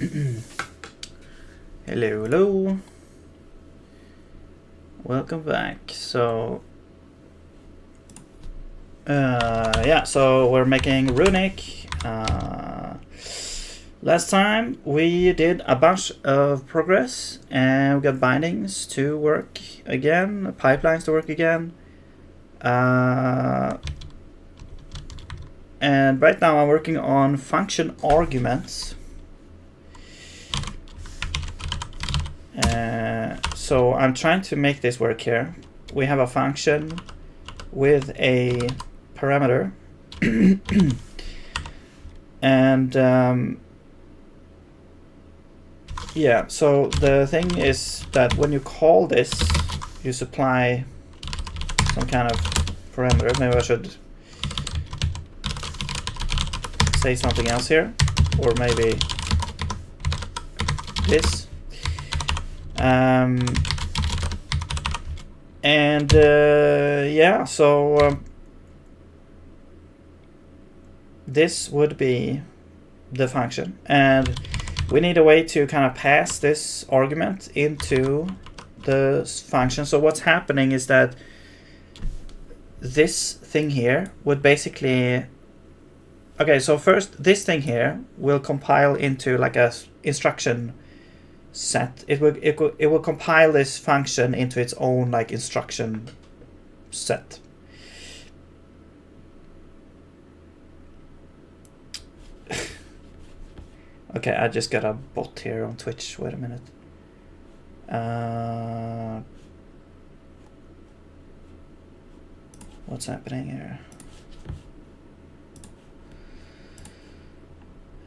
Hello, hello. Welcome back. So, yeah, so we're making runic. Last time we did a bunch of progress and we got bindings to work again, pipelines to work again. And right now I'm working on function arguments. So I'm trying to make this work here. We have a function with a parameter and yeah, so the thing is that when you call this, you supply some kind of parameter. Maybe I should say something else here, or maybe this. Yeah, so this would be the function, and we need a way to kind of pass this argument into the function. So what's happening is that this thing here would basically, okay, so first this thing here will compile into like a instruction set. It will compile this function into its own like instruction set. Okay, I just got a bot here on Twitch. Wait a minute. What's happening here?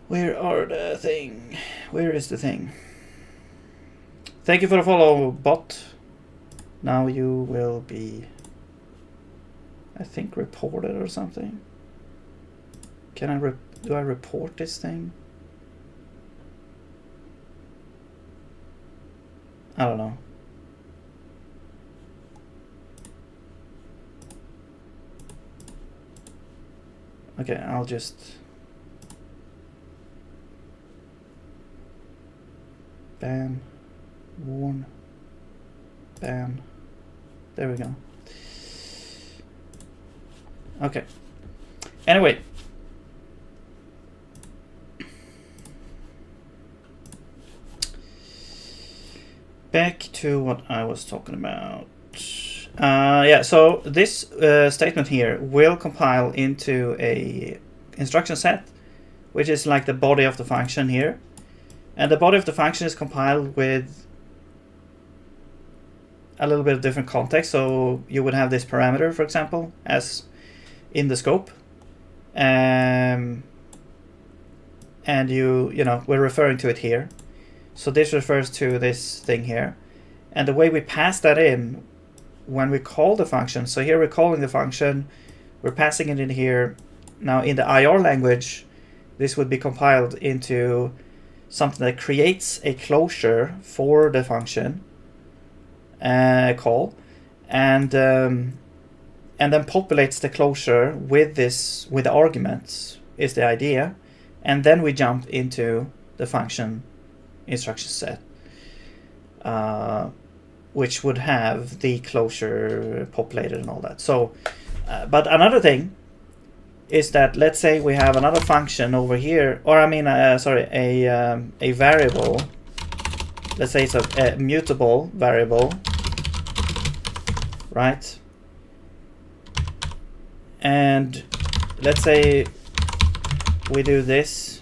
Where are the thing? Where is the thing? Thank you for the follow, bot. Now you will be, I think, reported or something. Can I do I report this thing? I don't know. Okay, I'll just ban, warn, ban. There we go. Okay. Anyway. Back to what I was talking about. Yeah, so this statement here will compile into a instruction set, which is like the body of the function here. And the body of the function is compiled with a little bit of different context. So you would have this parameter, for example, as in the scope. And you know, we're referring to it here. So this refers to this thing here. And the way we pass that in when we call the function, so here we're calling the function, we're passing it in here. Now in the IR language, this would be compiled into something that creates a closure for the function call, and then populates the closure with the arguments is the idea, and then we jump into the function instruction set, which would have the closure populated and all that. So, but another thing is that let's say we have another function over here, or I mean, sorry, a variable. Let's say it's a mutable variable, right? And let's say we do this,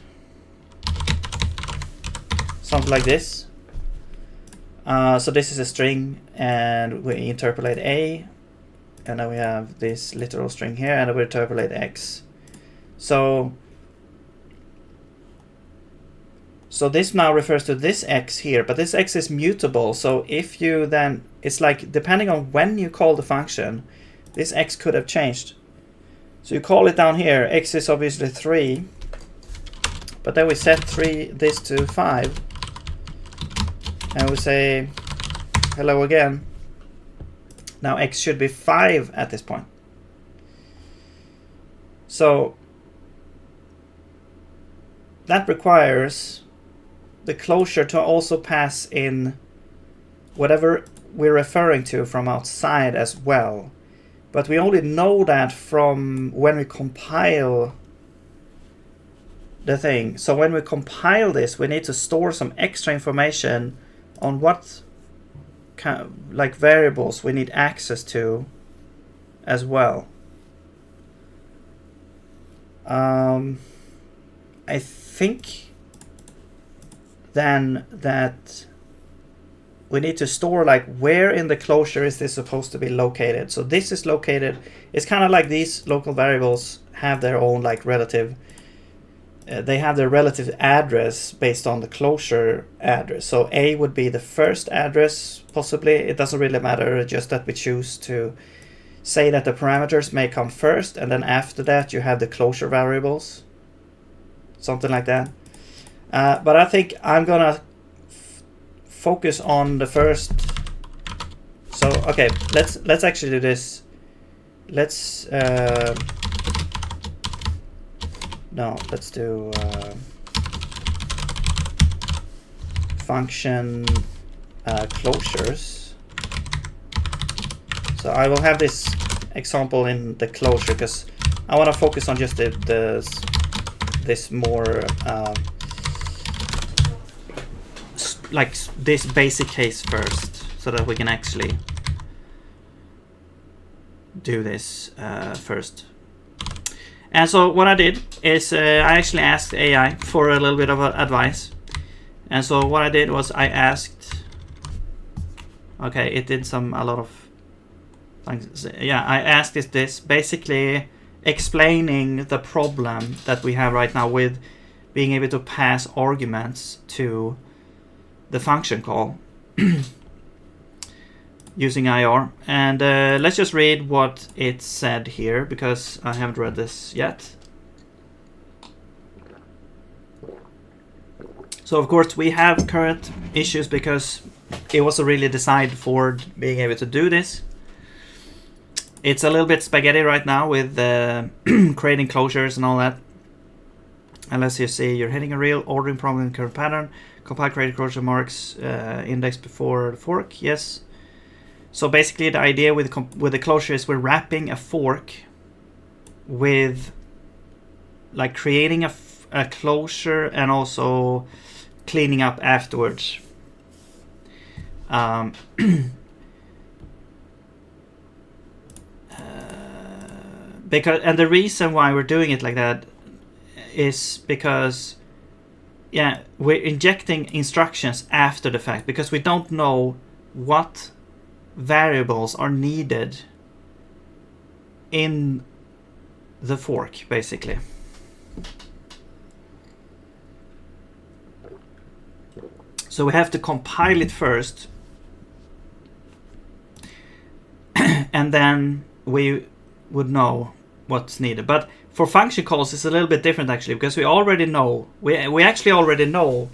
something like this. So this is a string, and we interpolate a, and then we have this literal string here, and we interpolate x. So this now refers to this x here, but this x is mutable. So if you then, it's like depending on when you call the function, this x could have changed. So you call it down here, x is obviously 3, but then we set this to 5, and we say hello again. Now x should be 5 at this point. So that requires the closure to also pass in whatever we're referring to from outside as well. But we only know that from when we compile the thing. So when we compile this, we need to store some extra information on what kind of, like, variables we need access to as well. I think then that we need to store, like, where in the closure is this supposed to be located. So this is located, it's kind of like these local variables have their own, like, relative, they have their relative address based on the closure address. So A would be the first address, possibly. It doesn't really matter, just that we choose to say that the parameters may come first, and then after that you have the closure variables, something like that. But I think I'm gonna focus on the first. So okay, let's actually do this. Let's let's do function closures. So I will have this example in the closure because I want to focus on just this more like this basic case first, so that we can actually do this first. And so what I did is I actually asked AI for a little bit of advice. And so what I did was I asked, okay, it did a lot of things. Yeah, I asked it this, basically explaining the problem that we have right now with being able to pass arguments to the function call using IR. And let's just read what it said here, because I haven't read this yet. So of course we have current issues because it wasn't really designed for being able to do this. It's a little bit spaghetti right now with creating closures and all that. Unless you see you're hitting a real ordering problem in the current pattern. Compile created closure marks index before the fork. Yes. So basically the idea with the closure is we're wrapping a fork with, like, creating a closure and also cleaning up afterwards. Because, and the reason why we're doing it like that is because, yeah, we're injecting instructions after the fact because we don't know what variables are needed in the fork, basically. So we have to compile it first, and then we would know what's needed. But for function calls, it's a little bit different actually, because we already know, we actually already know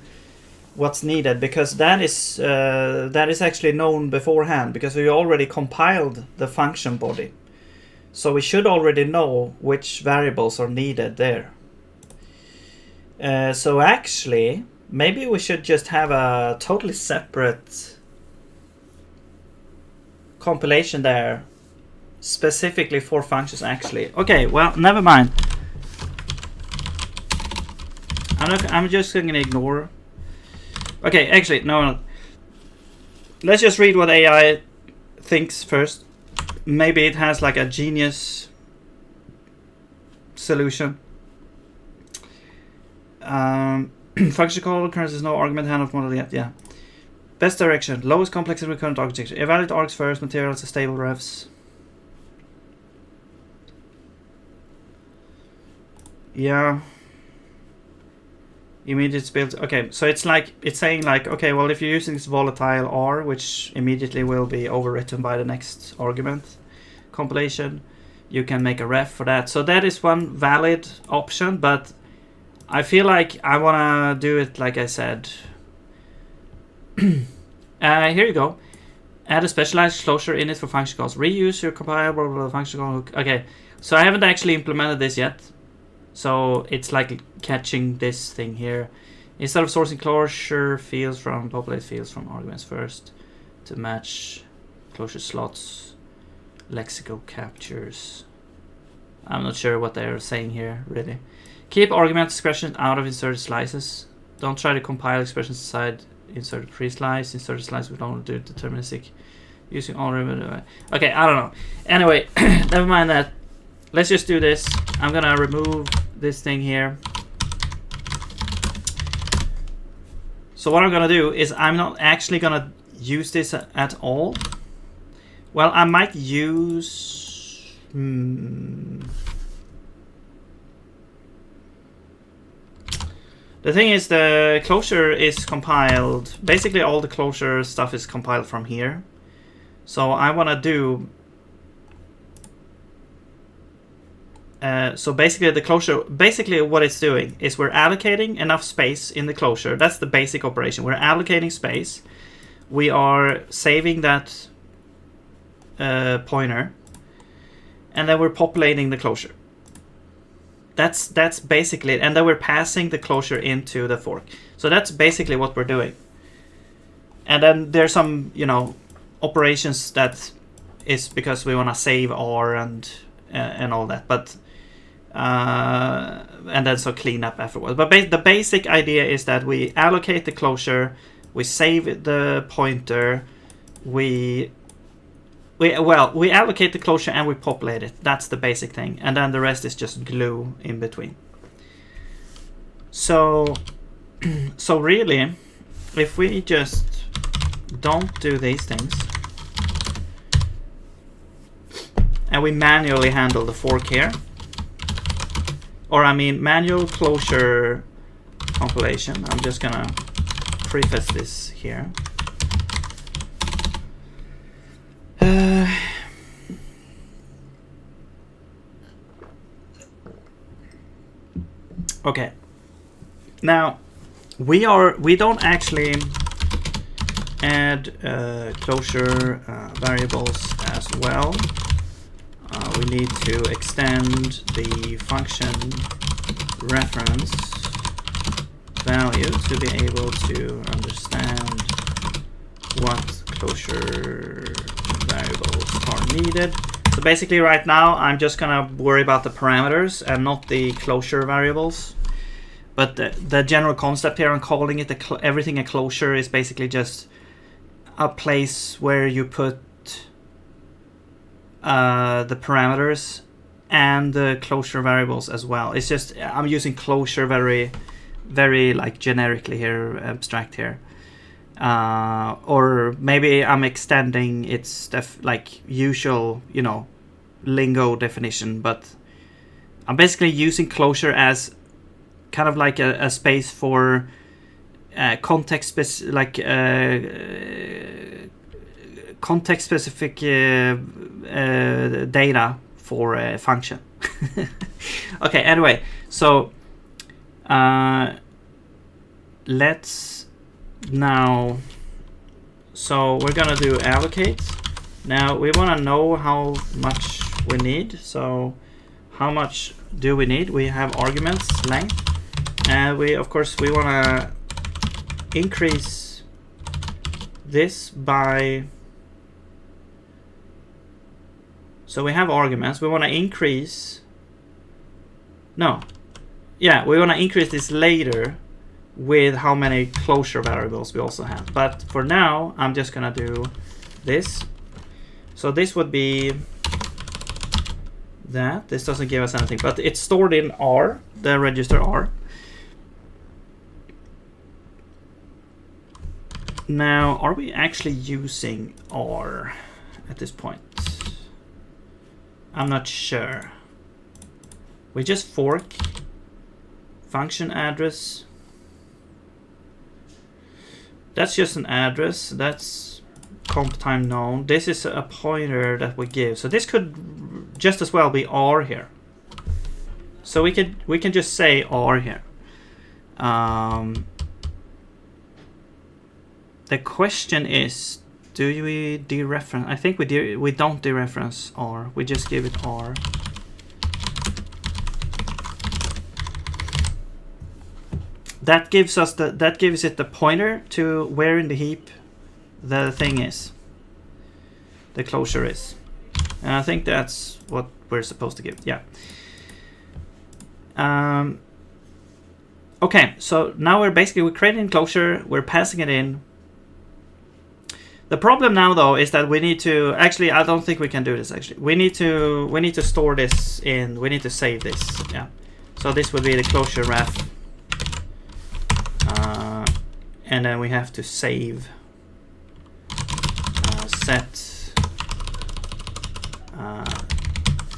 what's needed, because that is actually known beforehand, because we already compiled the function body. So we should already know which variables are needed there. So actually, maybe we should just have a totally separate compilation there, specifically for functions actually. Okay, well, never mind. I'm just going to ignore. Okay, actually, no. Let's just read what AI thinks first. Maybe it has like a genius solution. Function call current is no argument handoff model yet. Yeah. Best direction, lowest complexity recurrent architecture. Evaluate args first, materials, stable refs. Yeah. Immediate build. Okay, so it's like, it's saying like, okay, well, if you're using this volatile R, which immediately will be overwritten by the next argument compilation, you can make a ref for that. So that is one valid option, but I feel like I want to do it like I said. Here you go. Add a specialized closure in it for function calls. Reuse your compilable function call hook. Okay, so I haven't actually implemented this yet. So it's like catching this thing here. Instead of sourcing closure fields from populate fields from arguments first to match closure slots, lexical captures. I'm not sure what they're saying here, really. Keep argument expressions out of inserted slices. Don't try to compile expressions inside inserted pre-slice. Inserted slice will only do deterministic using all. Okay, I don't know. Anyway, never mind that. Let's just do this. I'm gonna remove this thing here. So what I'm gonna do is I'm not actually gonna use this at all. Well, I might use... The thing is, the closure is compiled. Basically, all the closure stuff is compiled from here. So I want to do... so basically, the closure... Basically, what it's doing is we're allocating enough space in the closure. That's the basic operation. We're allocating space. We are saving that pointer. And then we're populating the closure. That's basically it. And then we're passing the closure into the fork. So that's basically what we're doing. And then there's some, you know, operations that is because we want to save R and all that. But and then so clean up afterwards. But the basic idea is that we allocate the closure, we save the pointer, we allocate the closure and we populate it. That's the basic thing. And then the rest is just glue in between. So really, if we just don't do these things and we manually handle the fork here, or I mean manual closure compilation. I'm just gonna preface this here. Okay. Now we don't actually add closure variables as well. We need to extend the function reference value to be able to understand what closure variables are needed. So basically right now I'm just gonna worry about the parameters and not the closure variables. But the general concept here on calling it everything a closure is basically just a place where you put the parameters and the closure variables as well. It's just I'm using closure very, very like generically here, abstract here. Or maybe I'm extending its like usual, you know, lingo definition, but I'm basically using closure as kind of like a space for context specific data for a function. Okay, anyway, so let's now, so we're gonna do allocate. Now we want to know how much we need. So how much do we need? We have arguments length, and we of course we want to increase this by, so we have arguments, we want to increase, no, yeah, we want to increase this later with how many closure variables we also have. But for now I'm just gonna do this. So this would be that. This doesn't give us anything, but it's stored in R, the register R. Now, are we actually using R at this point? I'm not sure. We just fork function address. That's just an address. That's comp time known. This is a pointer that we give. So this could just as well be R here. So we can just say R here. The question is, do we dereference? I think we don't dereference R. We just give it R. that gives us that gives it the pointer to where in the heap the thing is, the closure is. And I think that's what we're supposed to give. Yeah. Okay, so now we're creating closure, we're passing it in. The problem now though is that we need to actually, I don't think we can do this actually. We need to store this in, we need to save this. Yeah. So this would be the closure ref. And then we have to save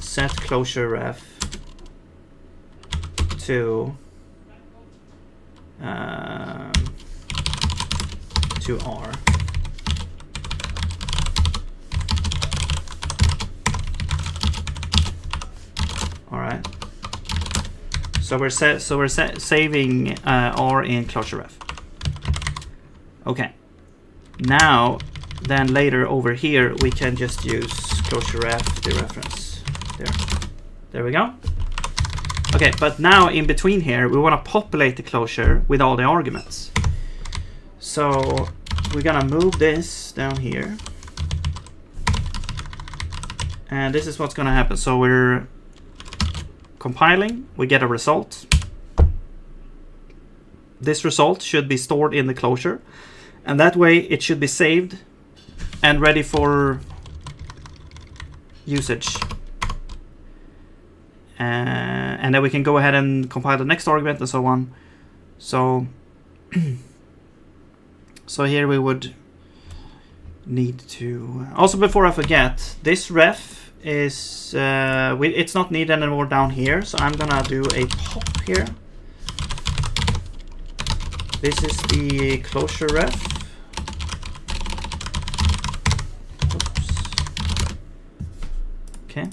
set closure ref to R. All right. So we're saving R in closure ref. Okay. Now, then later over here we can just use closure ref dereference. There we go. Okay, but now in between here we want to populate the closure with all the arguments. So we're gonna move this down here, and this is what's gonna happen. So we're compiling, we get a result. This result should be stored in the closure, and that way it should be saved and ready for usage. And then we can go ahead and compile the next argument and so on. So so here we would need to also, before I forget, this ref is it's not needed anymore down here, so I'm gonna do a pop here. This is the closure ref. Oops. Okay.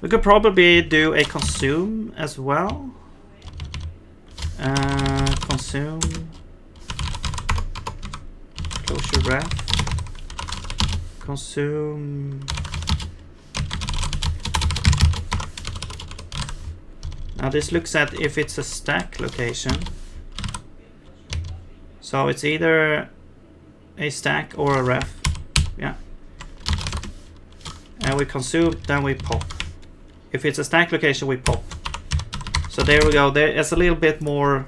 We could probably do a consume as well. Consume closure ref. Consume. Now this looks at if it's a stack location. So it's either a stack or a ref. Yeah. And we consume, then we pop. If it's a stack location, we pop. So there we go. There's a little bit more.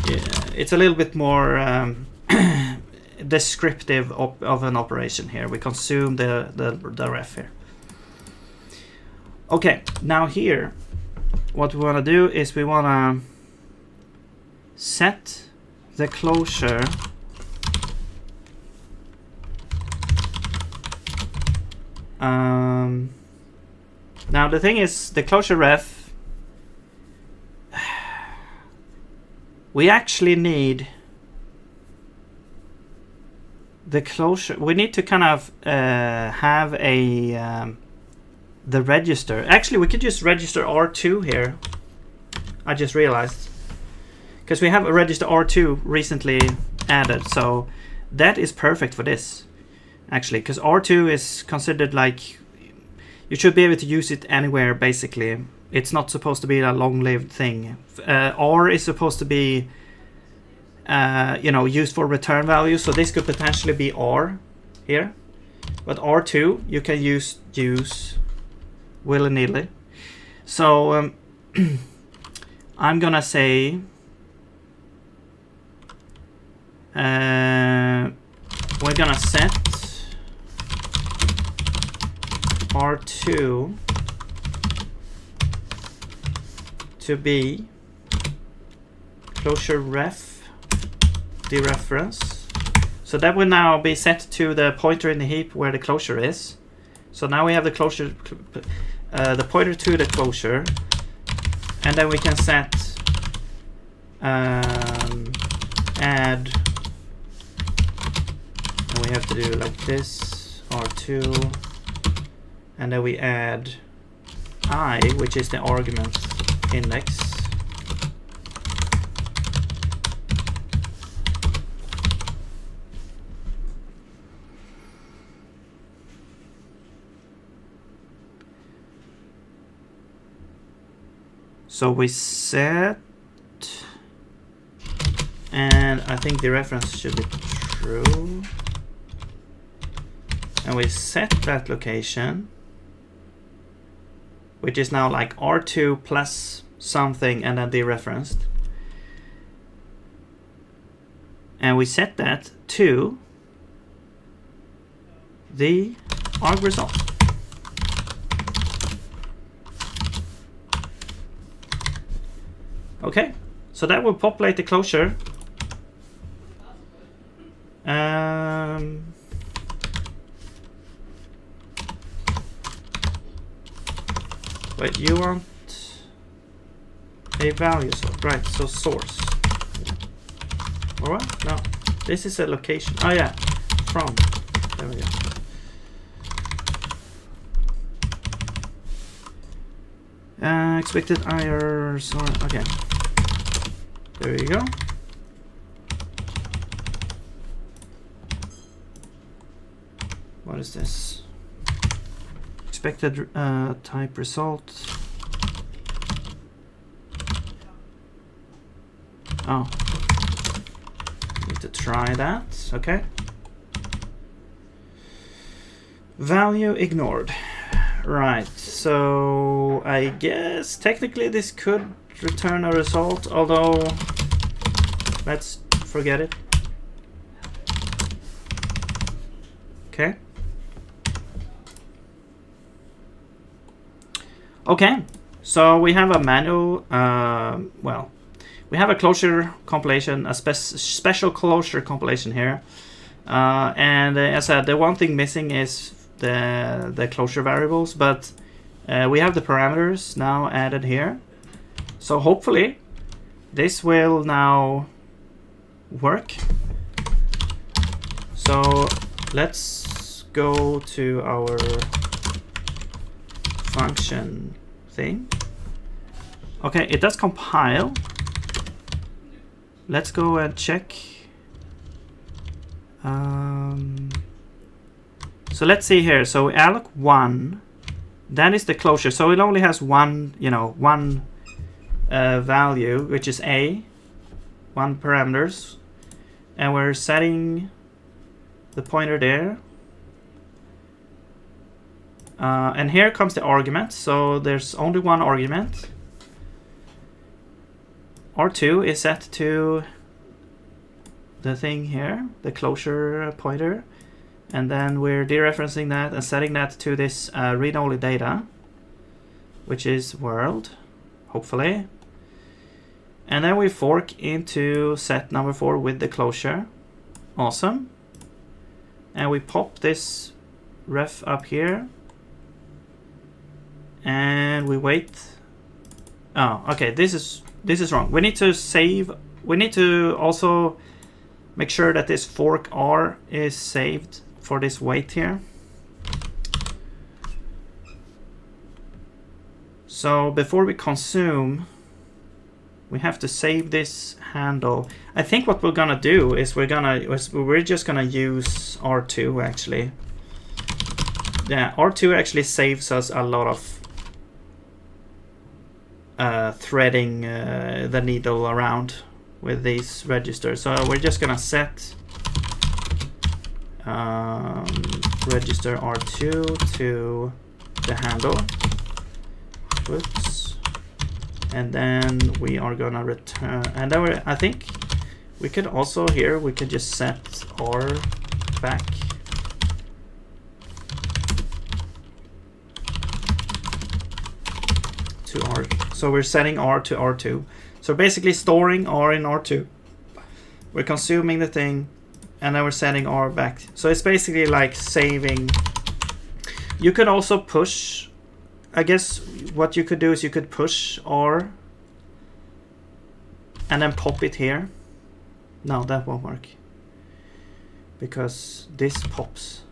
Yeah, it's a little bit more descriptive of an operation here. We consume the ref here. Okay, now here, what we want to do is we want to set the closure now the thing is, the closure ref, we actually need the closure. We need to kind of have a the register. Actually, we could just register R2 here. I just realized, because we have a register R2 recently added, so that is perfect for this. Actually, because R2 is considered like, you should be able to use it anywhere basically. It's not supposed to be a long-lived thing. R is supposed to be used for return value, so this could potentially be R here. But R2 you can use willy-nilly. So I'm gonna say we're gonna set R2 to be closure ref dereference. So that will now be set to the pointer in the heap where the closure is. So now we have the closure, the pointer to the closure, and then we can set add, and we have to do like this, R2, and then we add I, which is the argument index. So we set, and I think the reference should be true. And we set that location, which is now like R2 plus something and then dereferenced. And we set that to the arg result. Okay, so that will populate the closure. Wait, you want a value, so right? So source. Or what? No, this is a location. Oh yeah, from. There we go. Expected IR. Okay. There you go. What is this? Expected type result. Oh. Need to try that. Okay. Value ignored. Right. So I guess technically this could return a result, although let's forget it. Okay. Okay, so we have a manual, well, we have a closure compilation, a special closure compilation here. And as I said, the one thing missing is the closure variables, but we have the parameters now added here. So hopefully this will now work. So let's go to our function thing. Okay, it does compile. Let's go and check. So let's see here. So alloc 1, that is the closure. So it only has one, one value, which is a, one parameters, and we're setting the pointer there. And here comes the argument. So there's only one argument. R2 is set to the thing here, the closure pointer. And then we're dereferencing that and setting that to this read-only data, which is world, hopefully. And then we fork into set number 4 with the closure. Awesome. And we pop this ref up here. And we wait. Oh, okay, this is wrong. We need to save. We need to also make sure that this fork R is saved for this wait here. So before we consume, we have to save this handle. I think what we're gonna do is we're just gonna use R2 actually. Yeah, R2 actually saves us a lot of threading the needle around with these registers. So we're just gonna set register R2 to the handle. Oops. And then we are gonna return, and then I think we could also here, we could just set R back. To R. So we're setting R to R2. So basically storing R in R2. We're consuming the thing, and then we're setting R back. So it's basically like saving. You could also push. I guess what you could do is you could push R and then pop it here. No, that won't work, because this pops.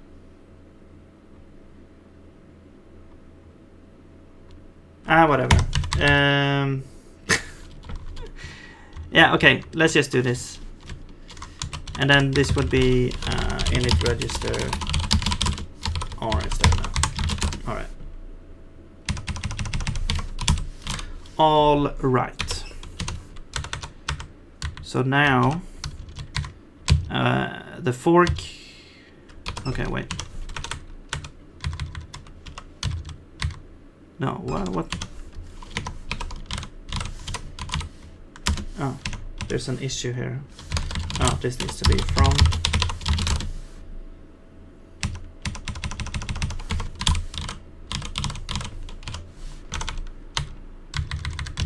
Whatever. Yeah, okay, let's just do this. And then this would be init register R instead now. Alright. all right. So now the fork. Okay, wait. No, what? Oh, there's an issue here. Oh, this needs to be from.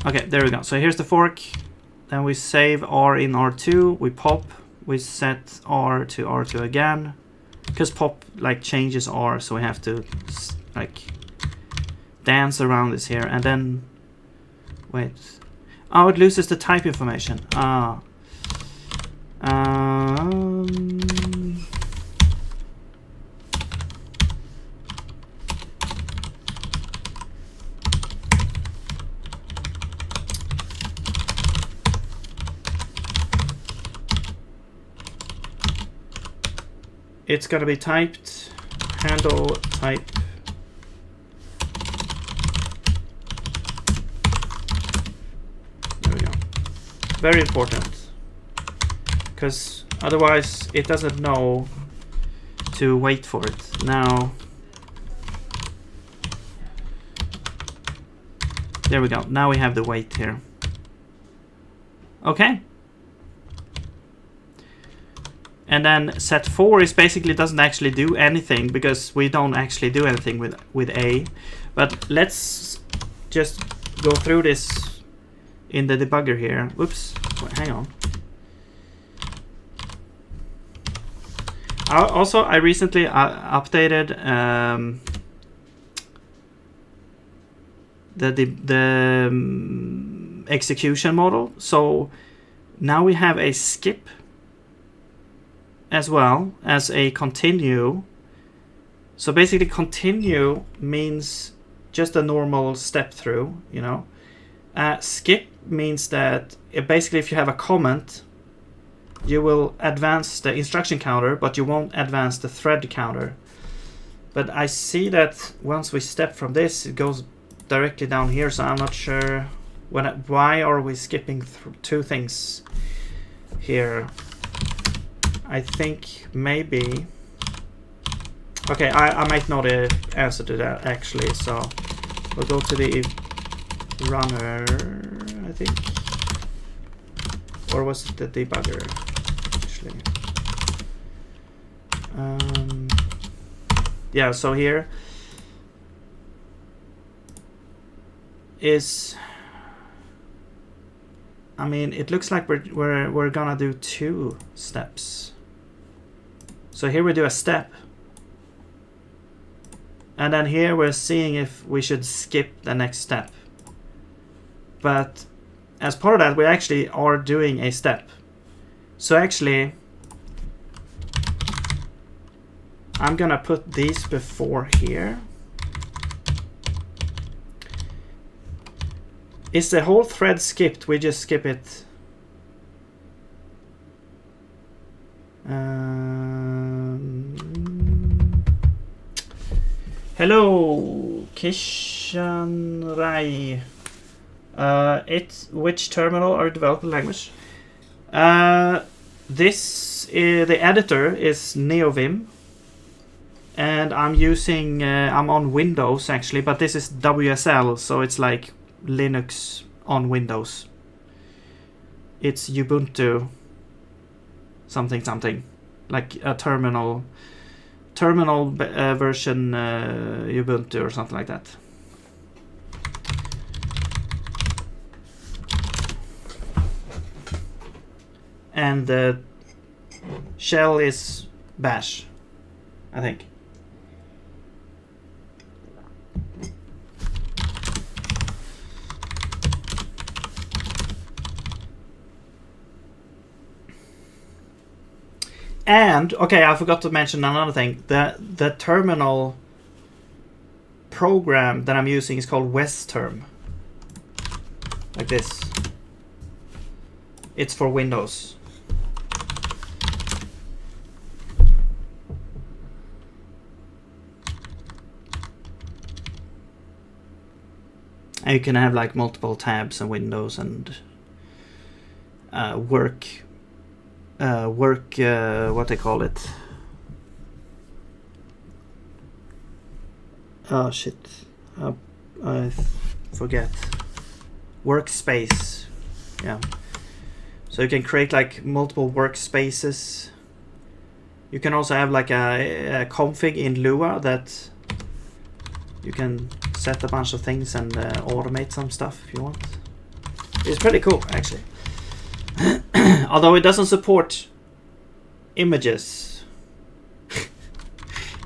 Okay, there we go. So here's the fork. Then we save R in R2. We pop. We set R to R2 again. Because pop like changes R, so we have to like dance around this here. And then wait. Oh, it loses the type information. Ah. It's gonna be typed handle type. There we go. Very important, because otherwise it doesn't know to wait for it. Now, there we go. Now we have the wait here. Okay. And then set 4 is basically doesn't actually do anything, because we don't actually do anything with A. But let's just go through this in the debugger here. Whoops, wait, hang on. Also, I recently updated the execution model. So now we have a skip as well as a continue. So basically continue means just a normal step through, you know. Skip means that basically if you have a comment, you will advance the instruction counter, but you won't advance the thread counter. But I see that once we step from this, it goes directly down here, so I'm not sure why are we skipping through two things here. I think maybe... Okay, I might know the answer to that actually, so we'll go to the runner, I think. Or was it the debugger, actually? Yeah, so here is... I mean, it looks like we're gonna do 2 steps. So here we do a step. And then here we're seeing if we should skip the next step. But as part of that, we actually are doing a step. So actually, I'm gonna put these before here. Is the whole thread skipped? We just skip it. Hello, Kishan Rai. Which terminal or development language? The editor is NeoVim, and I'm using I'm on Windows actually, but this is WSL, so it's like Linux on Windows. It's Ubuntu something like a terminal version Ubuntu or something like that. And the shell is bash, I think. And okay, I forgot to mention another thing. The terminal program that I'm using is called Westterm. Like this. It's for Windows. And you can have like multiple tabs and windows and work what they call it. Oh shit, I forget. Workspace, yeah. So you can create like multiple workspaces. You can also have like a config in Lua that you can set a bunch of things and automate some stuff if you want. It's pretty cool, actually. Although it doesn't support images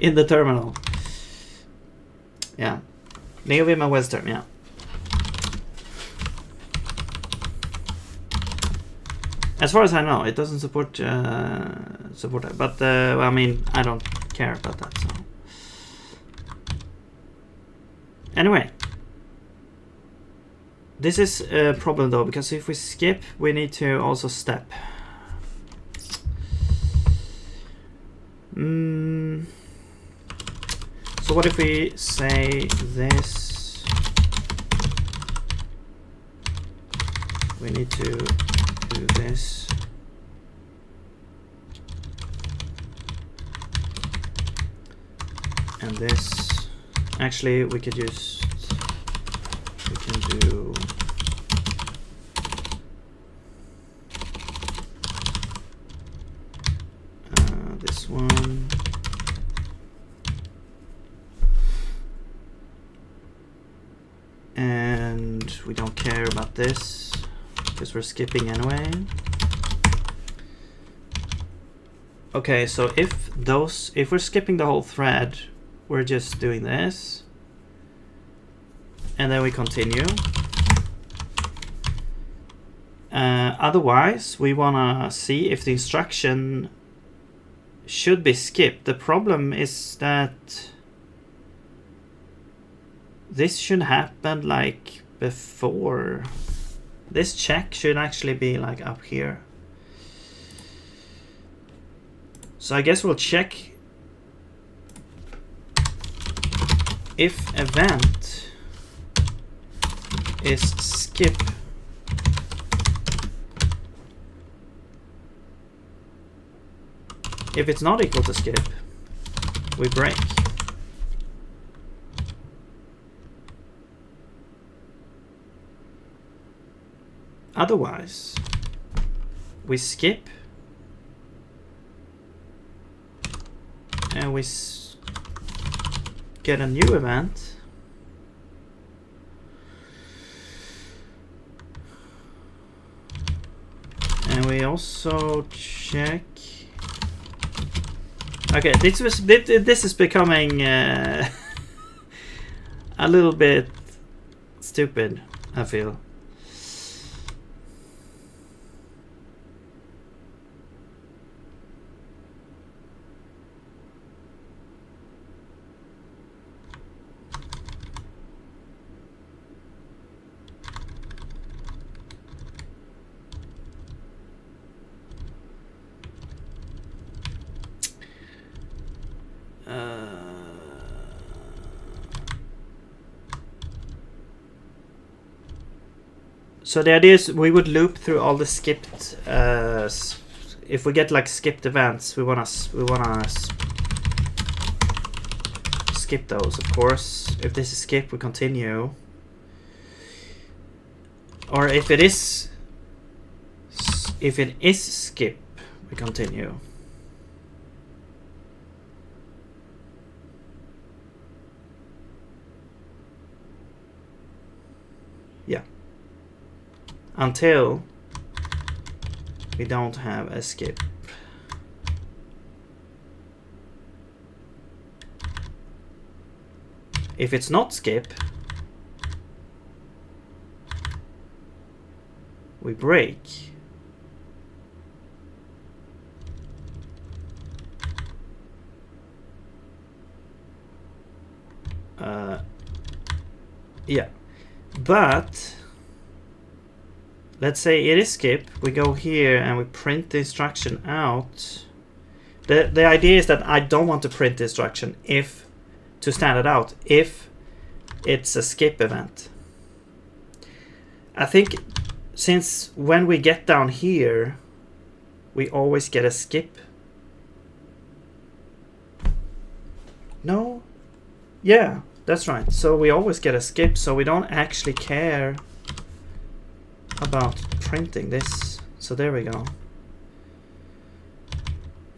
in the terminal. Yeah. NeoVim and Western, yeah. As far as I know, it doesn't support that. But I mean, I don't care about that. So anyway, this is a problem though, because if we skip, we need to also step. So what if we say this? We need to do this. And this. Actually, we could use. We can do. This one. And we don't care about this because we're skipping anyway. Okay, so if we're skipping the whole thread, we're just doing this. And then we continue. Otherwise, we wanna see if the instruction should be skipped. The problem is that this should happen like before. This check should actually be like up here. So I guess we'll check if event is skip. If it's not equal to skip, we break. Otherwise, we skip and we get a new event. And we also check. Okay, this is becoming a little bit stupid, I feel. So the idea is we would loop through all the skipped. If we get like skipped events, we wanna skip those. Of course, if this is skip, we continue. Or if it is skip, we continue. Yeah. Until we don't have a skip. If it's not skip, we break. Yeah, but let's say it is skip. We go here and we print the instruction out. The idea is that I don't want to print the instruction to stand it out if it's a skip event. I think since when we get down here, we always get a skip. No? Yeah, that's right. So we always get a skip, so we don't actually care about printing this. So there we go.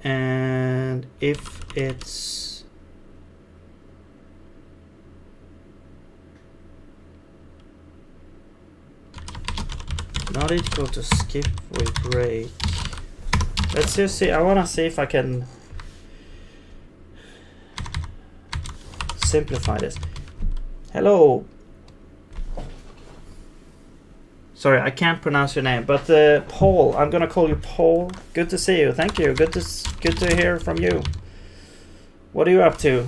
And if it's not equal to skip, we break. Let's just see. I want to see if I can simplify this. Hello. Sorry, I can't pronounce your name, but Paul. I'm gonna call you Paul. Good to see you. Thank you. Good to hear from you. What are you up to?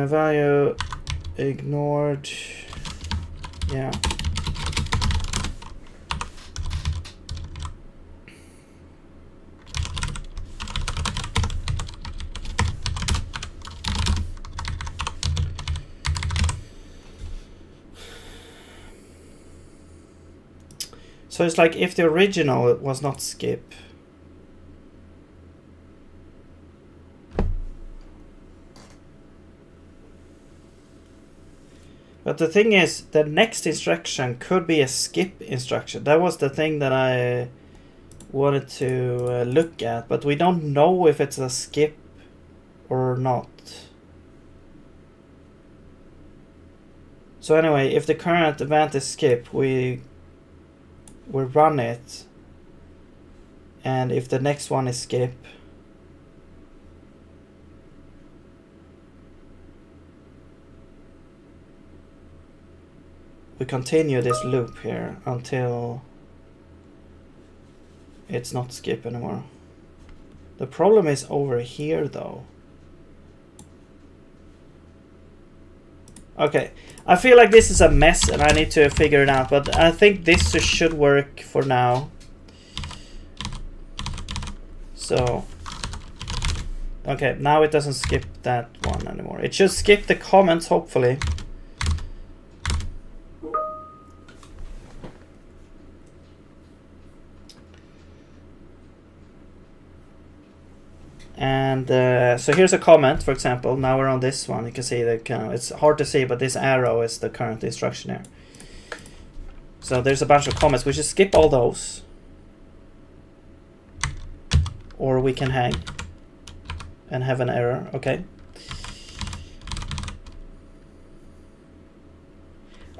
Value ignored. Yeah. So it's like if the original was not skip. But the thing is, the next instruction could be a skip instruction. That was the thing that I wanted to look at, but we don't know if it's a skip or not. So anyway, if the current event is skip, we run it, and if the next one is skip, we continue this loop here until it's not skip anymore. The problem is over here though. Okay, I feel like this is a mess and I need to figure it out, but I think this should work for now. So, okay, now it doesn't skip that one anymore. It should skip the comments, hopefully. And so here's a comment, for example. Now we're on this one. You can see that it's hard to see, but this arrow is the current instruction here. So there's a bunch of comments. We should skip all those, or we can hang and have an error. Okay.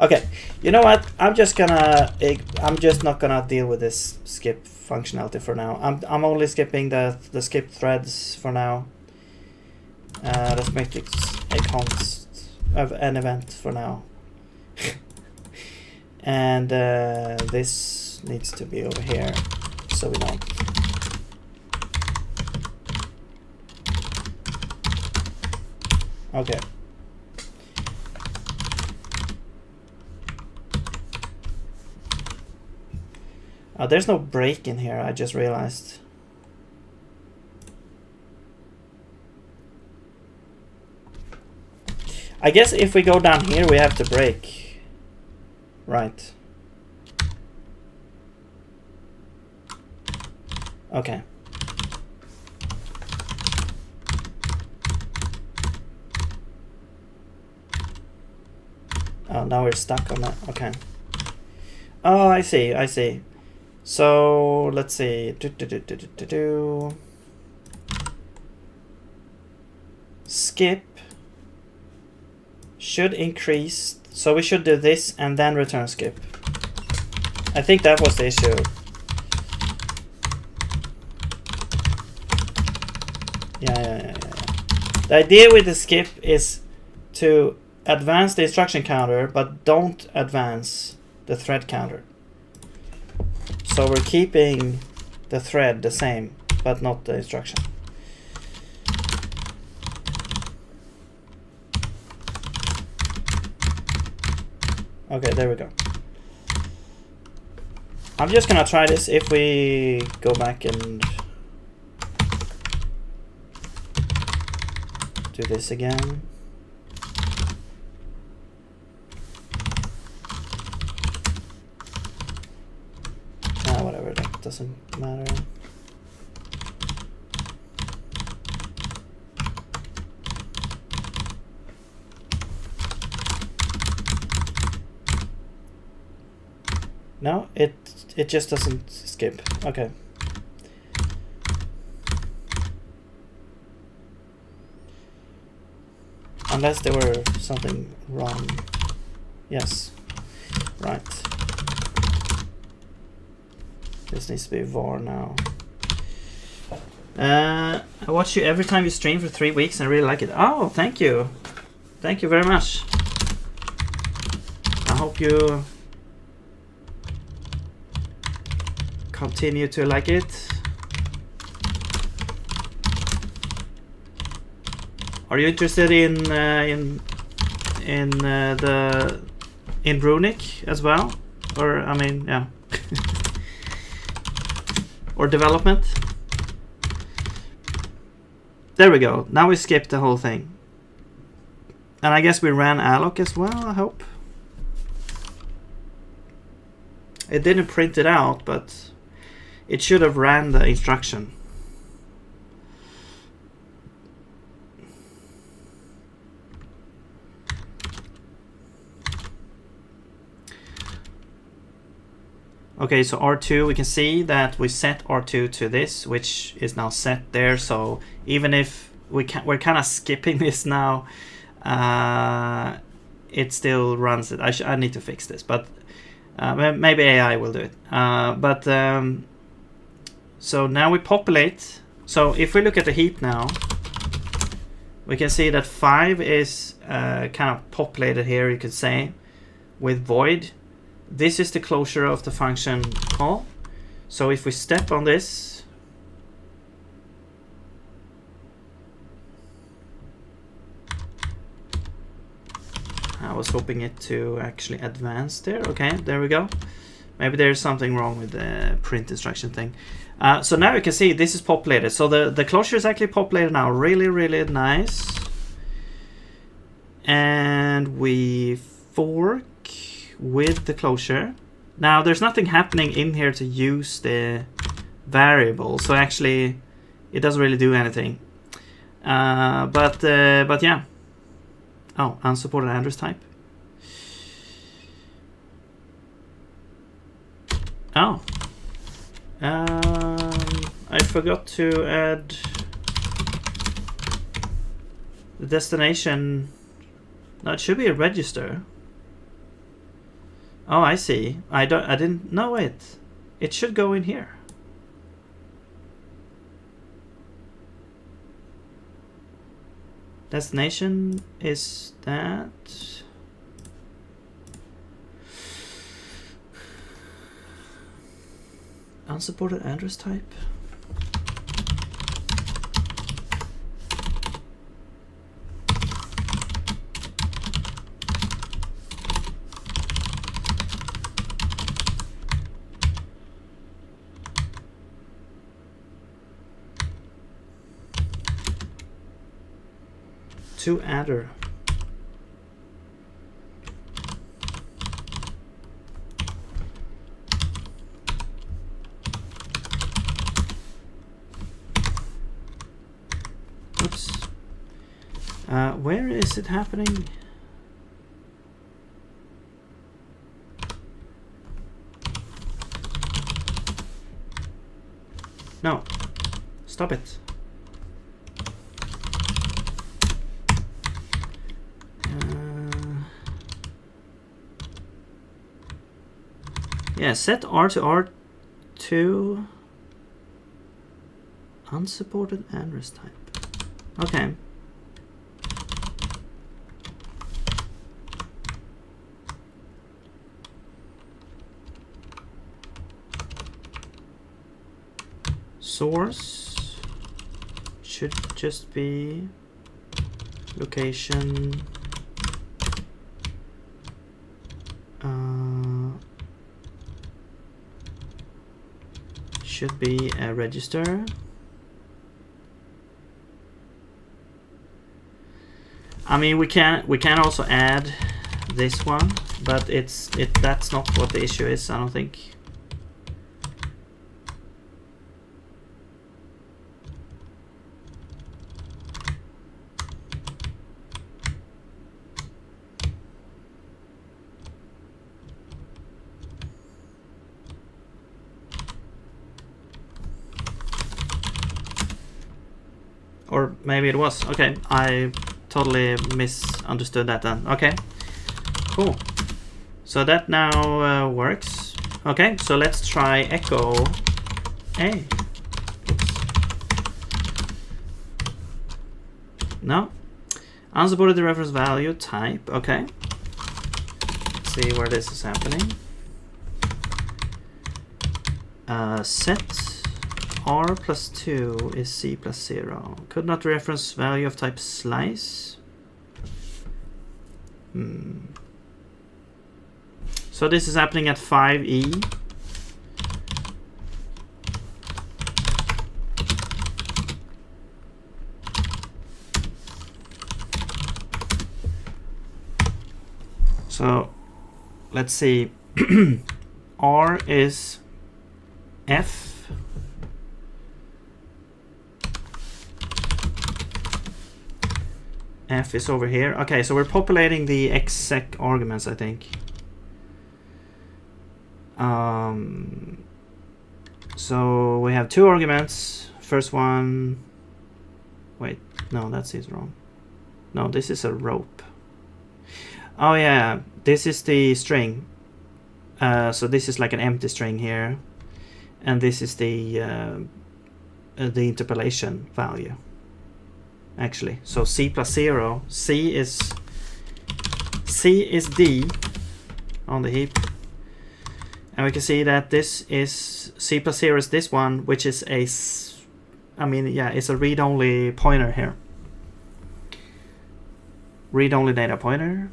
Okay. You know what? I'm just not gonna deal with this skip functionality for now. I'm only skipping the skip threads for now. Let's make it a const of an event for now. And this needs to be over here, so we don't. Okay. Oh, there's no break in here, I just realized. I guess if we go down here, we have to break. Right. Okay. Oh, now we're stuck on that. Okay. Oh, I see, I see. So let's see. Skip should increase. So we should do this and then return skip. I think that was the issue. Yeah. The idea with the skip is to advance the instruction counter, but don't advance the thread counter. So we're keeping the thread the same, but not the instruction. Okay, there we go. I'm just gonna try this. If we go back and do this again. Whatever, that doesn't matter. No, it just doesn't skip. Okay. Unless there were something wrong. Yes. Right. This needs to be var now. I watch you every time you stream for 3 weeks and I really like it. Oh, thank you. Thank you very much. I hope you continue to like it. Are you interested in Runic as well? Or I mean, yeah. Or development? There we go. Now we skipped the whole thing. And I guess we ran alloc as well, I hope. It didn't print it out, but it should have ran the instruction. Okay, so R2, we can see that we set R2 to this, which is now set there. So even if we're kind of skipping this now, it still runs it. I need to fix this, but maybe AI will do it. So now we populate. So if we look at the heap now, we can see that 5 is kind of populated here, you could say, with void. This is the closure of the function call. So if we step on this, I was hoping it to actually advance there. Okay, there we go. Maybe there's something wrong with the print instruction thing. So now you can see this is populated. So the closure is actually populated now. Really, really nice. And we fork with the closure. Now there's nothing happening in here to use the variable, so actually it doesn't really do anything. But yeah. Oh, unsupported address type. Oh. I forgot to add the destination. No, it should be a register. Oh, I see. I didn't know it. It should go in here. Destination is that. Unsupported address type. To adder. Oops. Where is it happening? No. Stop it. Yeah, set R to R2 unsupported address type. Okay. Source should just be location. Should be a register. I mean, we can also add this one, but that's not what the issue is, I don't think. Or maybe it was. Okay, I totally misunderstood that then. Okay, cool. So that now works. Okay, so let's try echo A. Oops. No. Unsupported reference value type. Okay. Let's see where this is happening. Set R plus 2 is C plus 0. Could not reference value of type slice. So this is happening at 5e. So let's see. R is F. F is over here. Okay, so we're populating the exec arguments, I think. So we have two arguments. First one. Wait, no, that seems wrong. No, this is a rope. Oh yeah, this is the string. So this is like an empty string here, and this is the interpolation value. Actually, so C plus 0. C is D on the heap, and we can see that this is C plus 0 is this one, which is a, I mean, yeah, it's a read-only pointer here. Read-only data pointer.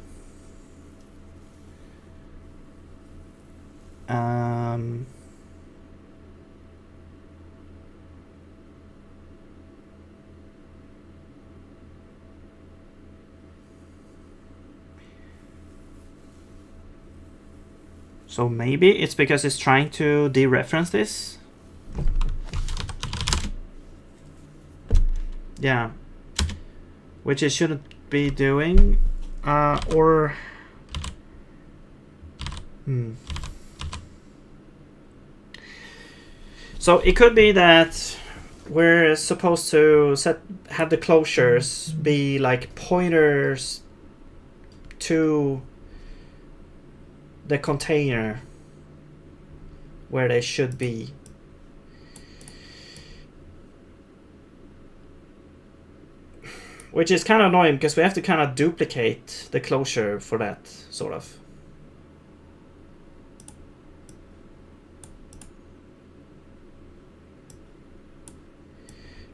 So maybe it's because it's trying to dereference this. Yeah. Which it shouldn't be doing. So it could be that we're supposed to have the closures be like pointers to the container where they should be. Which is kind of annoying because we have to kind of duplicate the closure for that, sort of.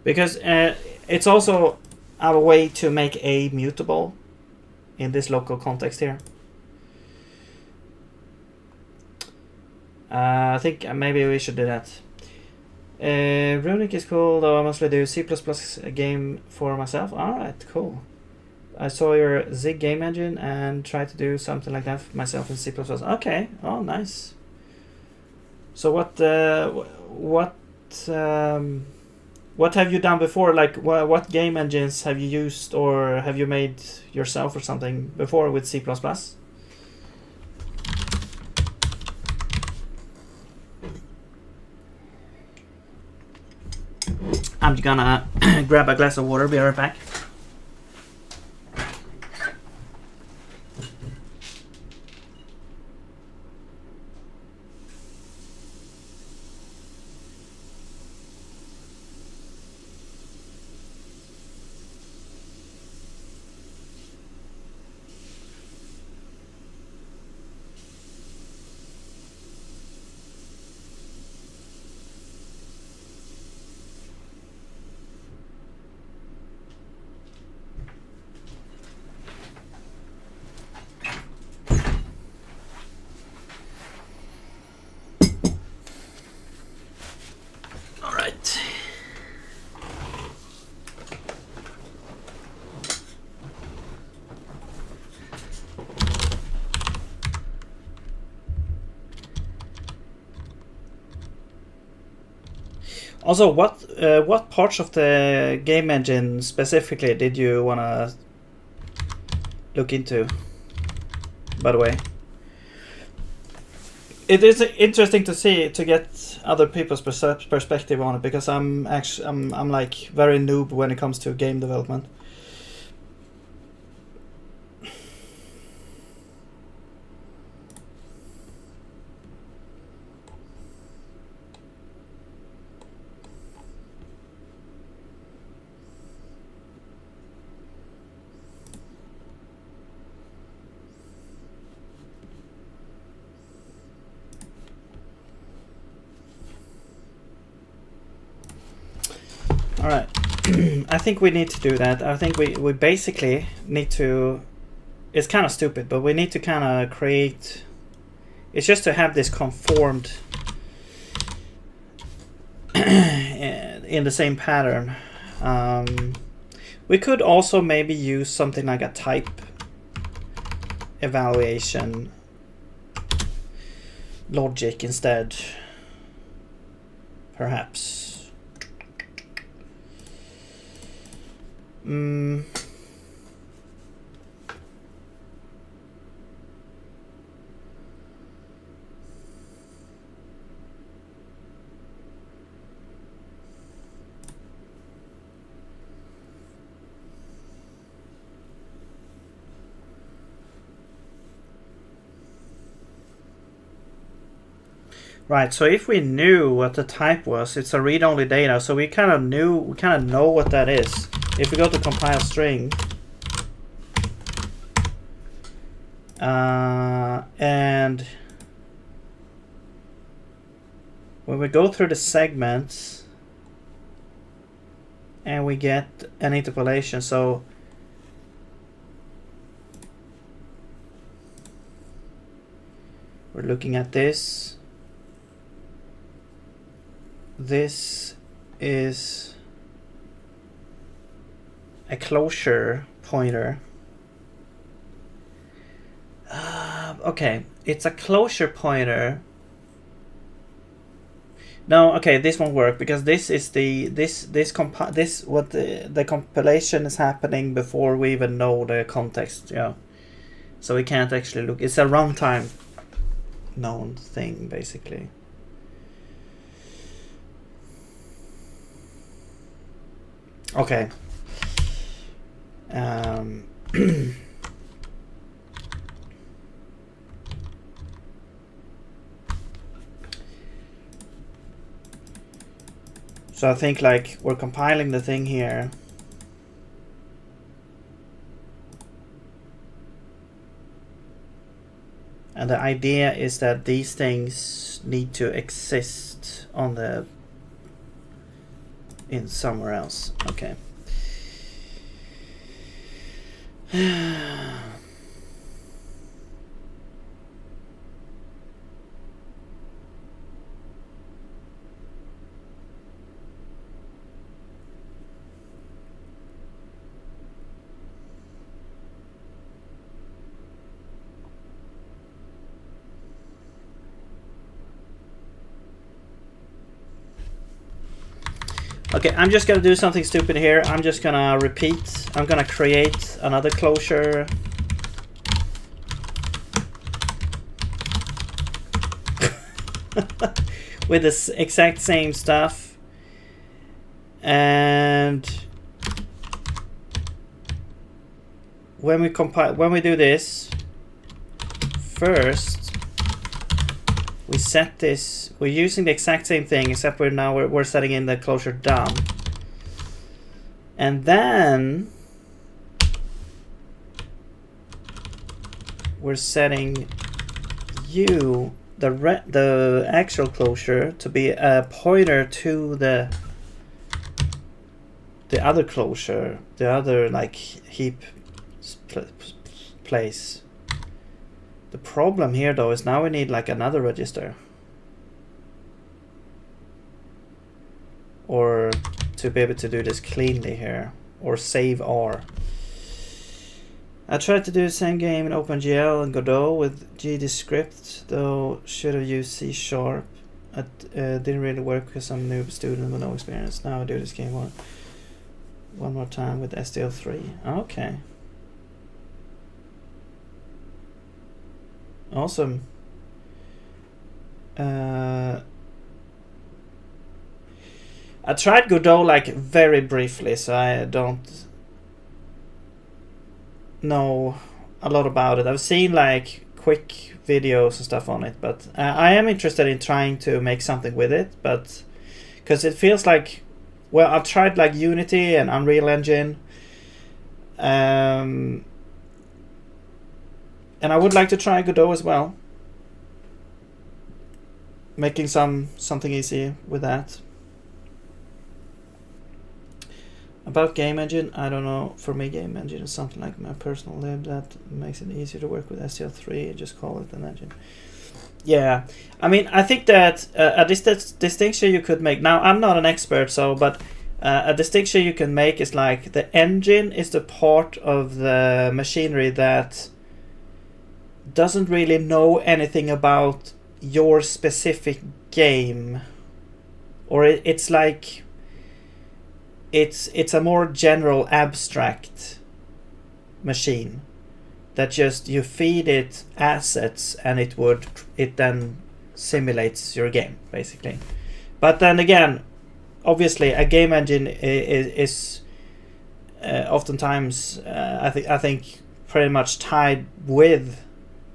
Because it's also our way to make A mutable in this local context here. I think maybe we should do that. Runic is cool, though I mostly do C++ game for myself. Alright, cool. I saw your Zig game engine and tried to do something like that for myself in C++. Okay, oh nice. So what have you done before? Like what game engines have you used or have you made yourself or something before with C++? I'm gonna grab a glass of water, be right back. Also, what parts of the game engine specifically did you want to look into? By the way, it is interesting to get other people's perspective on it, because I'm like very noob when it comes to game development. All right. I think we need to do that. I think we basically need to, it's kind of stupid, but we need to kind of create, it's just to have this conformed in the same pattern. We could also maybe use something like a type evaluation logic instead, perhaps. Right, so if we knew what the type was, it's a read-only data, so we kind of know what that is. If we go to compile string, and when we go through the segments and we get an interpolation, so we're looking at this. This is a closure pointer. Okay, it's a closure pointer. No, okay, this won't work because this is the the compilation is happening before we even know the context. Yeah, so we can't actually look. It's a runtime known thing basically. Okay. So I think like we're compiling the thing here. And the idea is that these things need to exist on the in somewhere else. Okay. Okay, I'm just gonna do something stupid here. I'm just gonna repeat. I'm gonna create another closure. With this exact same stuff. And when we compile, when we do this, first we set this. We're using the exact same thing, except we're setting in the closure down, and then we're setting the actual closure to be a pointer to the other closure, the other like heap place. The problem here though is now we need like another register, or to be able to do this cleanly here, or save R. I tried to do the same game in OpenGL and Godot with GDScript, though should have used C#. It didn't really work because I'm a noob student with no experience. Now I do this game one more time with STL3. Okay. Awesome. I tried Godot like very briefly, so I don't know a lot about it. I've seen like quick videos and stuff on it, but I am interested in trying to make something with it, but because it feels like, well, I've tried like Unity and Unreal Engine, and I would like to try Godot as well, making something easy with that. About game engine, I don't know. For me, game engine is something like my personal lib that makes it easier to work with STL3. Just call it an engine. Yeah, I mean, I think that a distinction you could make. Now, I'm not an expert, but a distinction you can make is like the engine is the part of the machinery that doesn't really know anything about your specific game, or it's like it's a more general abstract machine that just you feed it assets and it then simulates your game basically. But then again, obviously a game engine is oftentimes I think pretty much tied with,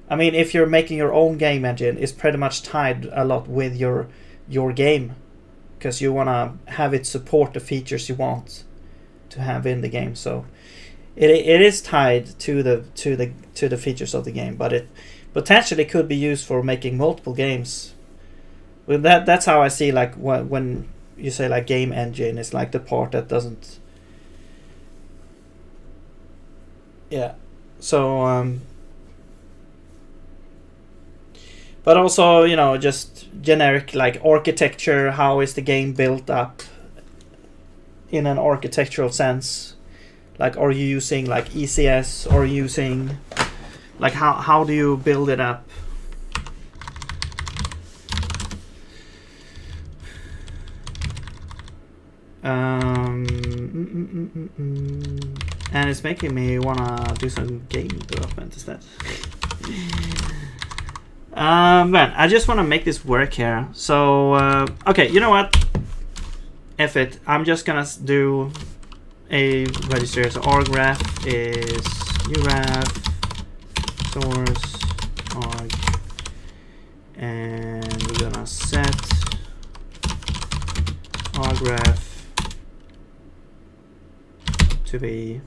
I mean, if you're making your own game engine, it's pretty much tied a lot with your game, because you want to have it support the features you want to have in the game. So it is tied to the features of the game, but it potentially could be used for making multiple games. Well, that's how I see, like when you say like game engine, it's like the part that doesn't. Yeah. So but also, you know, just generic like architecture. How is the game built up in an architectural sense? Like, are you using like ECS, or using like how do you build it up? And it's making me wanna do some game development instead. Man, I just want to make this work here. So, okay, you know what? F it. I'm just gonna do a register. So argraph is uraf source arg, and we're gonna set argraph to be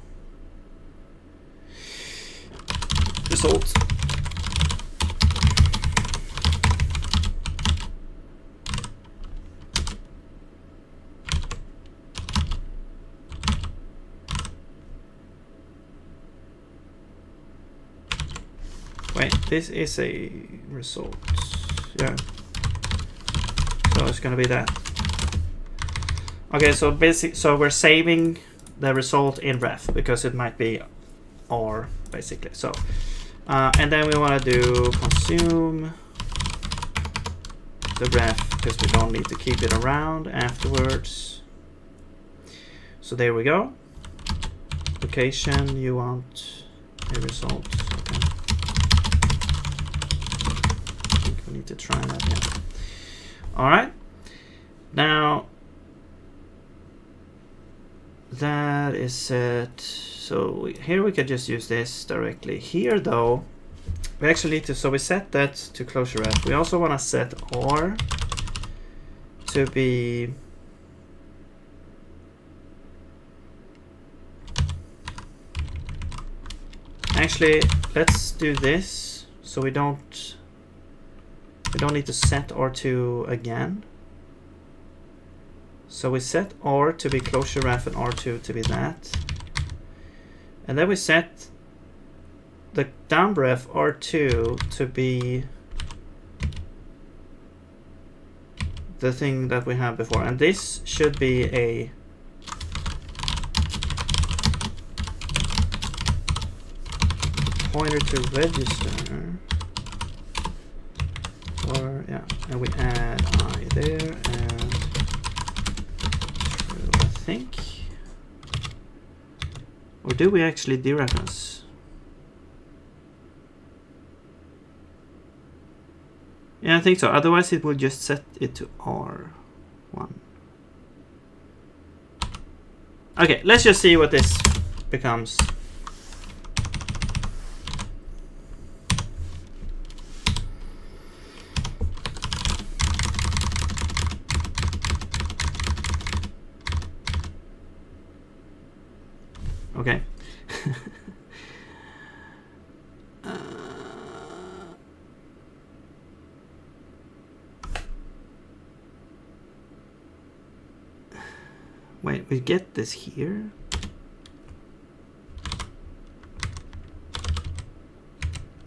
result. Wait, this is a result. Yeah. So it's gonna be that. Okay, so so we're saving the result in ref because it might be R basically. So and then we want to do consume the ref because we don't need to keep it around afterwards. So there we go. Location, you want a result. Okay. I think we need to try that. Yeah. All right. Now that is set. So here we could just use this directly. Here though, we actually need to, so we set that to closure ref. We also want to set R to be actually, let's do this so we don't need to set R2 again. So we set R to be closure ref and R2 to be that. And then we set the down ref R2 to be the thing that we had before. And this should be a pointer to register. or yeah, and we add I there and true, I think. Or do we actually dereference? Yeah, I think so. Otherwise, it will just set it to R1. Okay, let's just see what this becomes. Okay. Wait, we get this here.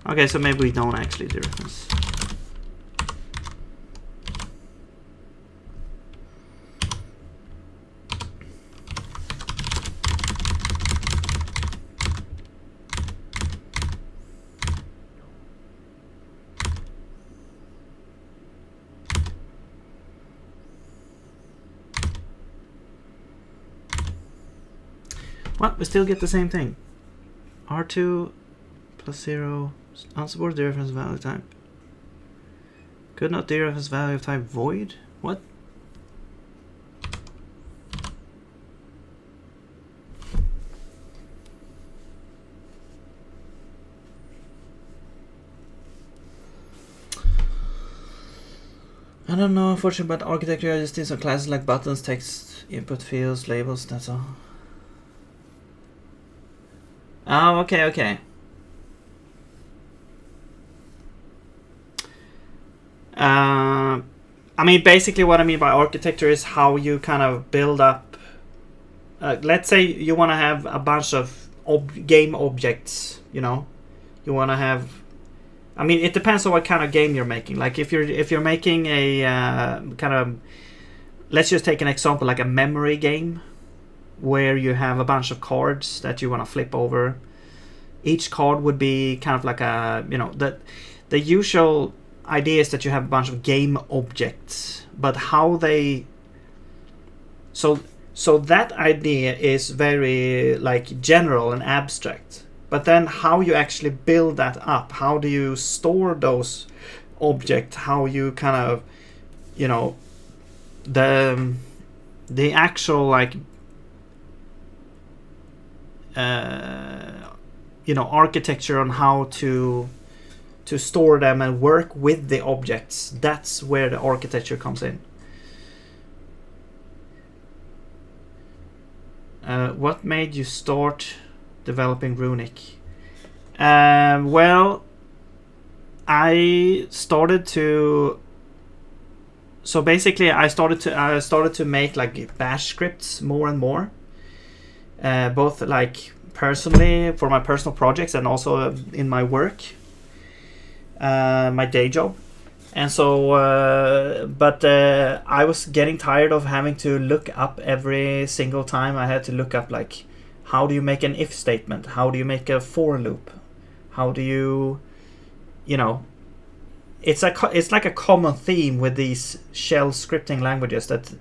Okay, so maybe we don't actually dereference. What? We still get the same thing. R2 plus 0, unsupported dereference value type. Could not dereference value of type void? What? I don't know, unfortunately, but architecture I just did some classes like buttons, text, input fields, labels, that's all. Oh, okay, okay. I mean, basically what I mean by architecture is how you kind of build up. Let's say you want to have a bunch of game objects, you know. You want to have. I mean, it depends on what kind of game you're making. Like if you're making a kind of, let's just take an example like a memory game, where you have a bunch of cards that you want to flip over. Each card would be kind of like a, you know, the usual idea is that you have a bunch of game objects, but how they, so that idea is very like general and abstract, but then how you actually build that up, how do you store those objects, how you kind of, you know, the actual like you know, architecture on how to store them and work with the objects. That's where the architecture comes in. What made you start developing Runic? Well, I started to. So basically, I started to make like bash scripts more and more, both like personally for my personal projects and also in my work, my day job. And so I was getting tired of having to look up every single time. I had to look up like, how do you make an if statement, how do you make a for loop, how do you, you know, it's like a common theme with these shell scripting languages that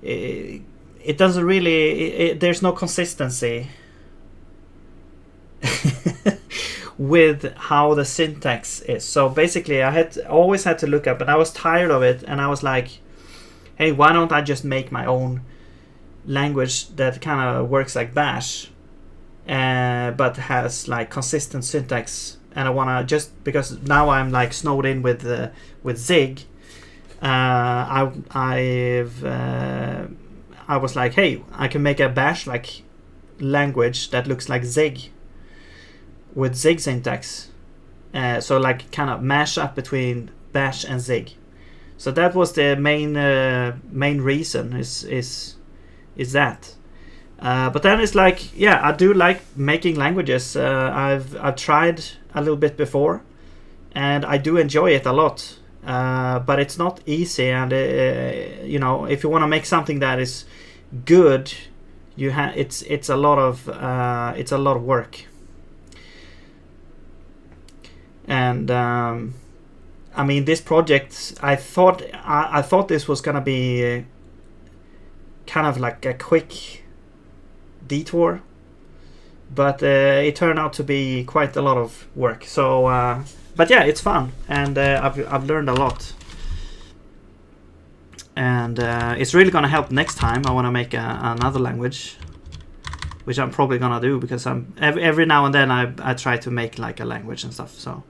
it doesn't really, there's no consistency with how the syntax is. So basically I always had to look up, and I was tired of it, and I was like, hey, why don't I just make my own language that kind of works like bash, but has like consistent syntax. And I want to, just because now I'm like snowed in with Zig, I was like, hey, I can make a bash like language that looks like Zig with Zig syntax, so like kind of mash up between bash and Zig. So that was the main reason is that. But then it's like, yeah, I do like making languages. I've tried a little bit before, and I do enjoy it a lot. But it's not easy, and you know, if you want to make something that is good, it's a lot of work. And I mean, this project, I thought this was gonna be kind of like a quick detour, but it turned out to be quite a lot of work. So, but yeah, it's fun, and I've learned a lot, and it's really gonna help next time. I want to make another language, which I'm probably gonna do, because I'm every now and then I try to make like a language and stuff. So,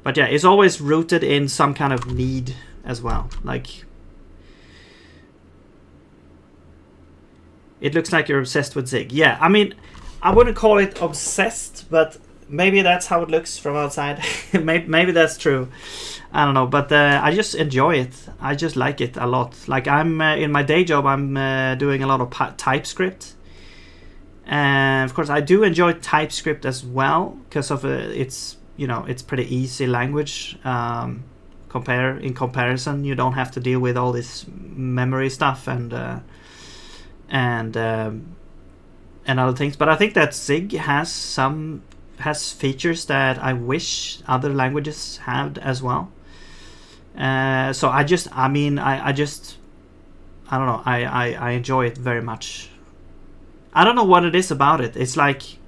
but yeah, it's always rooted in some kind of need as well. Like, it looks like you're obsessed with Zig. Yeah, I mean, I wouldn't call it obsessed, but maybe that's how it looks from outside. Maybe that's true. I don't know, but I just enjoy it. I just like it a lot. Like, I'm in my day job, I'm doing a lot of TypeScript, and of course I do enjoy TypeScript as well, because of it's, you know, it's pretty easy language. In comparison, you don't have to deal with all this memory stuff and other things. But I think that Zig has features that I wish other languages had as well. So I don't know, I enjoy it very much. I don't know what it is about it. It's like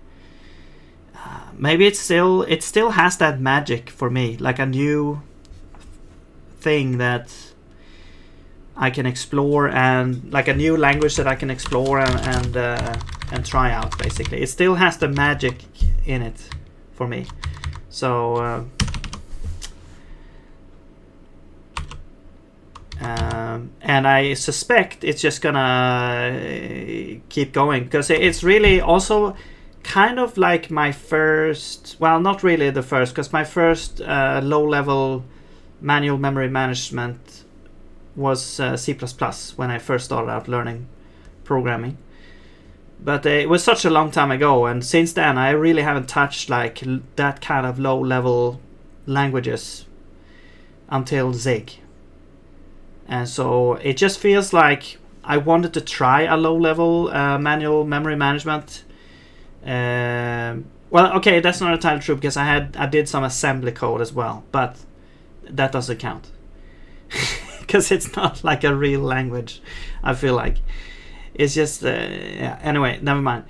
maybe it still has that magic for me, like a new thing that I can explore, and like a new language that I can explore and try out. Basically, it still has the magic in it for me. So and I suspect it's just gonna keep going, because it's really also kind of like my first, well, not really the first, because my first low-level manual memory management was C++ when I first started out learning programming. But it was such a long time ago, and since then I really haven't touched like that kind of low-level languages until Zig. And so it just feels like I wanted to try a low-level manual memory management. Well, okay, that's not entirely true, because I did some assembly code as well, but that doesn't count. Because it's not like a real language, I feel like. It's just yeah, anyway, never mind.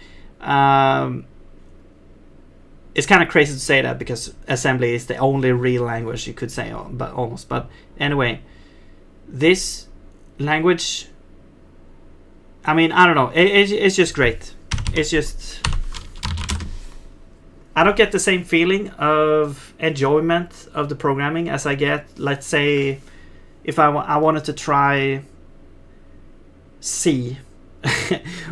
It's kind of crazy to say that, because assembly is the only real language you could say, but almost. But anyway, this language, I mean, I don't know, it's just great. It's just, I don't get the same feeling of enjoyment of the programming as I get, let's say, if I wanted to try C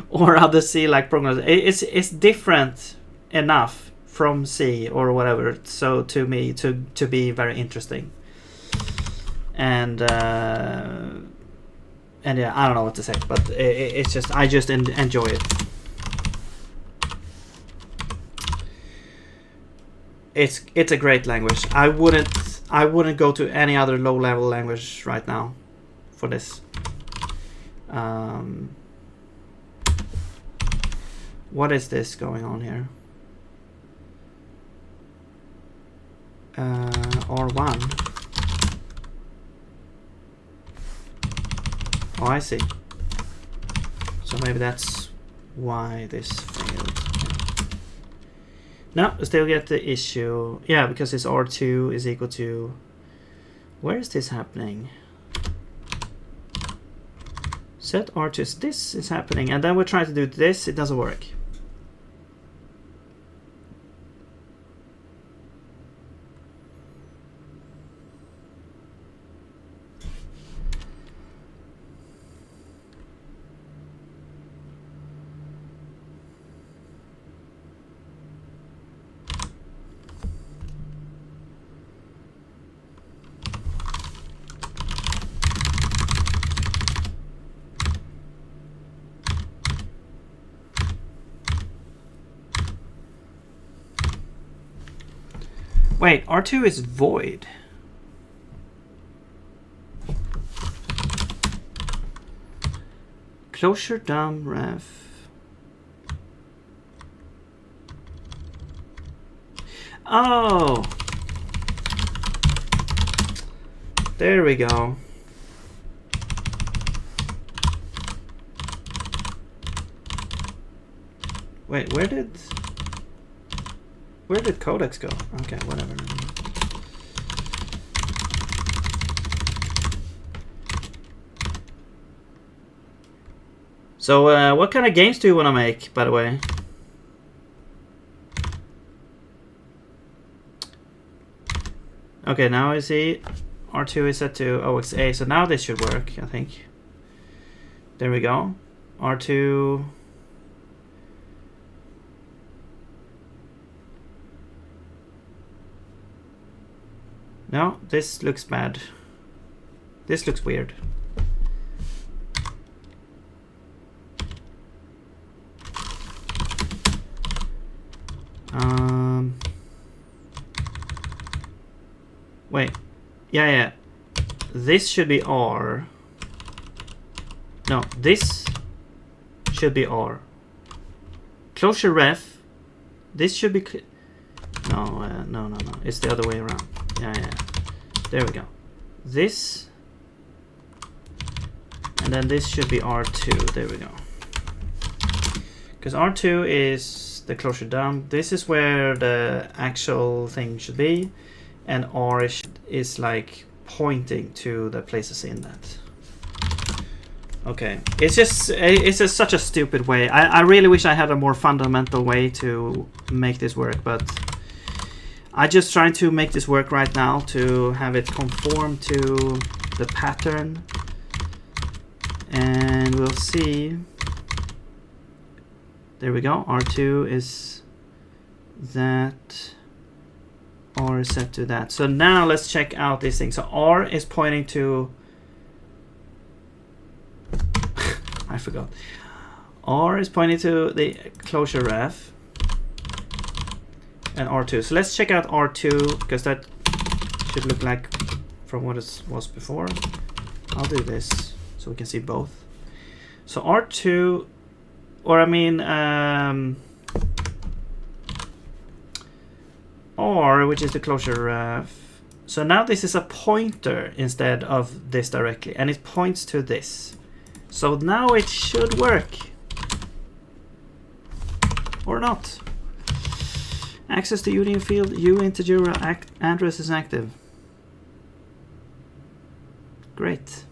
or other C-like programs. It's different enough from C or whatever, so to me to be very interesting. And yeah, I don't know what to say, but it's just, I just enjoy it. It's a great language. I wouldn't go to any other low-level language right now for this. What is this going on here? R1. Oh, I see. So maybe that's why this failed. No, still get the issue. Yeah, because this R2 is equal to... Where is this happening? Set R2. This is happening. And then we're trying to do this. It doesn't work. Wait, R2 is void. Closure dumb ref. Oh. There we go. Wait, where did codecs go? Okay, whatever. So, what kind of games do you want to make, by the way? Okay, now I see R2 is set to OXA, so now this should work, I think. There we go. R2. No, this looks bad. This looks weird. Wait. Yeah. This should be R. No, this should be R. Closure ref. This should be... No. It's the other way around. Yeah. There we go. This. And then this should be R2. There we go. Because R2 is the closure dump. This is where the actual thing should be. And R is like pointing to the places in that. Okay. It's just such a stupid way. I really wish I had a more fundamental way to make this work, but I'm just trying to make this work right now to have it conform to the pattern. And we'll see. There we go. R2 is that. R is set to that. So now let's check out these things. So R is pointing to... I forgot. R is pointing to the closure ref. And R2. So let's check out R2, because that should look like from what it was before. I'll do this so we can see both. So R2, or I mean R, which is the closure ref. So now this is a pointer instead of this directly, and it points to this. So now it should work. Or not. Access to union field, U integer address is active. Great.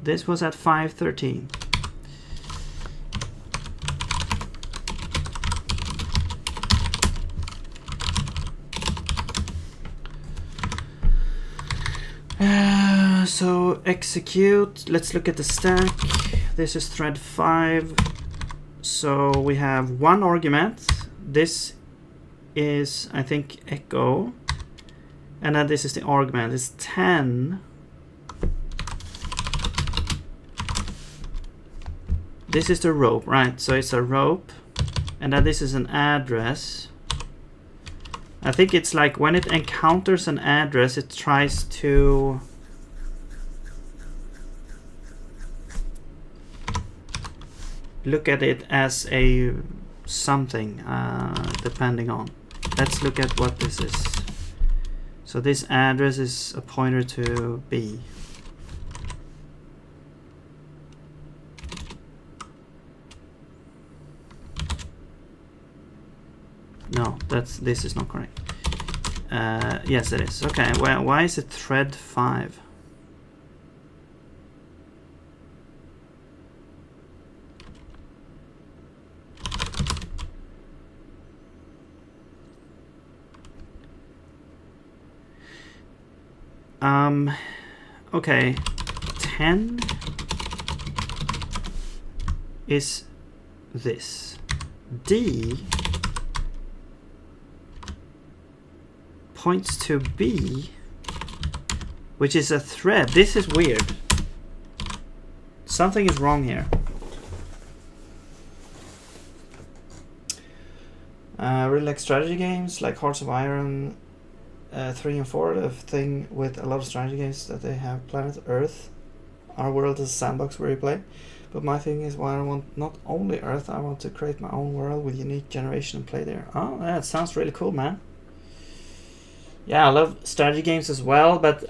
This was at 5:13. So execute. Let's look at the stack. This is thread 5. So we have one argument. This is, I think, echo. And then this is the argument. It's 10. This is the rope, right? So it's a rope. And then this is an address. I think it's like when it encounters an address, it tries to... look at it as a something, depending on. Let's look at what this is. So this address is a pointer to B. No, this is not correct. Yes, it is. Okay, well, why is it thread 5? Okay, 10 is this. D points to B, which is a thread. This is weird. Something is wrong here. Really like strategy games like Hearts of Iron 3 and 4, the thing with a lot of strategy games that they have planet Earth. Our world is a sandbox where you play. But my thing is, why I want not only Earth, I want to create my own world with unique generation and play there. Oh, that sounds really cool, man. Yeah, I love strategy games as well, but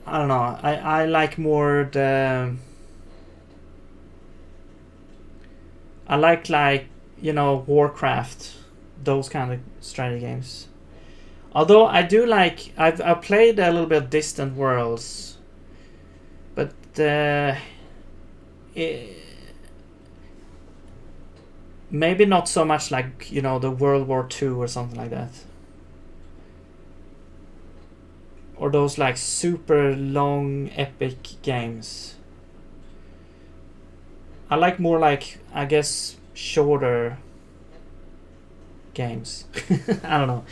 I don't know. I like more the. I like you know, Warcraft, those kind of strategy games. Although I do like, I've played a little bit of Distant Worlds, but maybe not so much like, you know, the World War II or something like that. Or those like super long epic games. I like more like, I guess, shorter games. I don't know.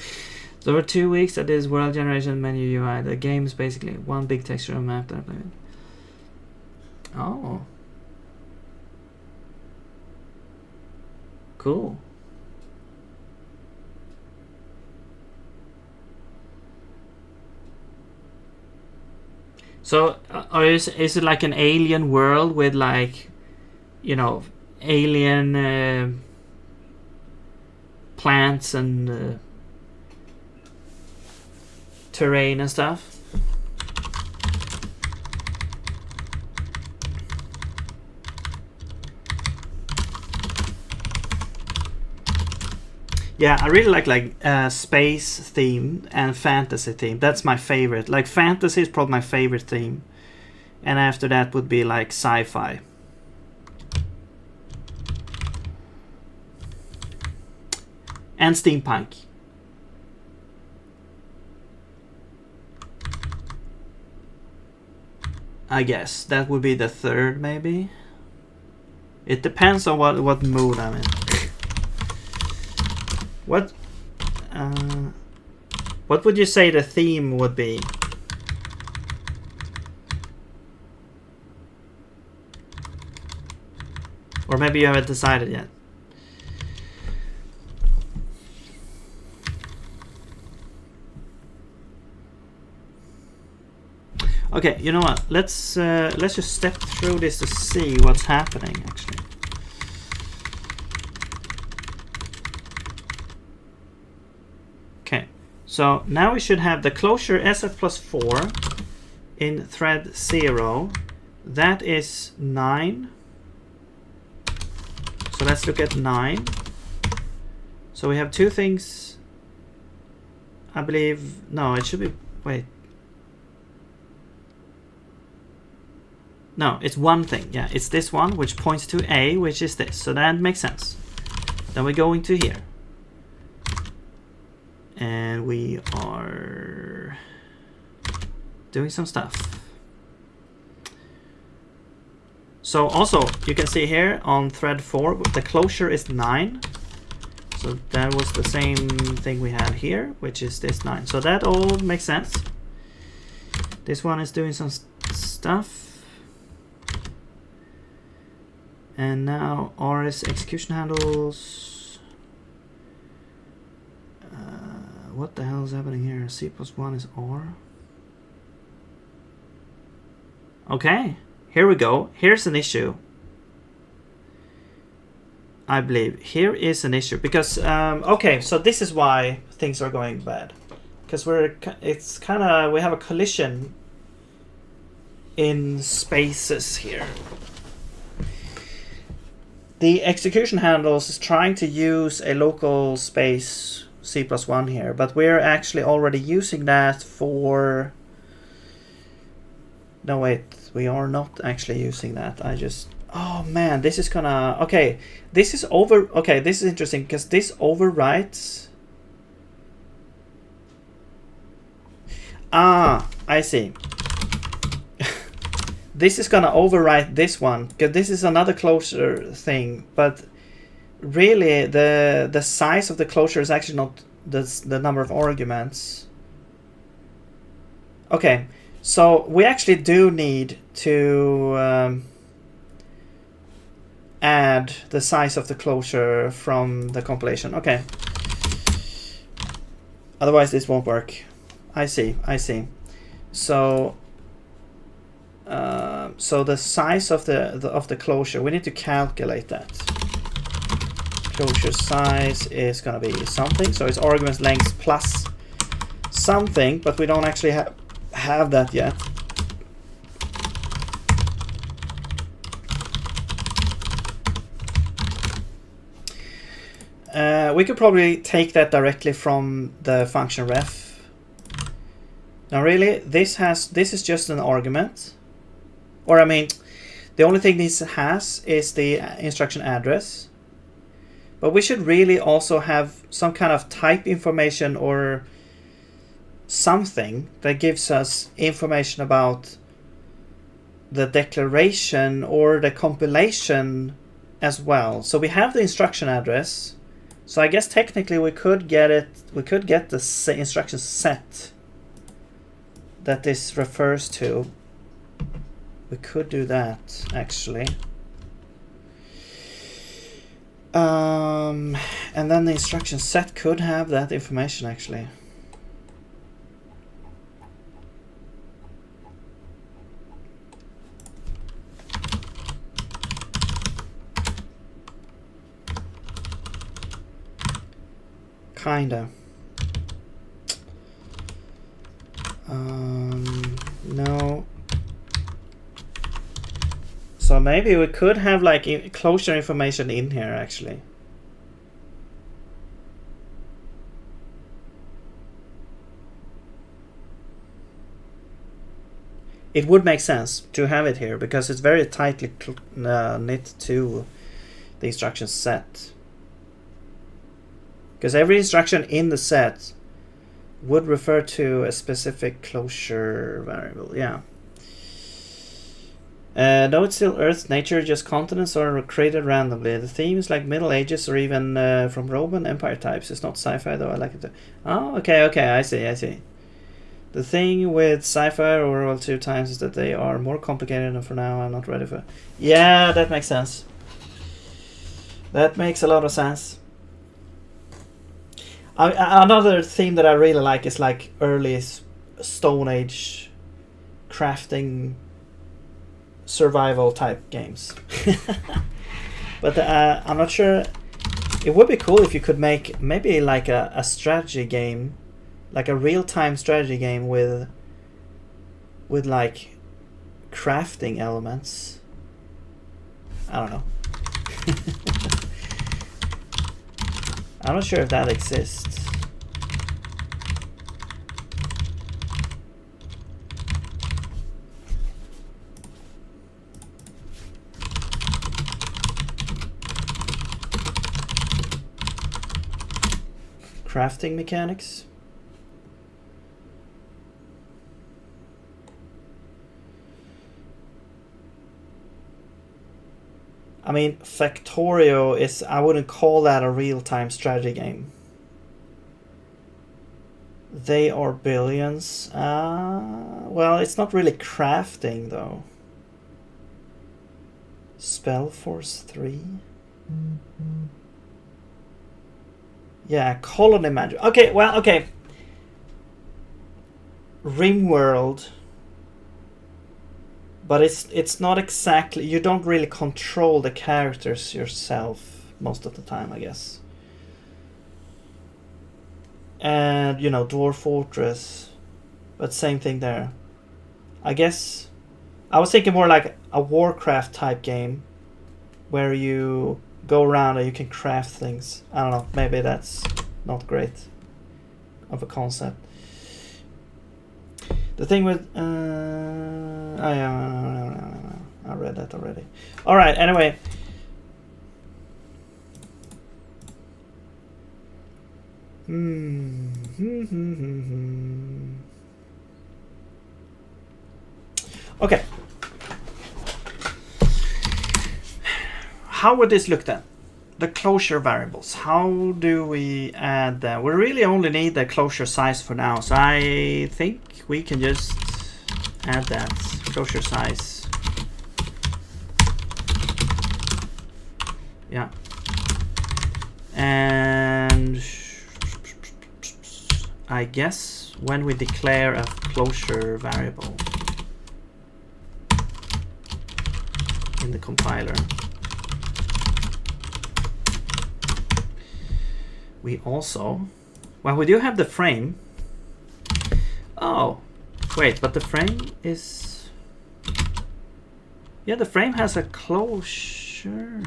So over 2 weeks I did this world generation menu UI. The game is basically one big texture map that I played. Oh. Cool. So, is it like an alien world with like, you know, alien plants and terrain and stuff? Yeah, I really like space theme and fantasy theme. That's my favorite. Like fantasy is probably my favorite theme, and after that would be like sci-fi. And steampunk. I guess that would be the third, maybe. It depends on what mood I'm in. What would you say the theme would be? Or maybe you haven't decided yet. Okay, you know what? Let's just step through this to see what's happening actually. Okay, so now we should have the closure SF+4 in thread 0. That is 9. So let's look at 9. So we have two things. I believe, no, it should be, wait. No, it's one thing. Yeah, it's this one, which points to A, which is this. So that makes sense. Then we go into here. And we are doing some stuff. So also, you can see here on thread 4, the closure is 9. So that was the same thing we had here, which is this 9. So that all makes sense. This one is doing some stuff. And now RS execution handles. What the hell is happening here? C+1 is R. Okay, here we go. Here's an issue. I believe here is an issue because okay, so this is why things are going bad, because it's kind of, we have a collision in spaces here. The execution handles is trying to use a local space C+1 here, but we're actually already using that for... No, wait, we are not actually using that. Oh man, this is gonna... Okay, this is okay, this is interesting because this overwrites... Ah, I see. This is gonna overwrite this one because this is another closure thing, but really the size of the closure is actually not the number of arguments. Okay, so we actually do need to add the size of the closure from the compilation. Okay, otherwise this won't work. I see. So so the size of the closure, we need to calculate that. Closure size is going to be something, so it's arguments length plus something, but we don't actually have that yet. We could probably take that directly from the function ref. Now really, this is just an argument. Or I mean, the only thing this has is the instruction address. But we should really also have some kind of type information or something that gives us information about the declaration or the compilation as well. So we have the instruction address. So I guess technically we could get it. We could get the instruction set that this refers to. We could do that actually. And then the instruction set could have that information actually. Kinda. No. So maybe we could have like closure information in here actually. It would make sense to have it here because it's very tightly knit to the instruction set. Because every instruction in the set would refer to a specific closure variable. Yeah. No, it's still Earth, nature, just continents are created randomly. The theme is like Middle Ages or even from Roman Empire types. It's not sci-fi though. I like it too. Oh, okay, I see. The thing with sci-fi or World 2 times is that they are more complicated, and for now I'm not ready for. Yeah, that makes sense. That makes a lot of sense. Another theme that I really like is like early Stone Age crafting survival type games. But I'm not sure. It would be cool if you could make maybe like a strategy game, like a real-time strategy game with like crafting elements. I don't know. I'm not sure if that exists. Crafting mechanics. I mean, Factorio is, I wouldn't call that a real-time strategy game. They are billions. Well, it's not really crafting though. Spellforce 3. Yeah, Colony Manager. Okay, well, okay. Rimworld. But it's not exactly, you don't really control the characters yourself most of the time, I guess. And, you know, Dwarf Fortress. But same thing there. I guess I was thinking more like a Warcraft type game where you go around and you can craft things. I don't know, maybe that's not great of a concept. The thing with I read that already. All right, anyway. Okay. How would this look then? The closure variables. How do we add them? We really only need the closure size for now, so I think we can just add that closure size. Yeah. And I guess when we declare a closure variable in the compiler, we also, well, we do have the frame. Oh, wait, but the frame is, yeah, the frame has a closure.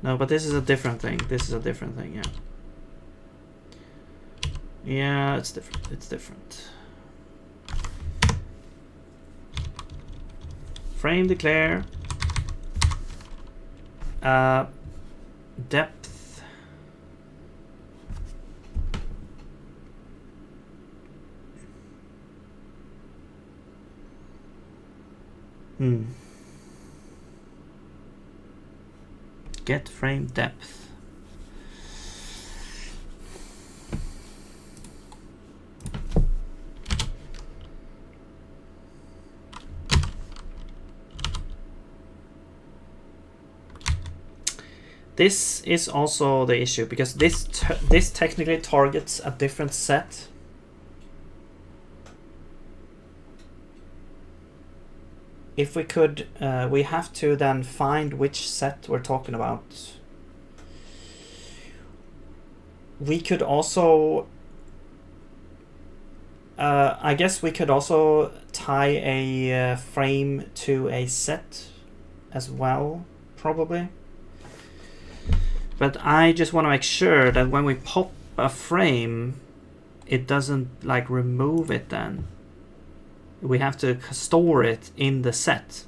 No, but this is a different thing. This is a different thing, yeah. Yeah, it's different. It's different. Frame declare. Depth. Get frame depth. This is also the issue because this technically targets a different set. If we could, we have to then find which set we're talking about. We could also, I guess we could also tie a frame to a set as well, probably. But I just want to make sure that when we pop a frame, it doesn't like remove it then. We have to store it in the set.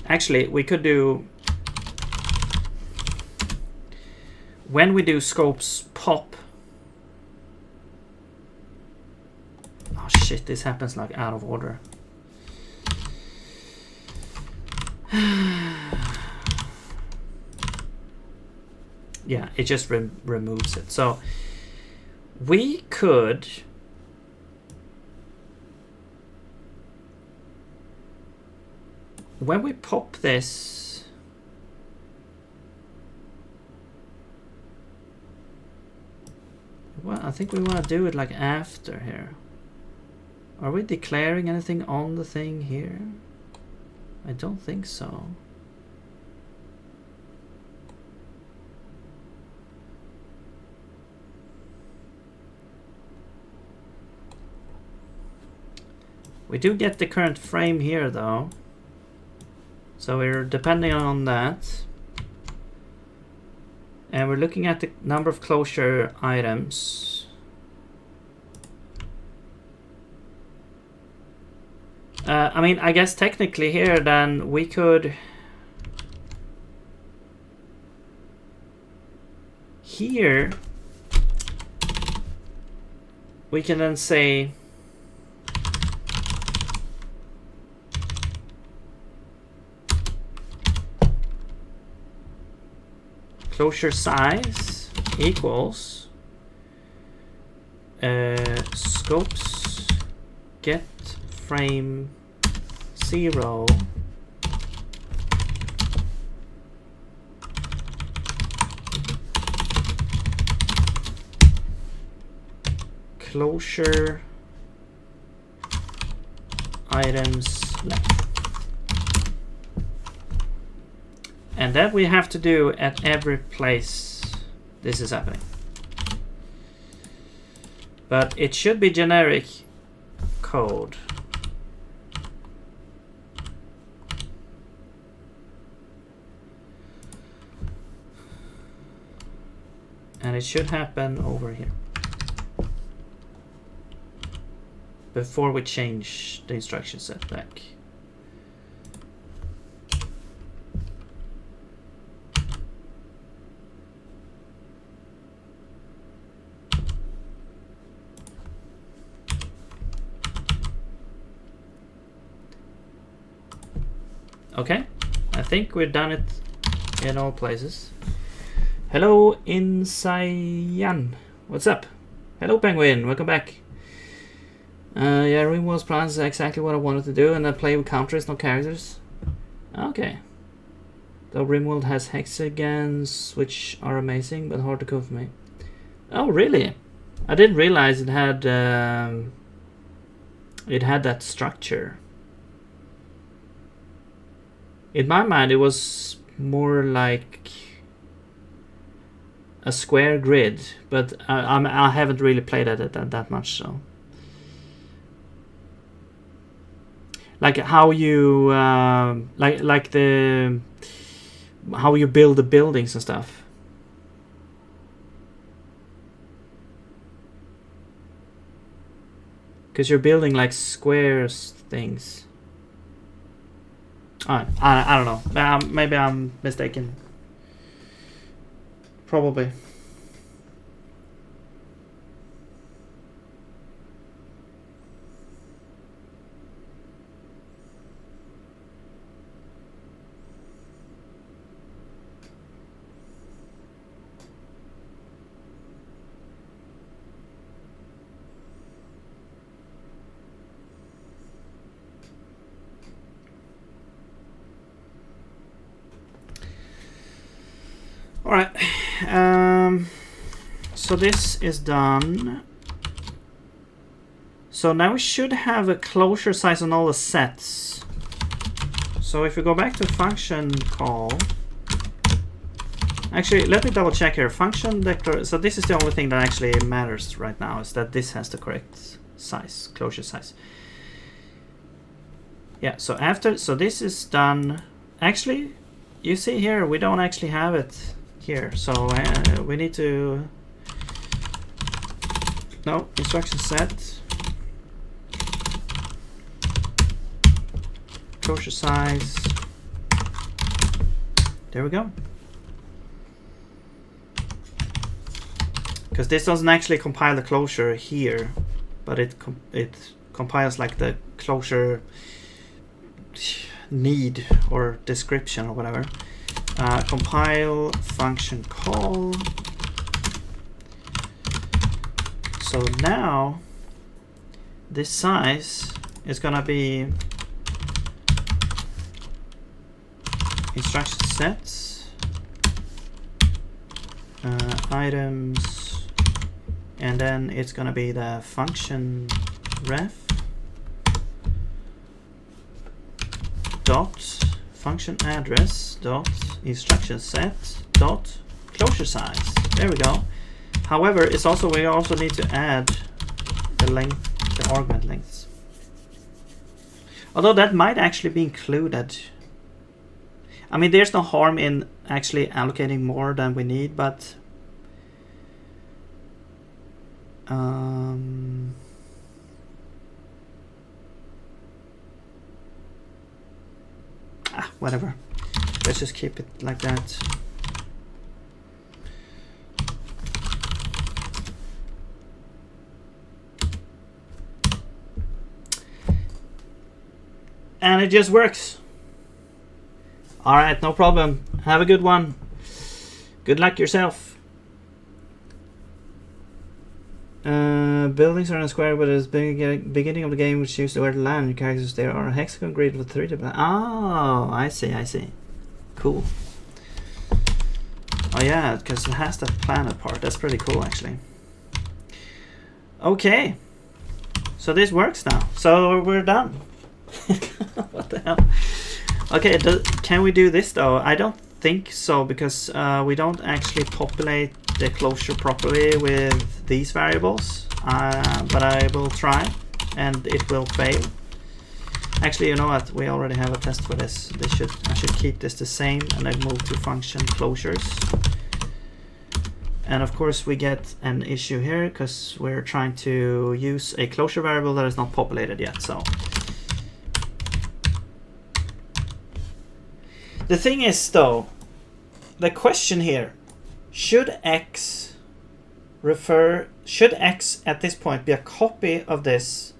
Actually, we could do, when we do scopes pop. Oh shit, this happens like out of order. Yeah, it just removes it. So we could when we pop this, well, I think we want to do it like after here. Are we declaring anything on the thing here? I don't think so. We do get the current frame here though. So we're depending on that. And we're looking at the number of closure items. I mean, I guess technically here then we could here we can then say closure size equals scopes get frame 0 closure items length. And that we have to do at every place this is happening. But it should be generic code. And it should happen over here. Before we change the instruction set back. Okay, I think we've done it in all places. Hello, Insayan. What's up? Hello, Penguin. Welcome back. Yeah, Rimworld's plans is exactly what I wanted to do, and I play with counters, not characters. Okay. Though Rimworld has hexagons, which are amazing, but hard to code for me. Oh, really? I didn't realize it had that structure. In my mind, it was more like a square grid, but I haven't really played at it that much, so. like how you like the how you build the buildings and stuff. Because you're building like squares things. I don't know. Maybe I'm mistaken. Probably. All right. So this is done. So now we should have a closure size on all the sets. So if we go back to function call, actually let me double check here. Function declare. So this is the only thing that actually matters right now, is that this has the correct size, closure size. Yeah. So after, so this is done. Actually, you see here we don't actually have it here. So we need to. No, instruction set. Closure size. There we go. Because this doesn't actually compile the closure here, but it compiles like the closure need or description or whatever. Compile function call. So now this size is gonna be instruction sets, items, and then it's gonna be the function ref dot function address dot instruction set dot closure size. There we go. However, it's also, we also need to add the length, the argument lengths. Although that might actually be included. I mean, there's no harm in actually allocating more than we need, but whatever. Let's just keep it like that. And it just works. All right, no problem. Have a good one. Good luck yourself. Buildings are in a square, but it's beginning of the game, which use the word land. Your characters there are a hexagon grid with 3 different. Oh, I see, I see. Cool. Oh yeah, because it has that planet part. That's pretty cool, actually. Okay. So this works now. So we're done. What the hell? Okay, can we do this though? I don't think so, because we don't actually populate the closure properly with these variables. But I will try, and it will fail. Actually, you know what? We already have a test for this. I should keep this the same, and then move to function closures. And of course, we get an issue here because we're trying to use a closure variable that is not populated yet. So the thing is, though, the question here: should X at this point be a copy of this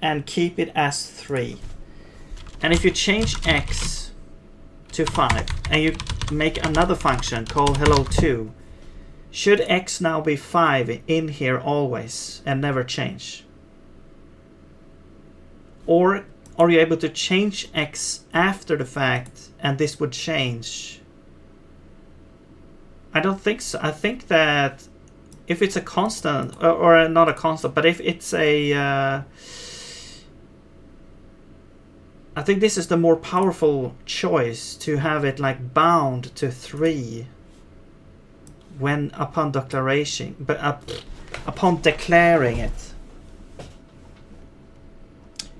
and keep it as 3? And if you change X to 5 and you make another function called hello2, should X now be 5 in here always and never change? Or are you able to change X after the fact and this would change? I don't think so. I think that if it's a constant, or not a constant, but if it's a... I think this is the more powerful choice, to have it like bound to 3 when upon declaration, but upon declaring it.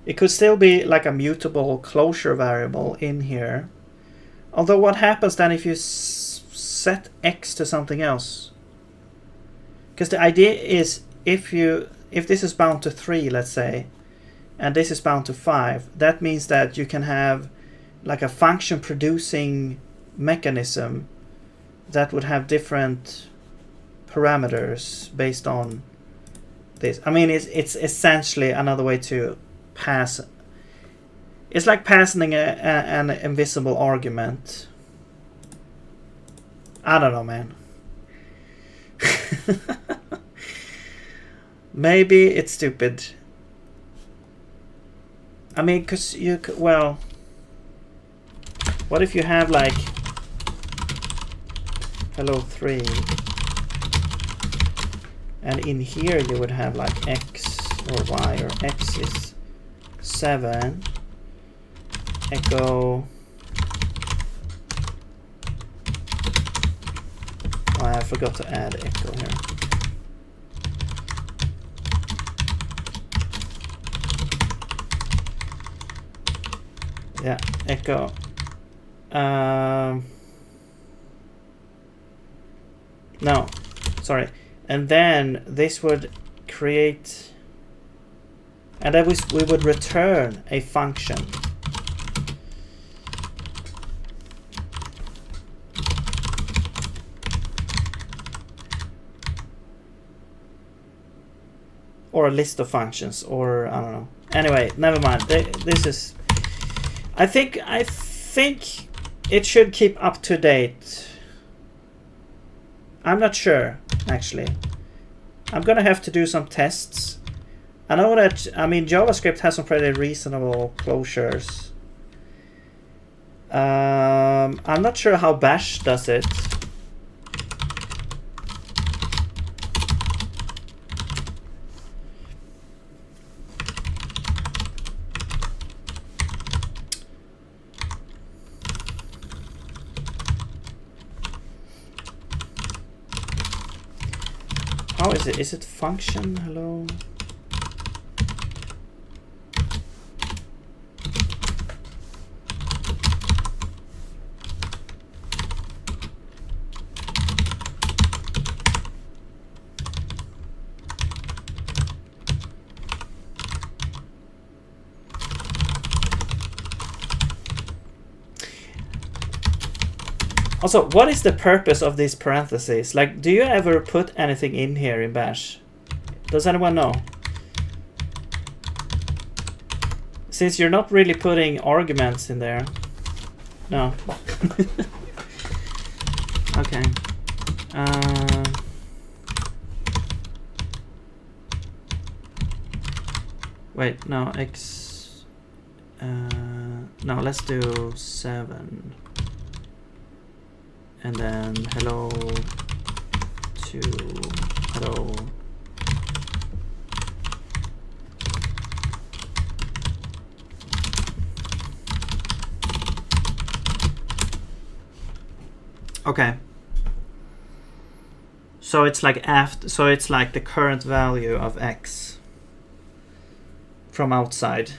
It could still be like a mutable closure variable in here. Although what happens then if you set x to something else? Because the idea is if this is bound to 3, let's say, and this is bound to 5, that means that you can have like a function producing mechanism that would have different parameters based on this. I mean, it's essentially another way to pass. It's like passing an invisible argument. I don't know, man. Maybe it's stupid. I mean, because you could, well, what if you have like hello 3, and in here you would have like x or y, or x is 7, echo, oh, I forgot to add echo here. Yeah, echo. No, sorry. And then this would create, and then we would return a function. Or a list of functions, or I don't know. Anyway, never mind. This is, I think it should keep up to date. I'm not sure, actually. I'm gonna have to do some tests. I know that, I mean, JavaScript has some pretty reasonable closures. I'm not sure how Bash does it. How is it? Is it function? Hello? Also, what is the purpose of these parentheses? Like, do you ever put anything in here in Bash? Does anyone know? Since you're not really putting arguments in there. No. Okay. Wait, no, x... no, let's do 7. And then hello to hello. Okay. So it's like after, so it's like the current value of x from outside.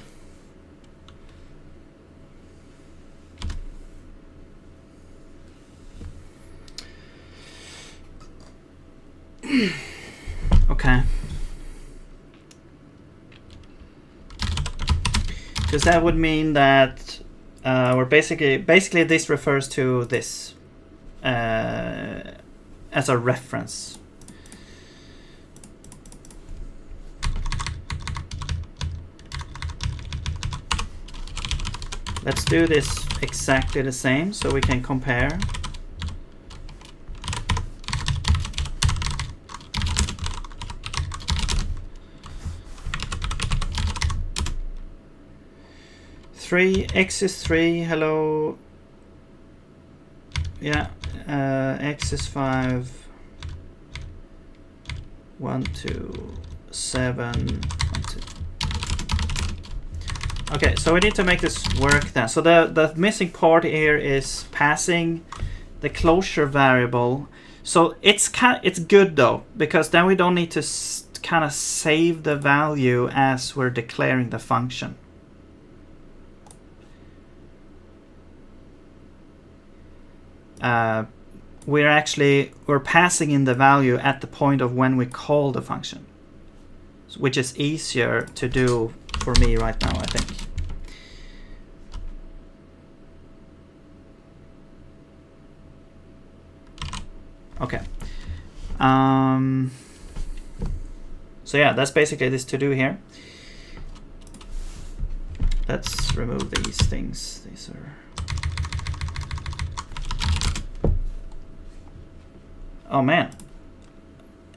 Okay. Because that would mean that we're basically this refers to this as a reference. Let's do this exactly the same so we can compare. X is 3, hello. Yeah, x is 5. 1, 2, 7. 1, 2. Okay, so we need to make this work then. So the missing part here is passing the closure variable. So it's good though, because then we don't need to kind of save the value as we're declaring the function. we're passing in the value at the point of when we call the function, which is easier to do for me right now, I think. Okay. So yeah, that's basically this to do here. Let's remove these things. These are... Oh man.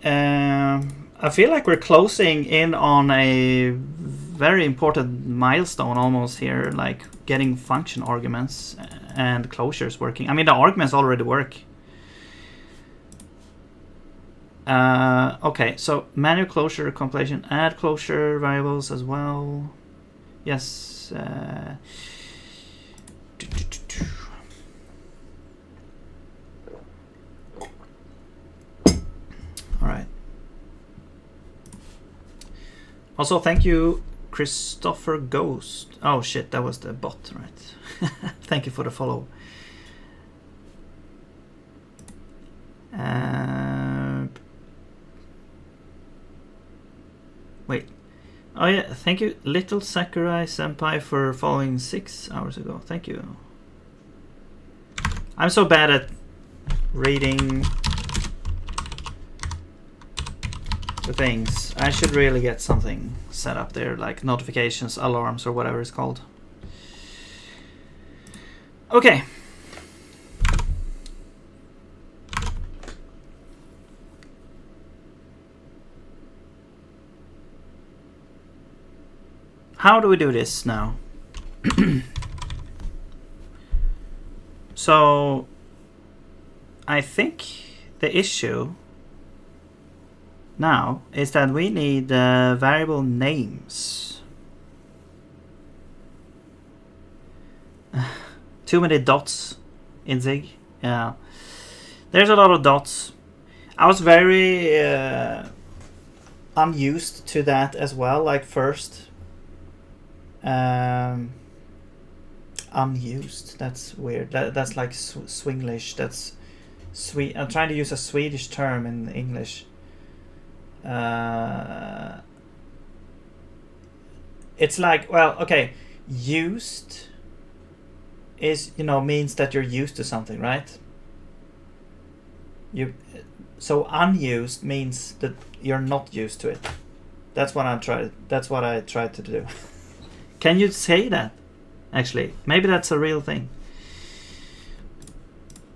I feel like we're closing in on a very important milestone almost here, like getting function arguments and closures working. I mean, the arguments already work. Okay, so manual closure compilation, add closure variables as well. Yes. All right. Also, thank you, Christopher Ghost. Oh shit, that was the bot, right? Thank you for the follow. Wait. Oh yeah, thank you, Little Sakurai Senpai, for following 6 hours ago. Thank you. I'm so bad at reading the things. I should really get something set up there, like notifications, alarms, or whatever it's called. Okay. How do we do this now? So I think the issue now is that we need variable names. Too many dots in Zig. Yeah, there's a lot of dots. I was very unused to that as well, like first. Unused, that's weird. That's like Swinglish. That's sweet. I'm trying to use a Swedish term in English. It's like, well, okay, used is, you know, means that you're used to something, right? So unused means that you're not used to it. That's what I tried to do. Can you say that? Actually, maybe that's a real thing.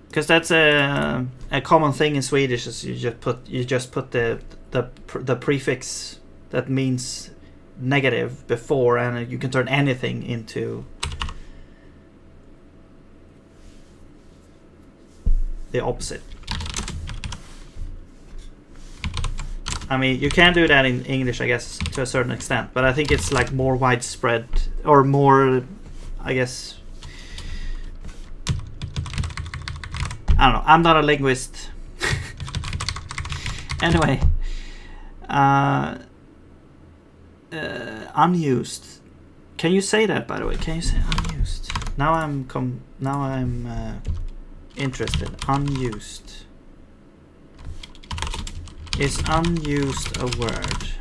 Because that's a common thing in Swedish. Is you just put the prefix that means negative before, and you can turn anything into the opposite. I mean, you can do that in English, I guess, to a certain extent, but I think it's like more widespread, or more, I guess, I don't know, I'm not a linguist. Anyway, unused. Can you say that, by the way? Can you say unused? Now I'm interested. Unused. Is unused a word?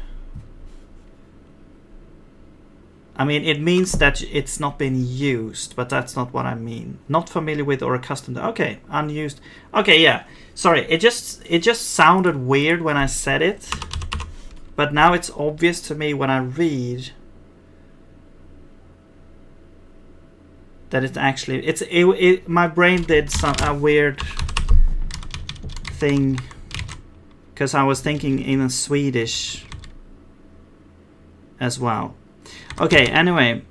I mean, it means that it's not been used, but that's not what I mean. Not familiar with or accustomed to. Okay, unused. Okay, yeah. Sorry, it just sounded weird when I said it, but now it's obvious to me when I read that it's actually my brain did a weird thing. Because I was thinking in Swedish as well. Okay, anyway.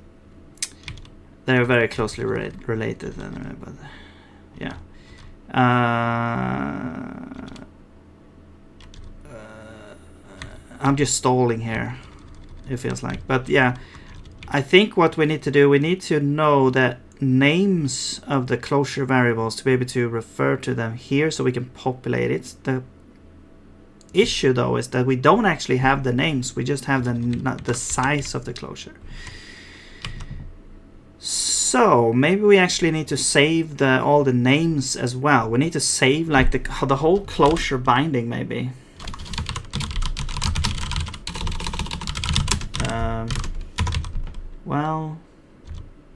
They're very closely related. Anyway, but yeah. I'm just stalling here, it feels like. But yeah, I think what we need to do, we need to know the names of the closure variables to be able to refer to them here so we can populate it. The issue though is that we don't actually have the names, we just have the size of the closure. So maybe we actually need to save all the names as well. We need to save like the whole closure binding maybe. Well,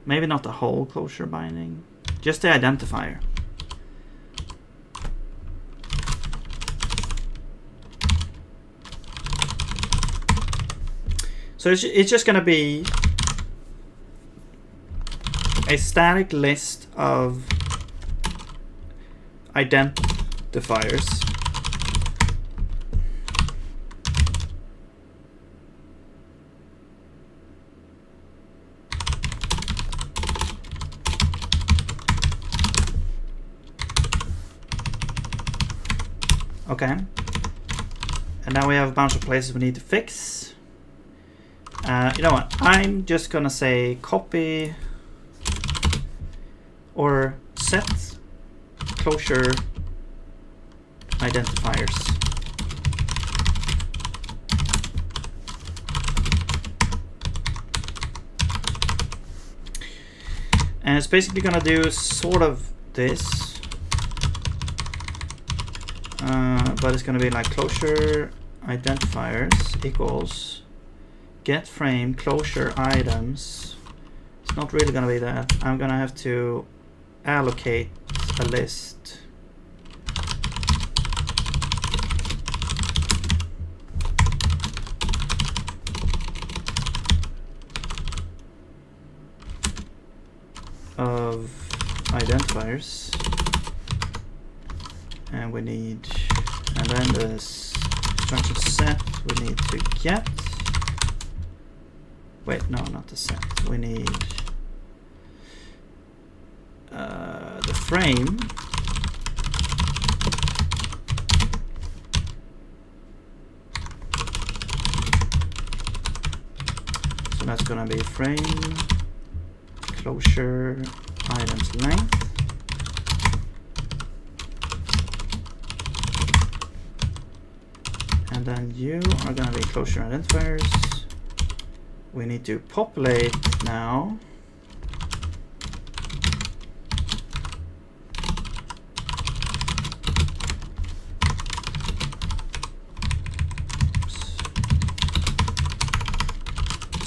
maybe not the whole closure binding, just the identifier. So it's just going to be a static list of identifiers. Okay. And now we have a bunch of places we need to fix. You know what? I'm just gonna say copy or set closure identifiers. And it's basically gonna do sort of this. But it's going to be like closure identifiers equals get frame closure items. It's not really going to be that. I'm going to have to allocate a list. Of identifiers. And we need, and then the structure set, we need to get, wait, no, not the set, we need the frame, so that's gonna be frame closure items length. And then you are going to be closure identifiers. We need to populate now.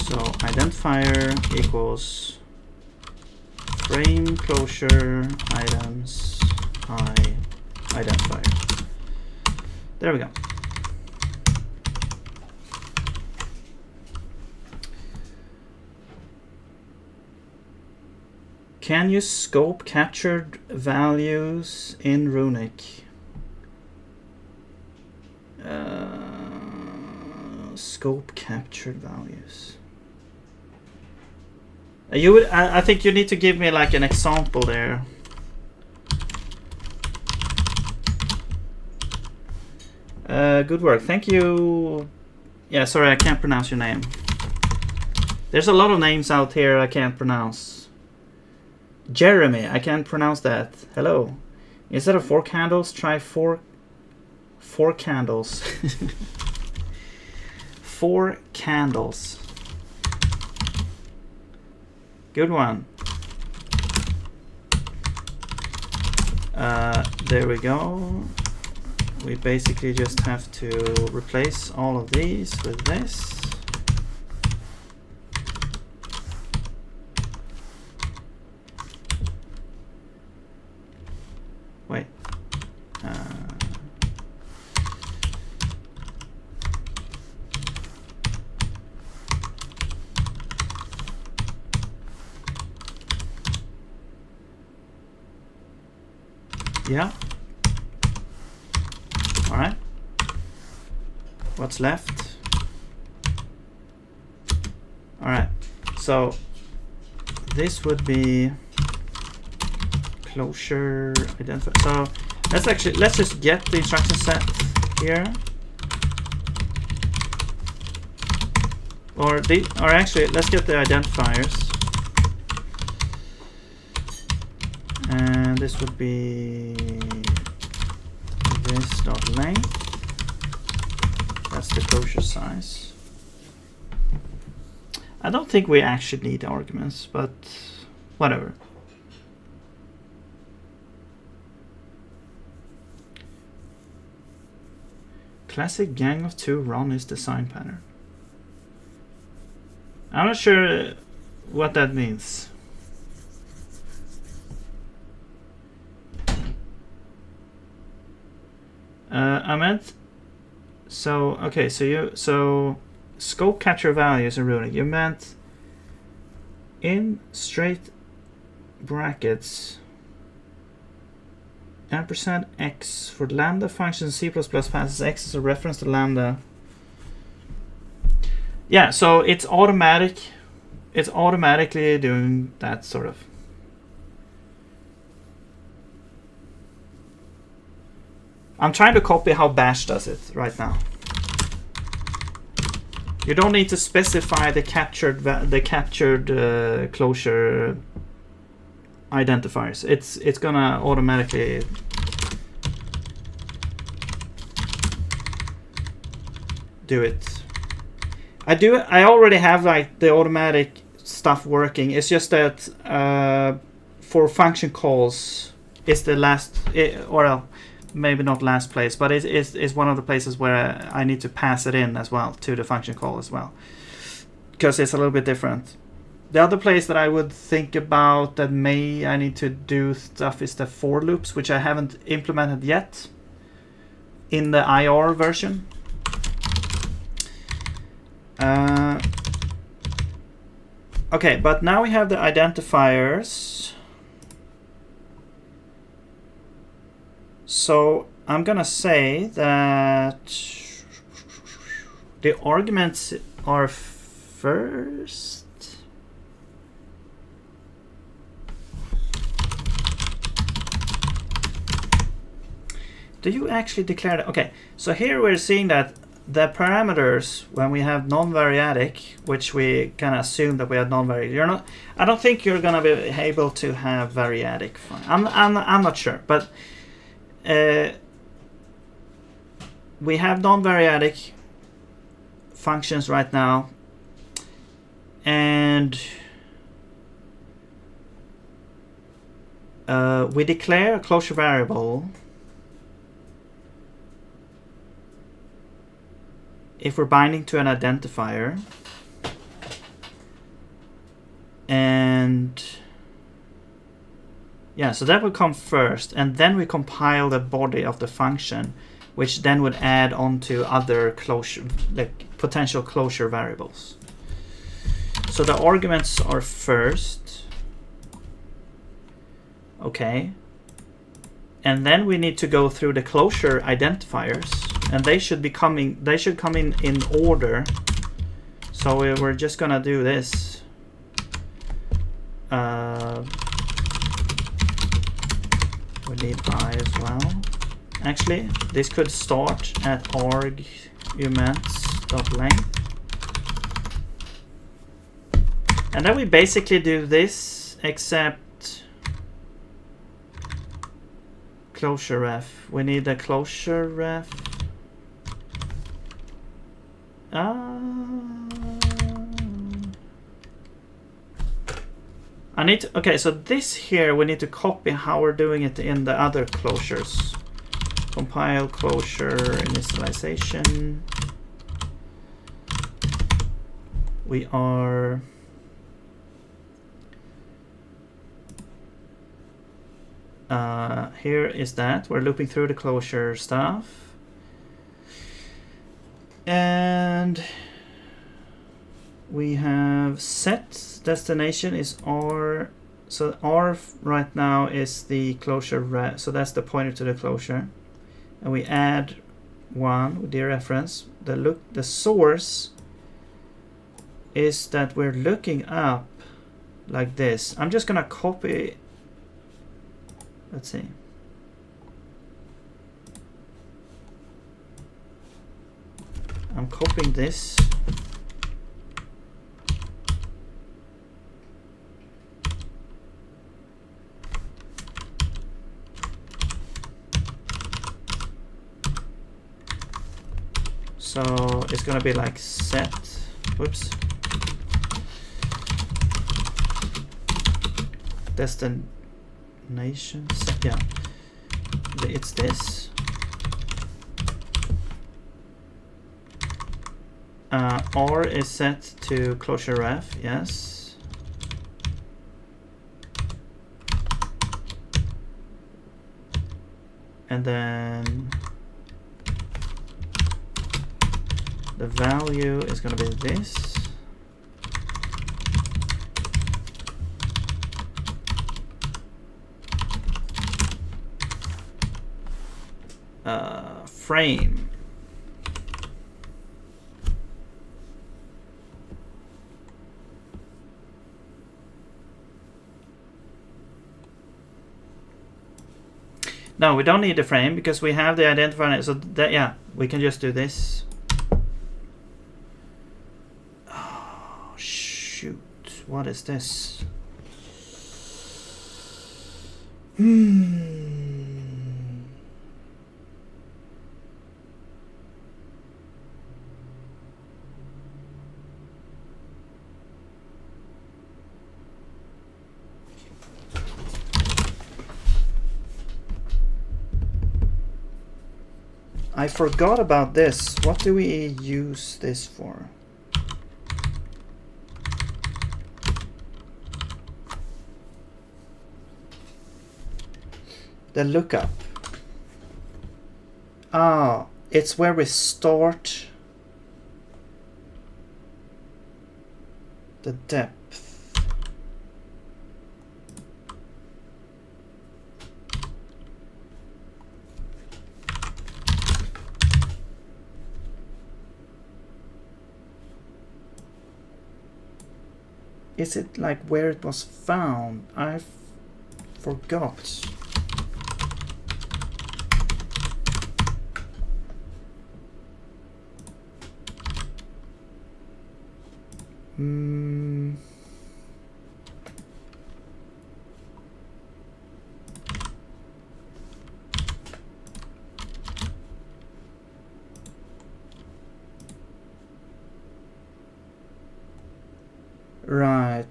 So identifier equals frame closure items identifier. There we go. Can you scope captured values in Runic? Scope captured values. You would. I think you need to give me like an example there. Good work. Thank you. Yeah, sorry, I can't pronounce your name. There's a lot of names out here I can't pronounce. Jeremy, I can't pronounce that. Hello. Instead of 4 candles, try four candles. 4 candles. Good one. There we go. We basically just have to replace all of these with this. Wait. Yeah. All right. What's left? All right. So this would be closure identifier. So let's just get the instruction set here. Or actually let's get the identifiers. And this would be this dot length. That's the closure size. I don't think we actually need arguments, but whatever. Classic gang of two run is design pattern. I'm not sure what that means. I meant, so okay, so scope capture values are ruling. You meant in straight brackets ampersand x for lambda function C++ passes x as a reference to lambda. Yeah, so it's automatic. It's automatically doing that sort of. I'm trying to copy how Bash does it right now. You don't need to specify the captured closure identifiers. It's gonna automatically do it. I already have like the automatic stuff working. It's just that for function calls, it's the last, or maybe not last place, but it's one of the places where I need to pass it in as well to the function call as well, because it's a little bit different. The other place that I would think about that I need to do stuff is the for loops, which I haven't implemented yet in the IR version. Okay, but now we have the identifiers. So I'm gonna say that the arguments are first. Do you actually declare that? Okay, so here we're seeing that the parameters, when we have non-variadic, which we kind of assume that we have non-variadic, I don't think you're gonna be able to have variadic. I'm not sure, but we have non-variadic functions right now, and we declare a closure variable if we're binding to an identifier, and yeah, so that would come first, and then we compile the body of the function, which then would add on to other closure, like potential closure variables. So the arguments are first, okay, and then we need to go through the closure identifiers, and they should come in order. So we're just gonna do this. We need I as well. Actually, this could start at arguments.length. And then we basically do this, except closure ref. We need a closure ref. Okay, so this here we need to copy how we're doing it in the other closures. Compile closure initialization. We are here is that we're looping through the closure stuff, and we have set destination is R. So R right now is the closure, so that's the pointer to the closure, and we add one with the reference. The source is that we're looking up like this. I'm just gonna copy. Let's see. I'm copying this. So it's gonna be like set, whoops. destination set, yeah, it's this. R is set to closure ref, yes. And then the value is going to be this. Frame. No, we don't need the frame because we have the identifier. So that, yeah, we can just do this. Oh, shoot. What is this? I forgot about this. What do we use this for? The lookup. Ah, it's where we start the depth. Is it like where it was found? I forgot. Right.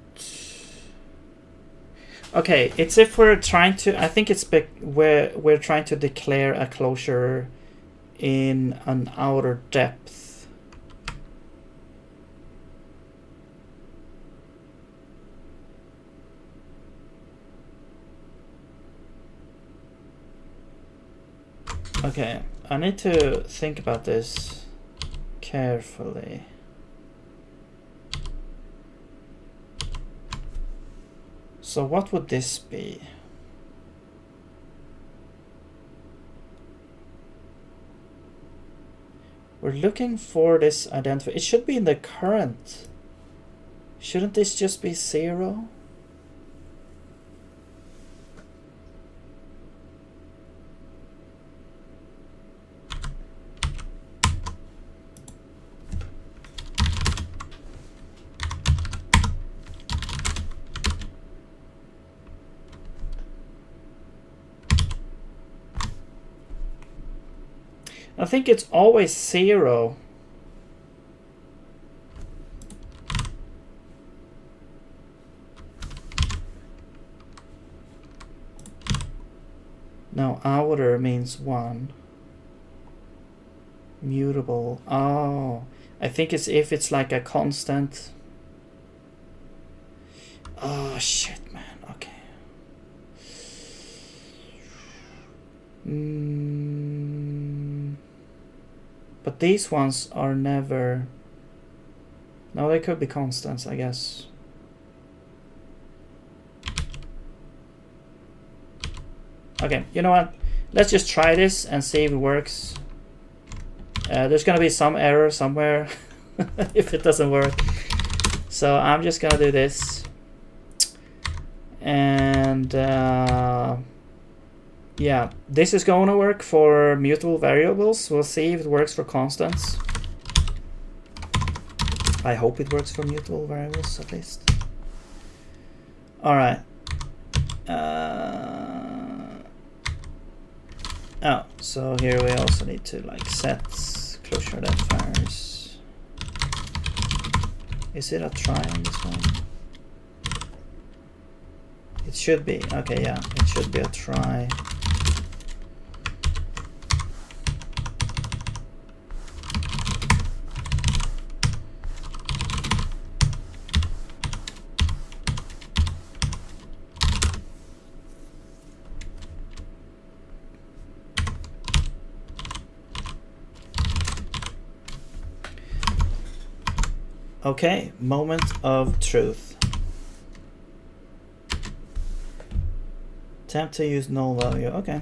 Okay, it's if we're trying to, I think it's where we're trying to declare a closure in an outer depth. Okay, I need to think about this carefully. So what would this be? We're looking for this identifier. It should be in the current. Shouldn't this just be 0? I think it's always 0. No, outer means 1. Mutable. Oh, I think it's if it's like a constant. Oh, shit, man. Okay. But these ones are never... No, they could be constants, I guess. Okay, you know what? Let's just try this and see if it works. There's gonna be some error somewhere if it doesn't work. So I'm just gonna do this. And yeah, this is going to work for mutable variables. We'll see if it works for constants. I hope it works for mutable variables at least. All right. Oh, so here we also need to like set closure identifiers. Is it a try on this one? It should be. Okay, yeah, it should be a try. Okay, moment of truth. Attempt to use null value. Okay.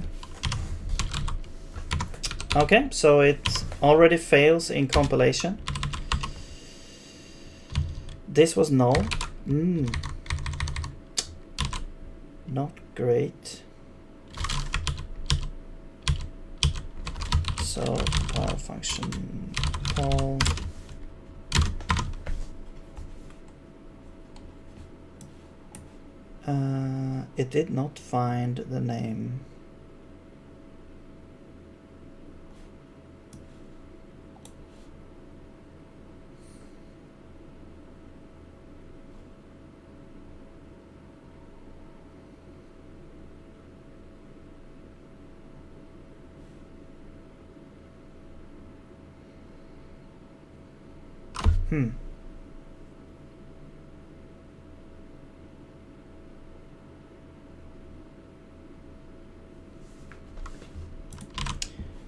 Okay, so it already fails in compilation. This was null. Not great. So compile function call. It did not find the name.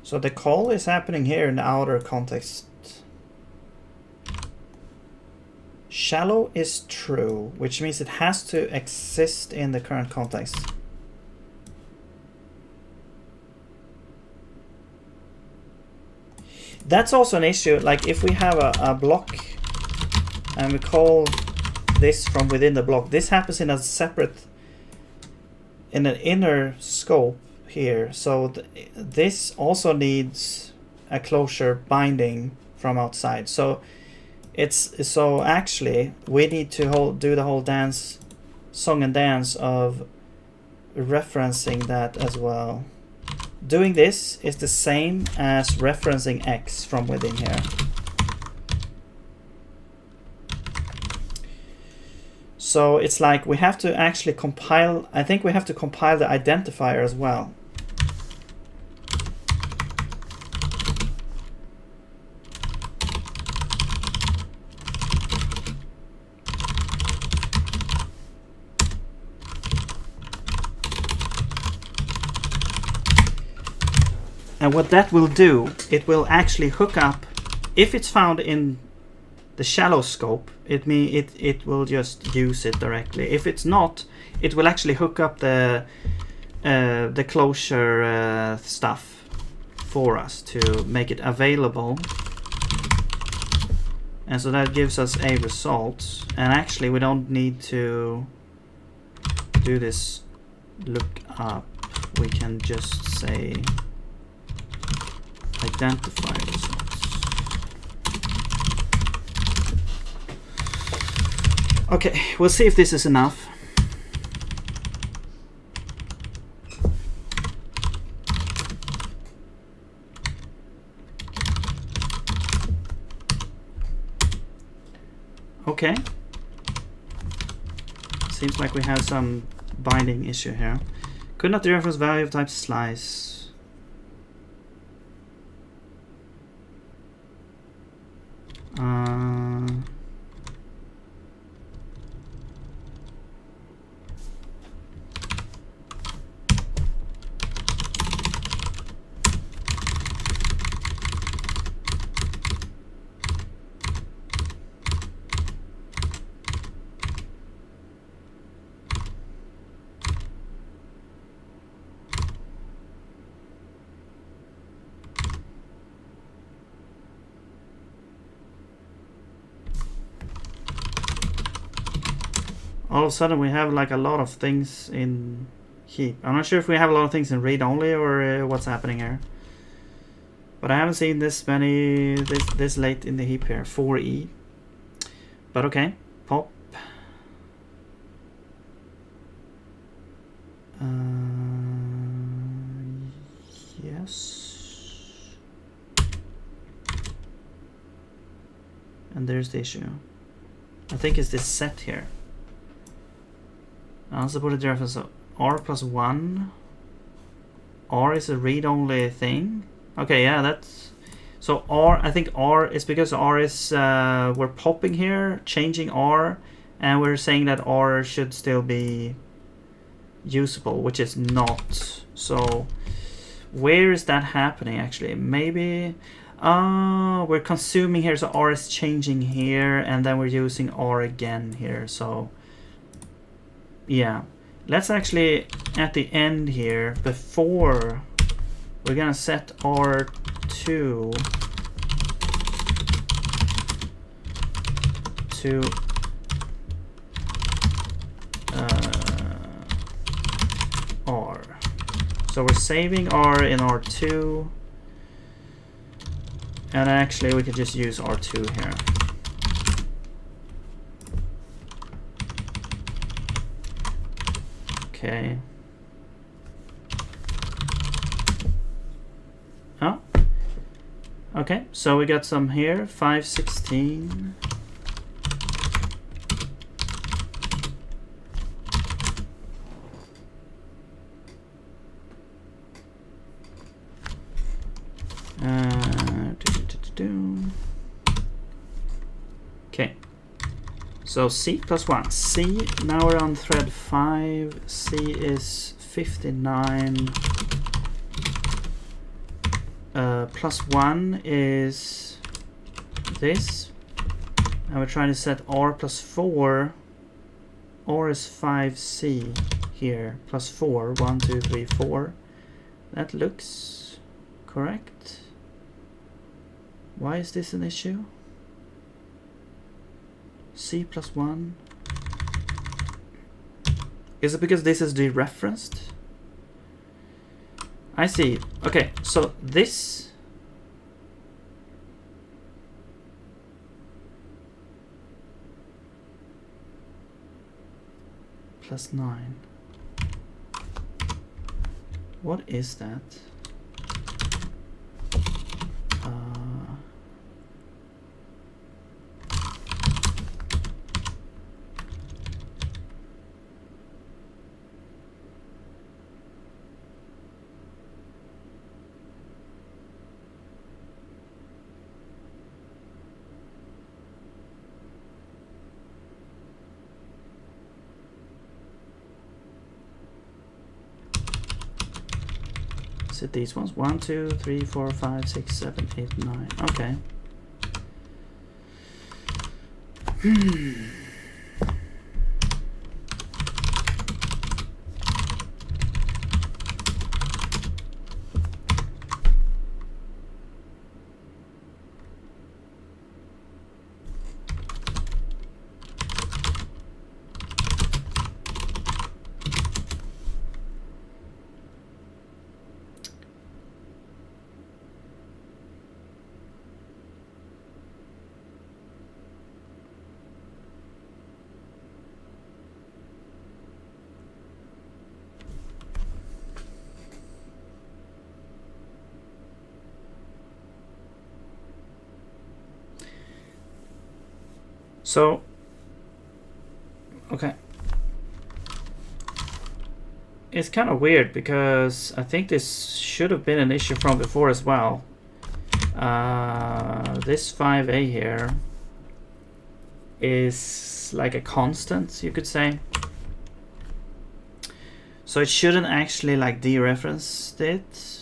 So the call is happening here in the outer context. Shallow is true, which means it has to exist in the current context. That's also an issue. Like if we have a block and we call this from within the block, this happens in a separate, in an inner scope here. So this also needs a closure binding from outside. So actually we need to do the whole song and dance of referencing that as well. Doing this is the same as referencing X from within here. So it's like we have to actually compile, I think we have to compile the identifier as well. And what that will do, it will actually hook up, if it's found in the shallow scope, it will just use it directly. If it's not, it will actually hook up the closure stuff for us to make it available. And so that gives us a result. And actually we don't need to do this look up. We can just say identify results. Okay, we'll see if this is enough. Okay. Seems like we have some binding issue here. Could not the reference value of type slice. All of a sudden we have like a lot of things in heap. I'm not sure if we have a lot of things in read only or what's happening here. But I haven't seen this many this late in the heap here. 4E. But okay, pop. Yes. And there's the issue. I think it's this set here. Unsupported dereference of R plus 1. R is a read-only thing. Okay, yeah, that's... So R, I think R is because R is... we're popping here, changing R, and we're saying that R should still be usable, which is not. So where is that happening actually? Maybe... we're consuming here, so R is changing here, and then we're using R again here, so... Yeah. Let's actually, at the end here, before we're gonna set R2 to R. So we're saving R in R2, and actually we could just use R2 here. Okay. Oh. Okay, so we got some here. 516. Okay. So C plus 1. C, now we're on thread 5. C is 59. Plus 1 is this. And we're trying to set R plus 4. R is 5C here. Plus 4. 1, 2, 3, 4. That looks correct. Why is this an issue? C plus 1. Is it because this is dereferenced? I see. Okay, so this plus 9. What is that? It these ones 1, 2, 3, 4, 5, 6, 7, 8, 9. Okay. So, okay. It's kind of weird because I think this should have been an issue from before as well. This 5A here is like a constant, you could say. So it shouldn't actually like dereference it.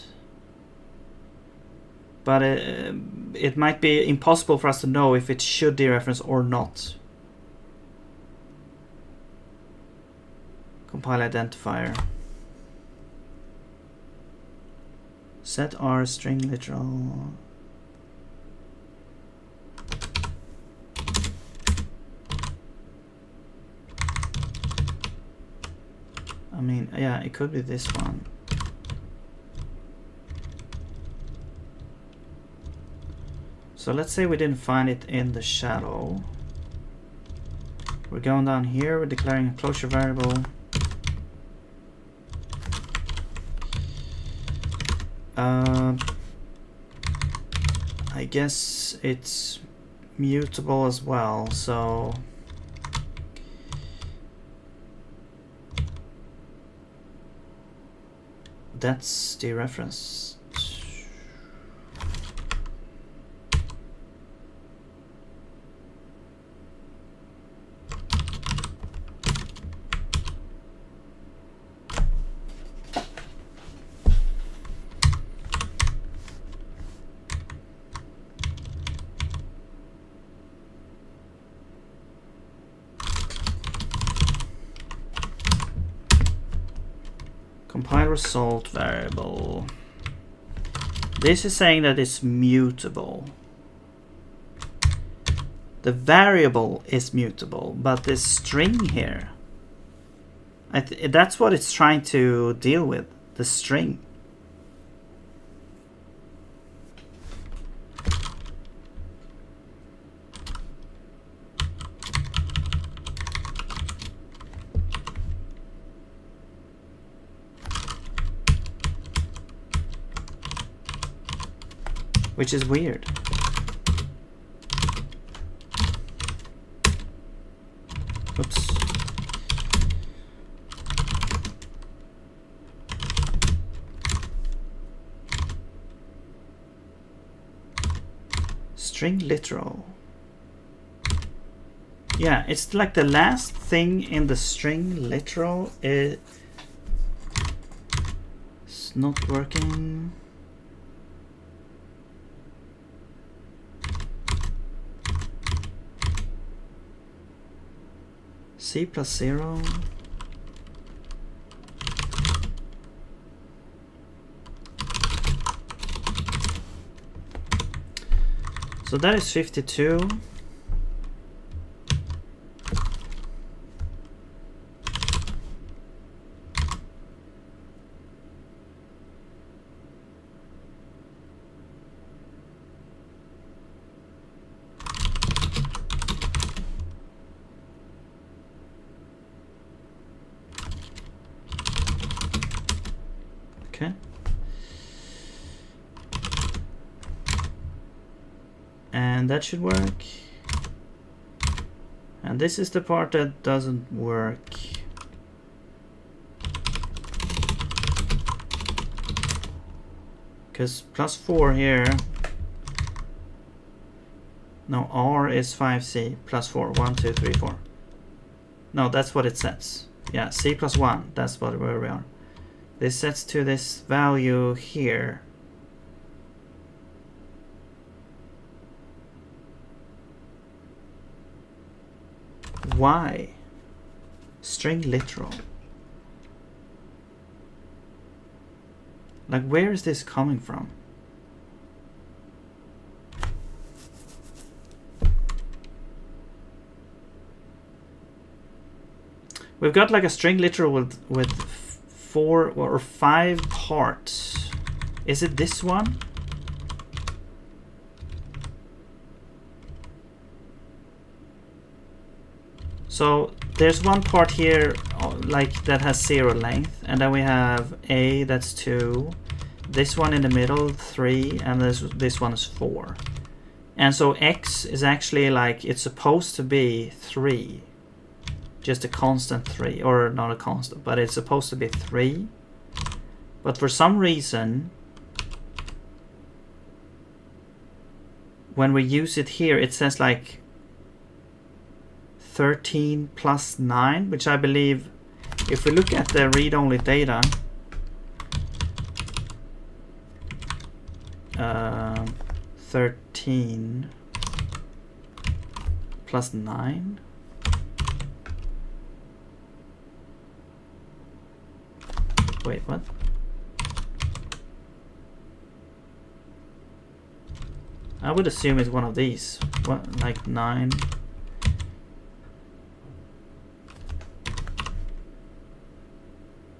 But it might be impossible for us to know if it should dereference or not. Compile identifier. Set R string literal. I mean, yeah, it could be this one. So let's say we didn't find it in the shadow. We're going down here, we're declaring a closure variable. I guess it's mutable as well, so That's the reference. Compile result variable. This is saying that it's mutable. The variable is mutable, but this string here, that's what it's trying to deal with, the string. Which is weird. Oops. String literal. Yeah, it's like the last thing in the string literal is not working. C plus 0. So that is 52. Okay. And that should work. And this is the part that doesn't work. Because +4 here. No, R is 5C plus 4. 1, 2, 3, 4. No, that's what it sets. Yeah, C plus 1. That's where we are. This sets to this value here. Why? String literal. Like, where is this coming from? We've got like a string literal with 4 or 5 parts. Is it this one? So there's one part here like that has 0 length, and then we have A, that's 2, this one in the middle 3, and this one is 4. And so X is actually like, it's supposed to be 3, just a constant 3, or not a constant, but it's supposed to be 3. But for some reason, when we use it here, it says like 13 plus 9, which I believe, if we look at the read-only data, 13 plus 9. Wait, what? I would assume it's one of these. What, like 9?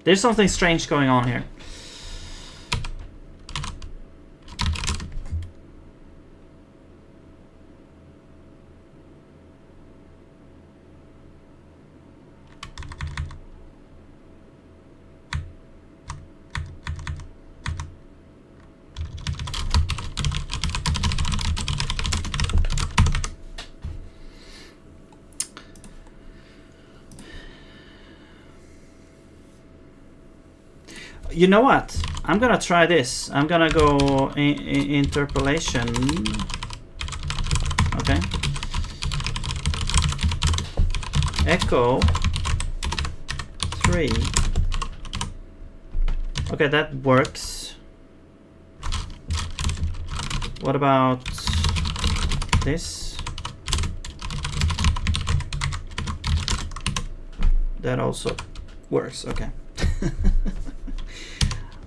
There's something strange going on here. You know what? I'm gonna try this. I'm gonna go interpolation. Okay. Echo 3. Okay, that works. What about this? That also works. Okay.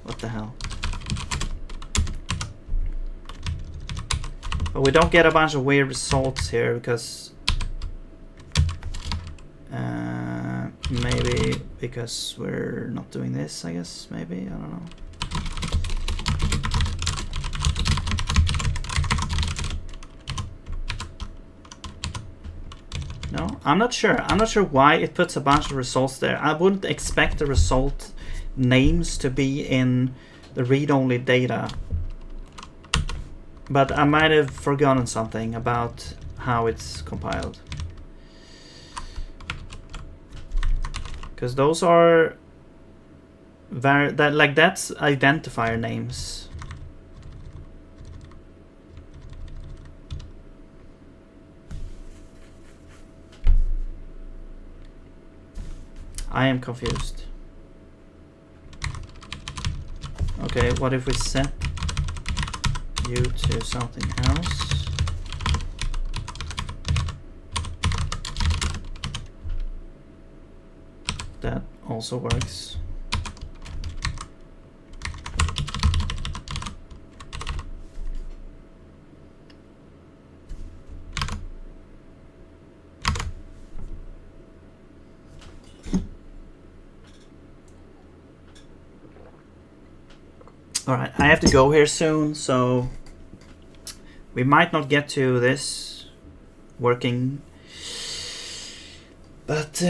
What the hell? But we don't get a bunch of weird results here because maybe because we're not doing this, I guess. Maybe, I don't know. No, I'm not sure. I'm not sure why it puts a bunch of results there. I wouldn't expect the result names to be in the read-only data. But I might have forgotten something about how it's compiled. Because those are that's identifier names. I am confused. Okay, what if we set you to something else? That also works. Alright, I have to go here soon, so we might not get to this working. But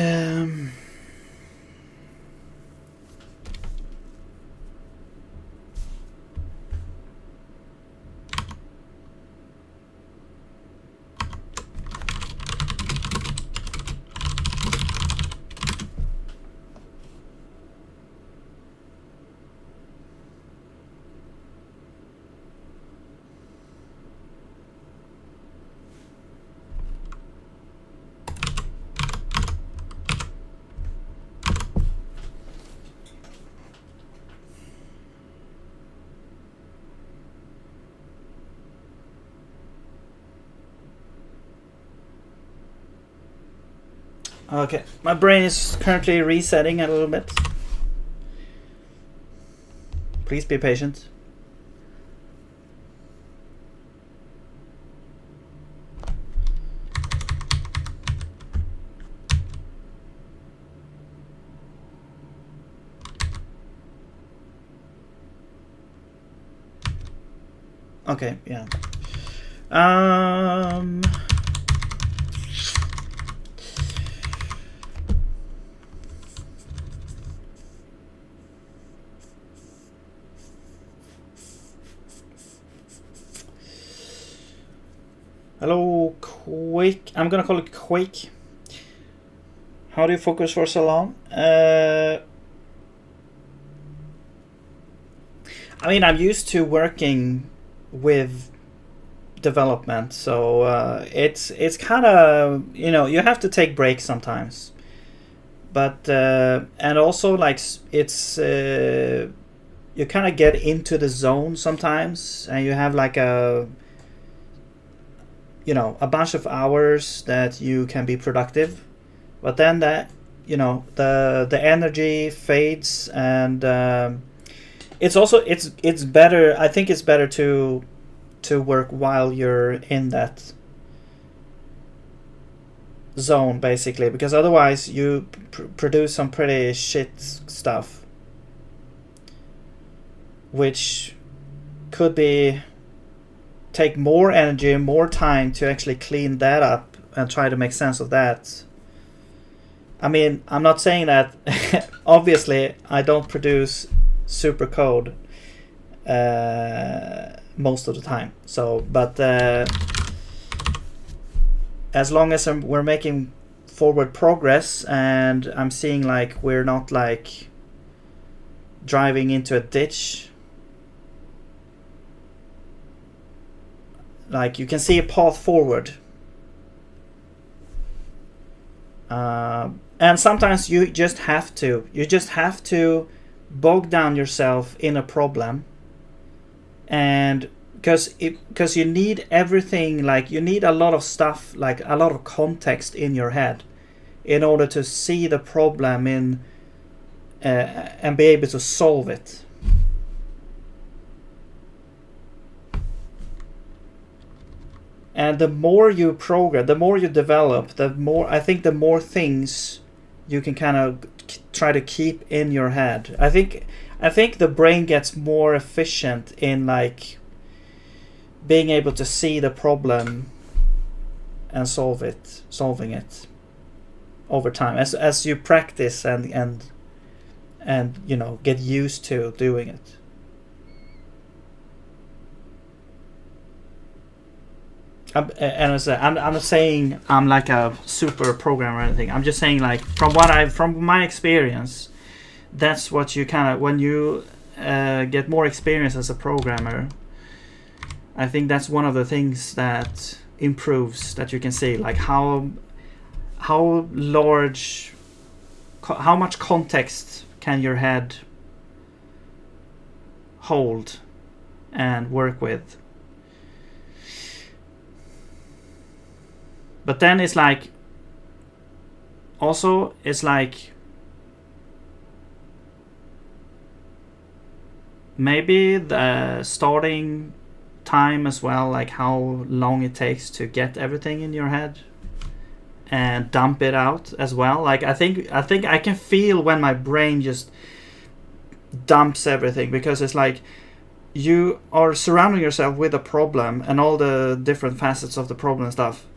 okay, my brain is currently resetting a little bit. Please be patient. Okay, yeah. Hello, Quake. I'm gonna call it Quake. How do you focus for so long? I mean, I'm used to working with development, so it's kind of, you know, you have to take breaks sometimes. But and also like it's you kind of get into the zone sometimes, and you have like a, you know, a bunch of hours that you can be productive, but then that, you know, the energy fades, and it's also it's better. I think it's better to work while you're in that zone, basically, because otherwise you produce some pretty shit stuff, which could be take more energy, more time to actually clean that up and try to make sense of that. I mean, I'm not saying that obviously I don't produce super code most of the time, so but as long as we're making forward progress and I'm seeing like we're not like driving into a ditch, like you can see a path forward. And sometimes you just have to bog down yourself in a problem, and because you need everything, like you need a lot of stuff, like a lot of context in your head in order to see the problem in and be able to solve it. And the more you program, the more you develop, the more things you can kind of try to keep in your head. I think the brain gets more efficient in like being able to see the problem and solving it over time as you practice and you know, get used to doing it. I'm not saying I'm like a super programmer or anything. I'm just saying, like, from my experience, that's what you kind of, when you get more experience as a programmer, I think that's one of the things that improves, that you can see, like how much context can your head hold and work with. But then it's like, also it's like maybe the starting time as well, like how long it takes to get everything in your head and dump it out as well. Like I think I can feel when my brain just dumps everything, because it's like you are surrounding yourself with a problem and all the different facets of the problem and stuff,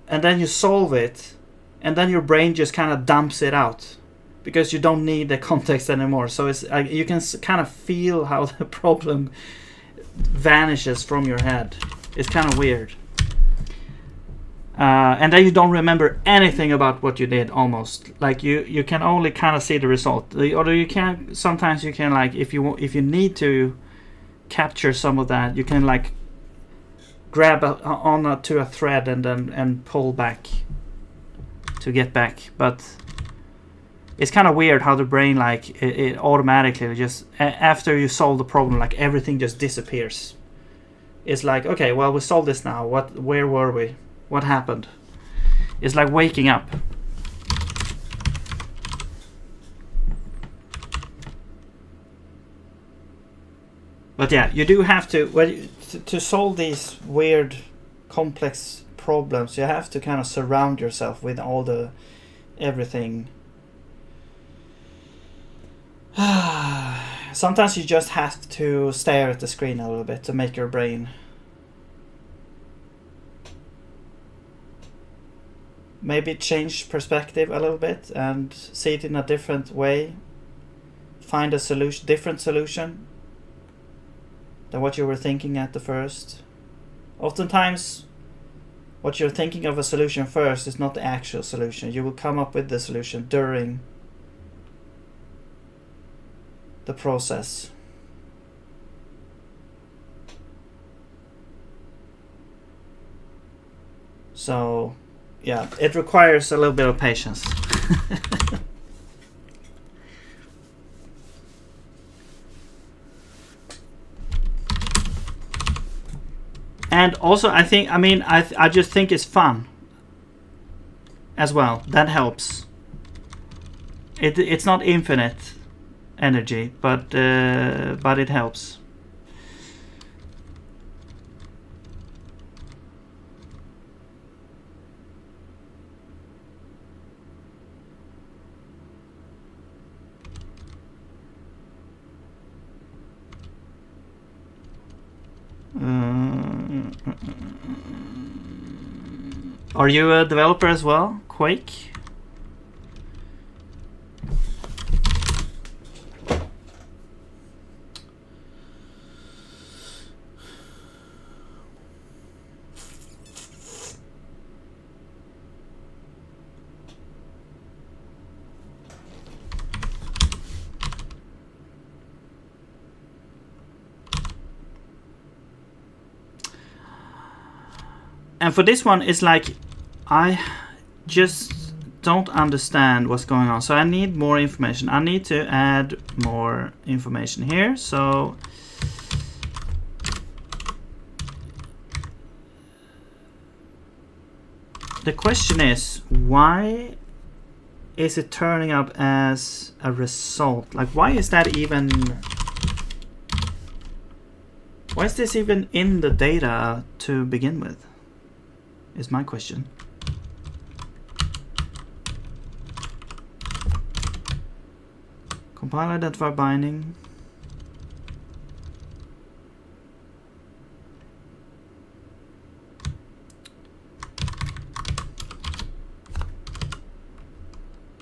and then you solve it, and then your brain just kind of dumps it out because you don't need the context anymore. So it's you can kind of feel how the problem vanishes from your head. It's kind of weird. And then you don't remember anything about what you did, almost. Like you can only kind of see the result. Or you can, sometimes you can, like, if you need to capture some of that, you can like grab to a thread and pull back to get back. But it's kind of weird how the brain, like, it automatically just, after you solve the problem, like everything just disappears. It's like, okay, well, we solved this now. Where were we? What happened? It's like waking up. But yeah, you do have to, to solve these weird, complex problems, you have to kind of surround yourself with everything. Sometimes you just have to stare at the screen a little bit to make your brain maybe change perspective a little bit and see it in a different way. Find a different solution than what you were thinking at the first. Oftentimes, what you're thinking of a solution first is not the actual solution. You will come up with the solution during the process. So, yeah, it requires a little bit of patience. And also, I just think it's fun as well. That helps. It's not infinite energy, but it helps. Are you a developer as well, Quake? And for this one, it's like I just don't understand what's going on. So I need more information. I need to add more information here. So the question is, why is it turning up as a result? Like, why is that even... Why is this even in the data to begin with? Is my question. Compile identifier binding.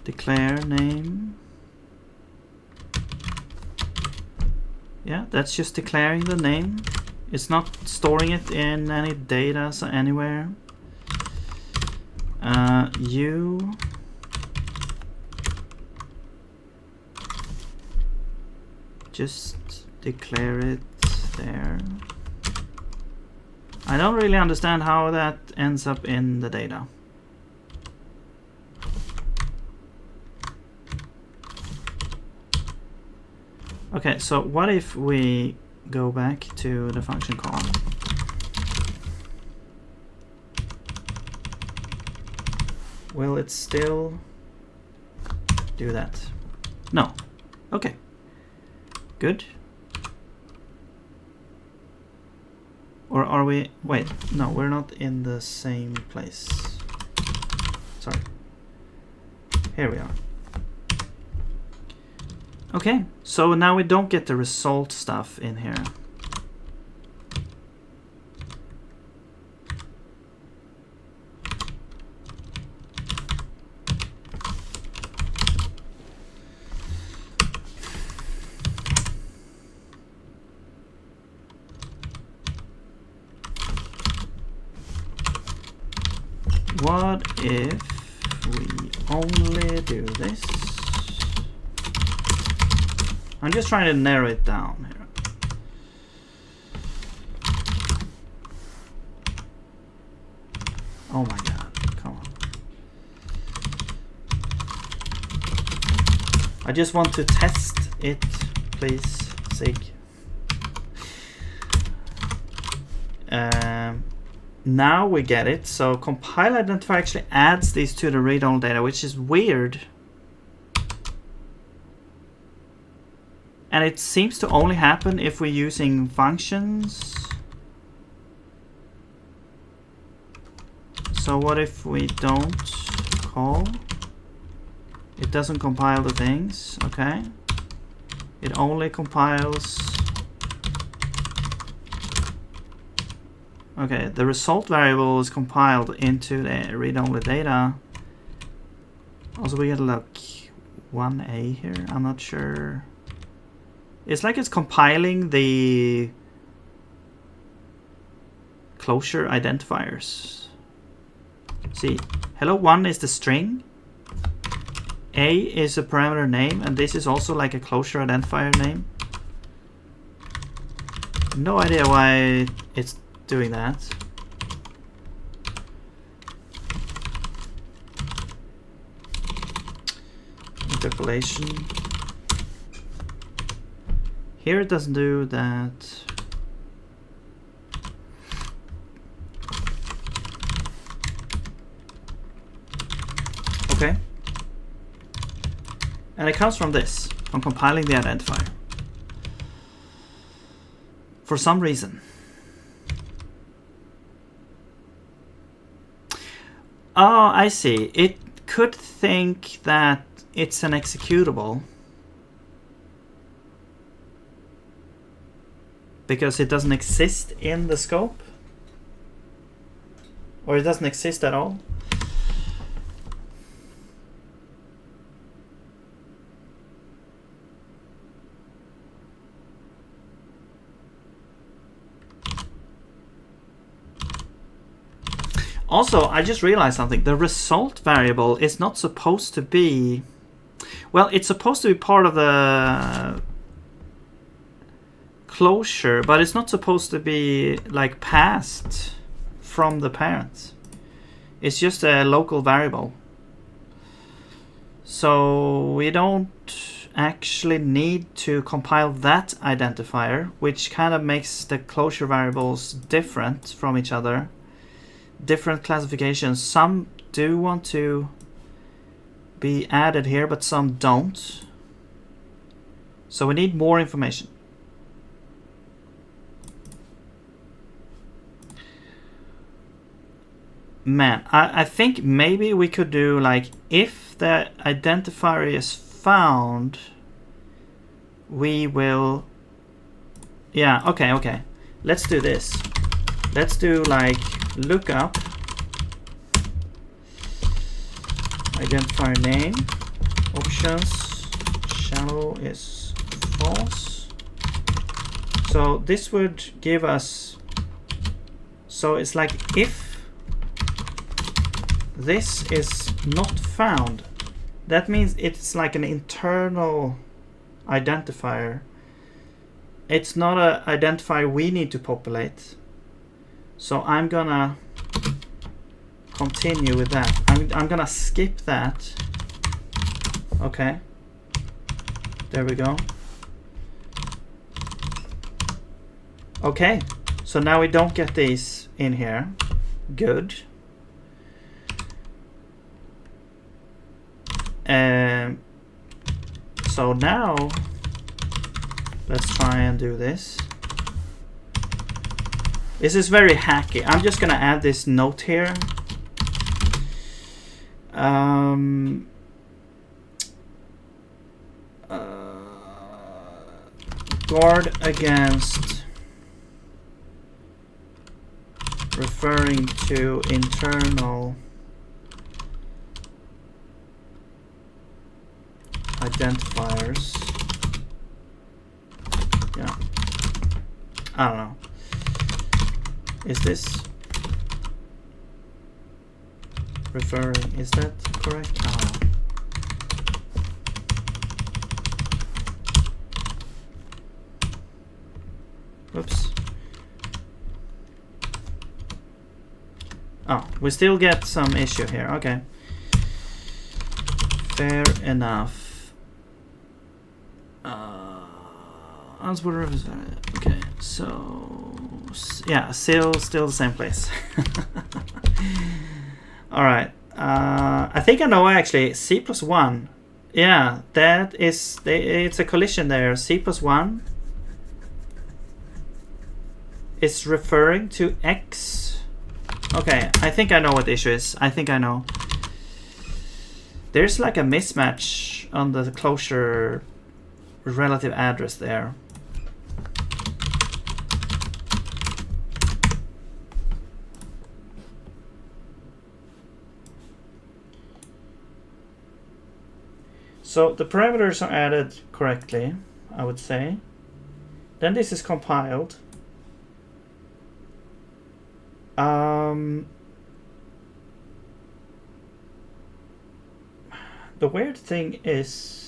Declare name. Yeah, that's just declaring the name. It's not storing it in any data so anywhere. You just declare it there. I don't really understand how that ends up in the data. Okay, so what if we go back to the function call? Will it still do that? No. Okay. Good. Or are we... Wait, no, we're not in the same place. Sorry. Here we are. Okay, so now we don't get the result stuff in here. What if we only do this? I'm just trying to narrow it down here. Oh my god, come on. I just want to test it, please, Zig. Now we get it. So compile identifier actually adds these to the read-only data, which is weird. And it seems to only happen if we're using functions. So what if we don't call? It doesn't compile the things, okay? It only compiles. Okay, the result variable is compiled into the read-only data. Also, we get like 1A here. I'm not sure. It's like it's compiling the closure identifiers. See, hello1 is the string. A is a parameter name, and this is also like a closure identifier name. No idea why it's doing that. Interpolation. Here it doesn't do that. Okay. And it comes from this, from compiling the identifier. For some reason. Oh, I see. It could think that it's an executable because it doesn't exist in the scope, or it doesn't exist at all. Also, I just realized something. The result variable is not supposed to be... Well, it's supposed to be part of the closure, but it's not supposed to be like passed from the parent. It's just a local variable. So we don't actually need to compile that identifier, which kind of makes the closure variables different from each other. Different classifications. Some do want to be added here, but some don't. So we need more information. Man, I think maybe we could do like, if the identifier is found, we will, yeah, okay. Let's do this. Let's do like lookup identifier name options shallow is false. So this would give us, so it's like if this is not found, that means it's like an internal identifier. It's not an identifier we need to populate. So I'm gonna continue with that. I'm gonna skip that. Okay. There we go. Okay. So now we don't get these in here. Good. So now let's try and do this. This is very hacky. I'm just gonna add this note here. Guard against referring to internal identifiers. Yeah. I don't know. Is this referring? Is that correct? I don't know. Whoops. Oh, we still get some issue here. Okay. Fair enough. Okay, so yeah, still the same place. All right. I think I know actually. C+1. Yeah, that is. It's a collision there. C+1 is referring to X. Okay, I think I know what the issue is. I think I know. There's like a mismatch on the closure relative address there. So the parameters are added correctly, I would say. Then this is compiled. The weird thing is,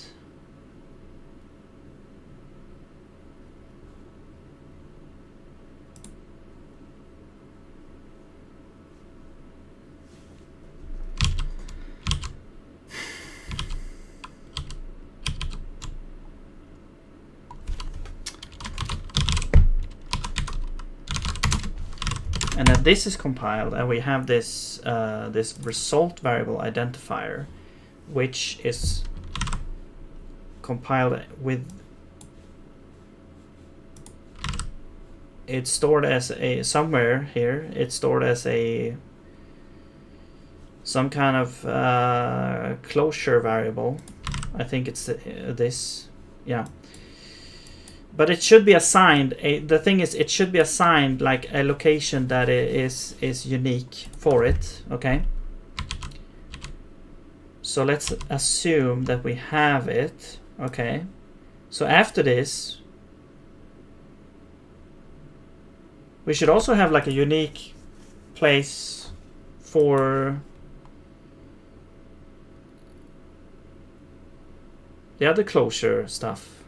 and that this is compiled, and we have this this result variable identifier, which is compiled with, it's stored as a, somewhere here it's stored as a some kind of closure variable. I think it's this, yeah. But it should be assigned, the thing is, it should be assigned like a location that is unique for it, okay? So let's assume that we have it, okay? So after this, we should also have like a unique place for the other closure stuff.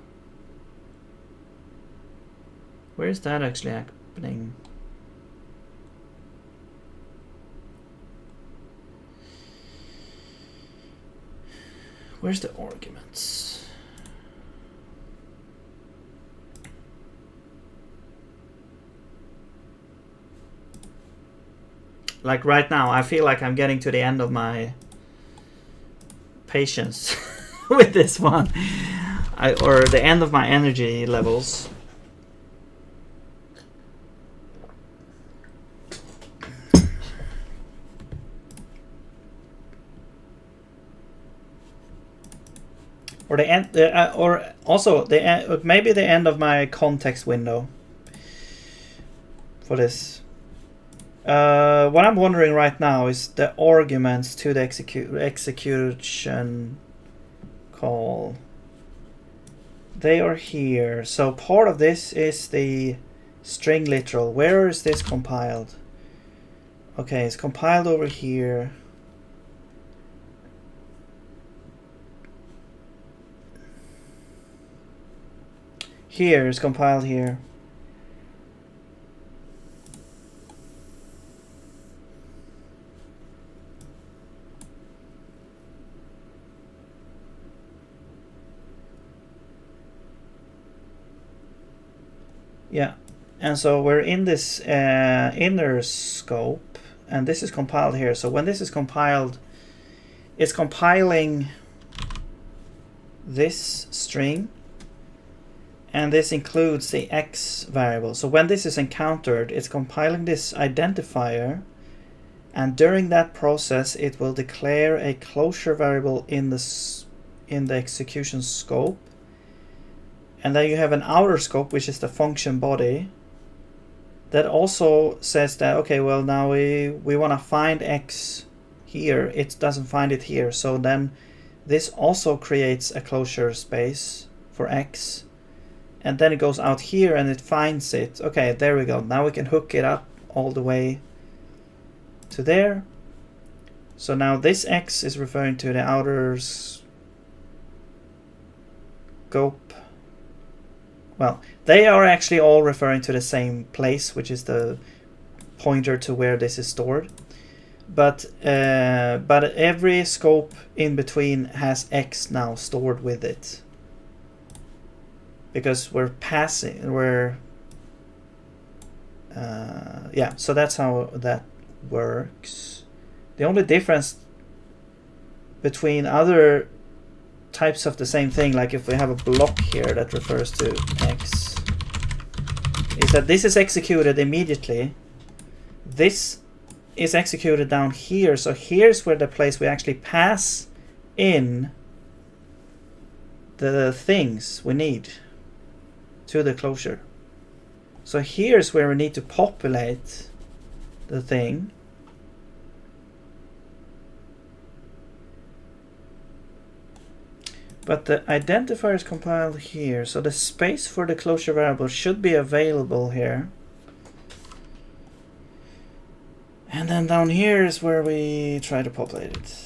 Where is that actually happening? Where's the arguments? Like right now, I feel like I'm getting to the end of my patience with this one, or the end of my energy levels. Or the end, or also the maybe the end of my context window for this. What I'm wondering right now is the arguments to the execution call. They are here. So part of this is the string literal. Where is this compiled? Okay, it's compiled over here. Here, it's compiled here. Yeah, and so we're in this inner scope, and this is compiled here. So when this is compiled, it's compiling this string, and this includes the x variable. So when this is encountered, it's compiling this identifier, and during that process, it will declare a closure variable in the execution scope. And then you have an outer scope, which is the function body, that also says that, okay, well, now we want to find x here. It doesn't find it here. So then this also creates a closure space for x. And then it goes out here and it finds it. Okay, there we go. Now we can hook it up all the way to there. So now this x is referring to the outer scope. Well, they are actually all referring to the same place, which is the pointer to where this is stored. But every scope in between has x now stored with it, because we're passing. Yeah. So that's how that works. The only difference between other types of the same thing, like if we have a block here that refers to x, is that this is executed immediately. This is executed down here. So here's where the place we actually pass in the things we need to the closure. So here's where we need to populate the thing. But the identifier is compiled here, so the space for the closure variable should be available here. And then down here is where we try to populate it.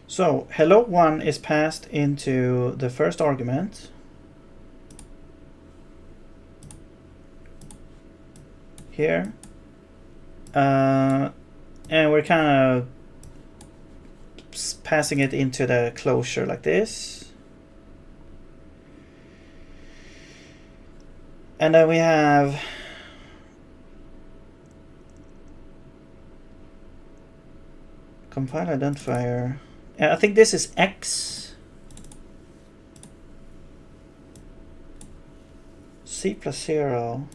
So hello1 is passed into the first argument. Here. And we're kind of passing it into the closure like this. And then we have compile identifier. I think this is x. C plus 0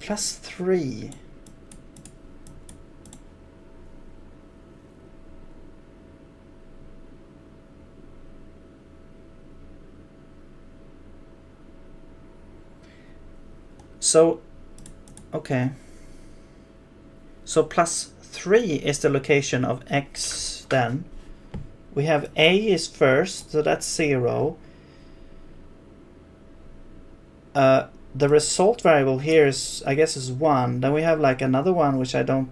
plus 3. So, okay. So plus 3 is the location of x then. We have a is first, so that's 0. The result variable here is, I guess, is 1. Then we have like another one which I don't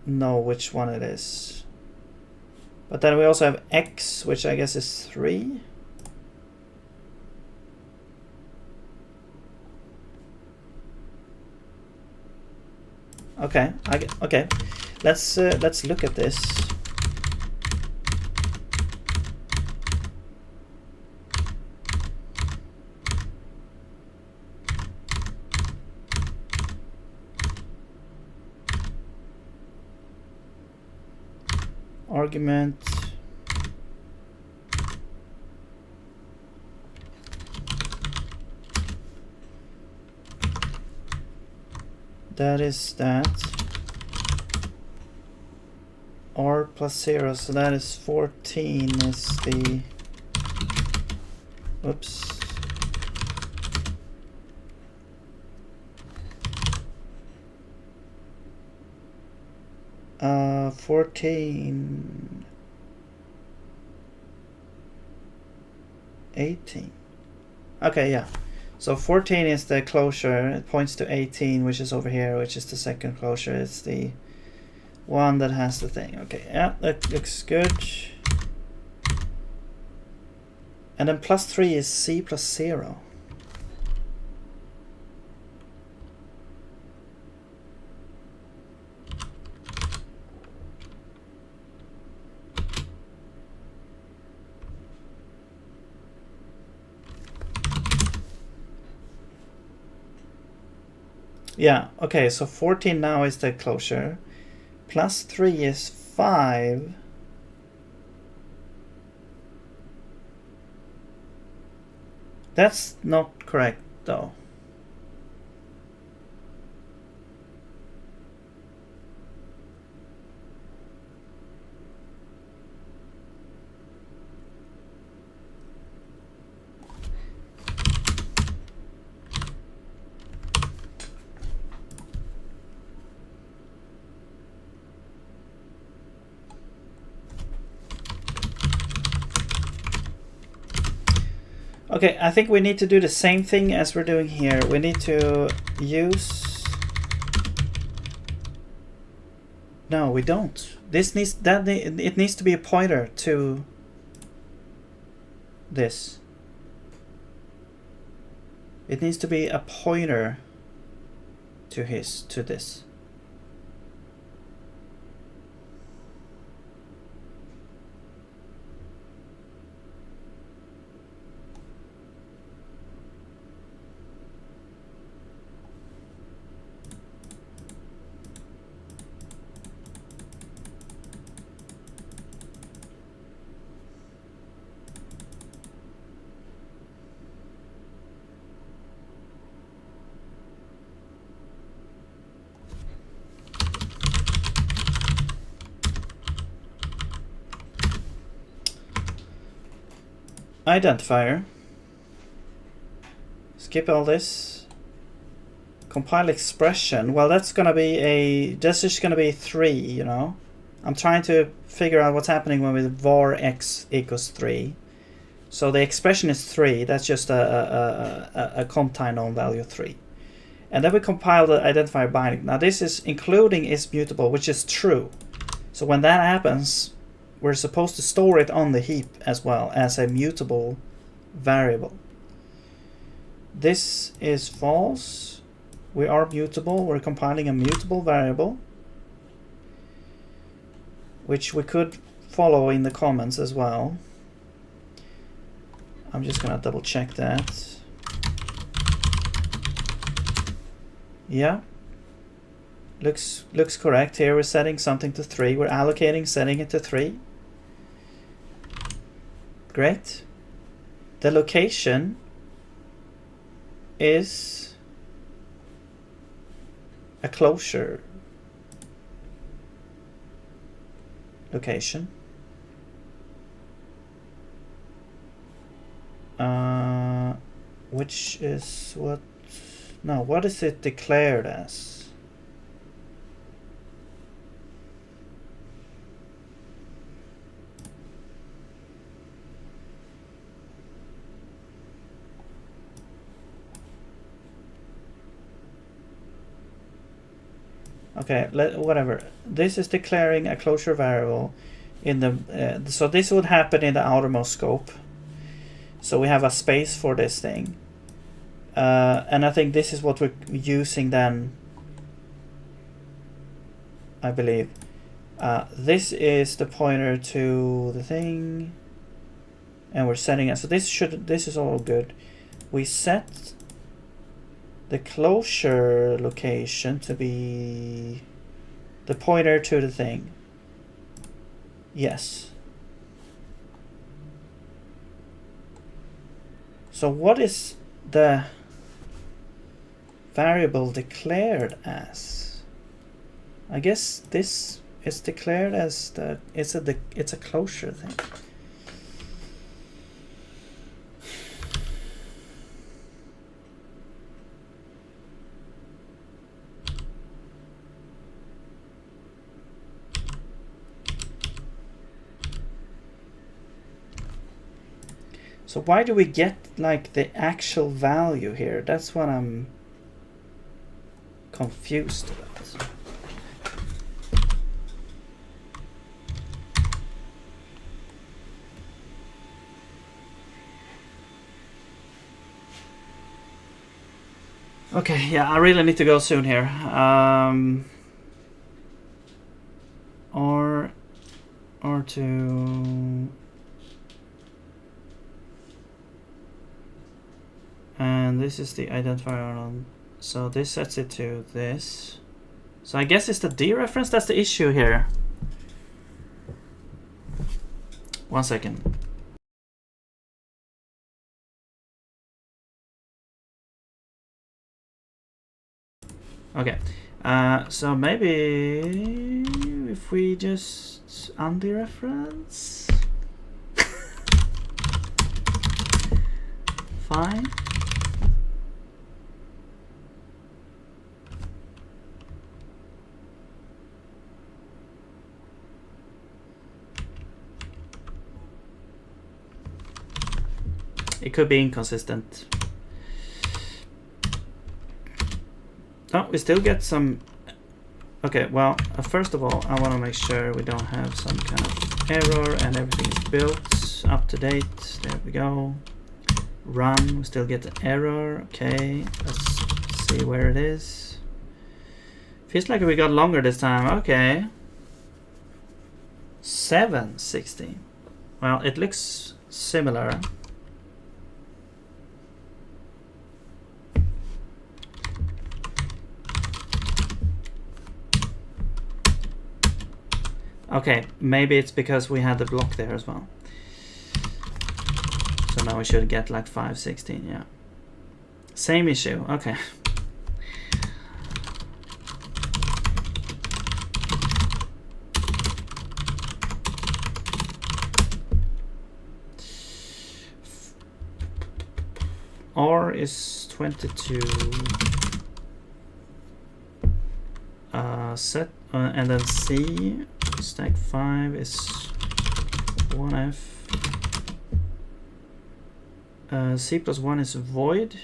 know which one it is. But then we also have x, which I guess is 3. Okay, okay. Let's look at this. Argument. That is that. R plus 0, so that is 14 is the... Oops. Uh, 14... 18. Okay, yeah. So 14 is the closure. It points to 18, which is over here, which is the second closure. It's the one that has the thing. Okay, yeah, that looks good. And then plus 3 is C plus 0. Yeah, okay, so 14 now is the closure. Plus 3 is 5. That's not correct, though. Okay, I think we need to do the same thing as we're doing here. We need to use... No, we don't. This needs that it needs to be a pointer to this. It needs to be a pointer to this. Identifier. Skip all this. Compile expression. Well, that's gonna be this is gonna be 3, you know. I'm trying to figure out what's happening when we var x equals 3. So the expression is 3. That's just a comp time known value 3. And then we compile the identifier binding. Now this is including is mutable, which is true. So when that happens, we're supposed to store it on the heap as well as a mutable variable. This is false. We are mutable. We're compiling a mutable variable, which we could follow in the comments as well. I'm just gonna double check that. Yeah. Looks correct. Here we're setting something to 3. We're allocating, setting it to 3. Great. The location is a closure location. Which is what? No, what is it declared as? Okay, whatever. This is declaring a closure variable. in the so this would happen in the outermost scope. So we have a space for this thing, and I think this is what we're using then. I believe this is the pointer to the thing, and we're setting it. So this is all good. We set the closure location to be the pointer to the thing. Yes. So what is the variable declared as? I guess this is declared as the it's a closure thing. So why do we get like the actual value here? That's what I'm confused about. Okay, yeah, I really need to go soon here. Or to... And this is the identifier on, so this sets it to this. So I guess it's the dereference that's the issue here. 1 second. Okay, so maybe if we just undereference. Fine. It could be inconsistent. Oh, we still get some. Okay, well, first of all, I want to make sure we don't have some kind of error and everything is built up to date. There we go. Run, we still get an error. Okay, let's see where it is. Feels like we got longer this time. Okay. 7:16. Well, it looks similar. Okay, maybe it's because we had the block there as well. So now we should get like 5:16, yeah. Same issue, okay. R is 22. Set and then C stack 5 is 1F. C plus 1 is void.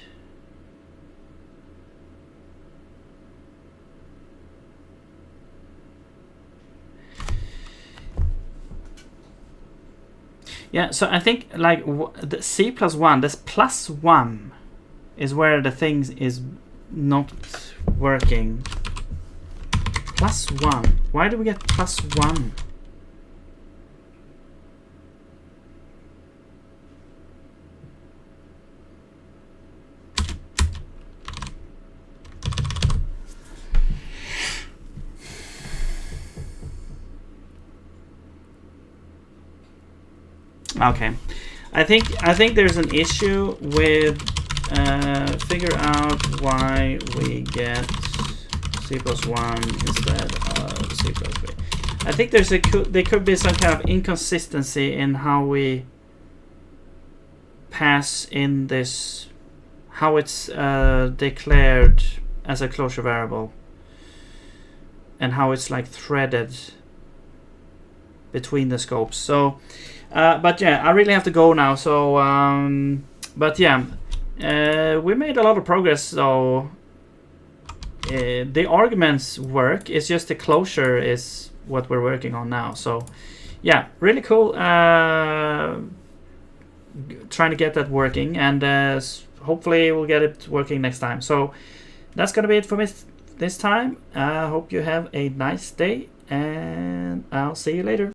Yeah, so I think like the C plus 1, this plus 1 is where the thing is not working. Plus 1. Why do we get plus 1? Okay, I think there's an issue with figure out why we get C plus 1 instead of C plus 3. I think there could be some kind of inconsistency in how we pass in this, how it's declared as a closure variable, and how it's like threaded between the scopes. So, but yeah, I really have to go now. So, but yeah, we made a lot of progress. So. The arguments work. It's just the closure is what we're working on now. So yeah, really cool. Trying to get that working, and hopefully we'll get it working next time. So that's gonna be it for me this time. I hope you have a nice day, and I'll see you later.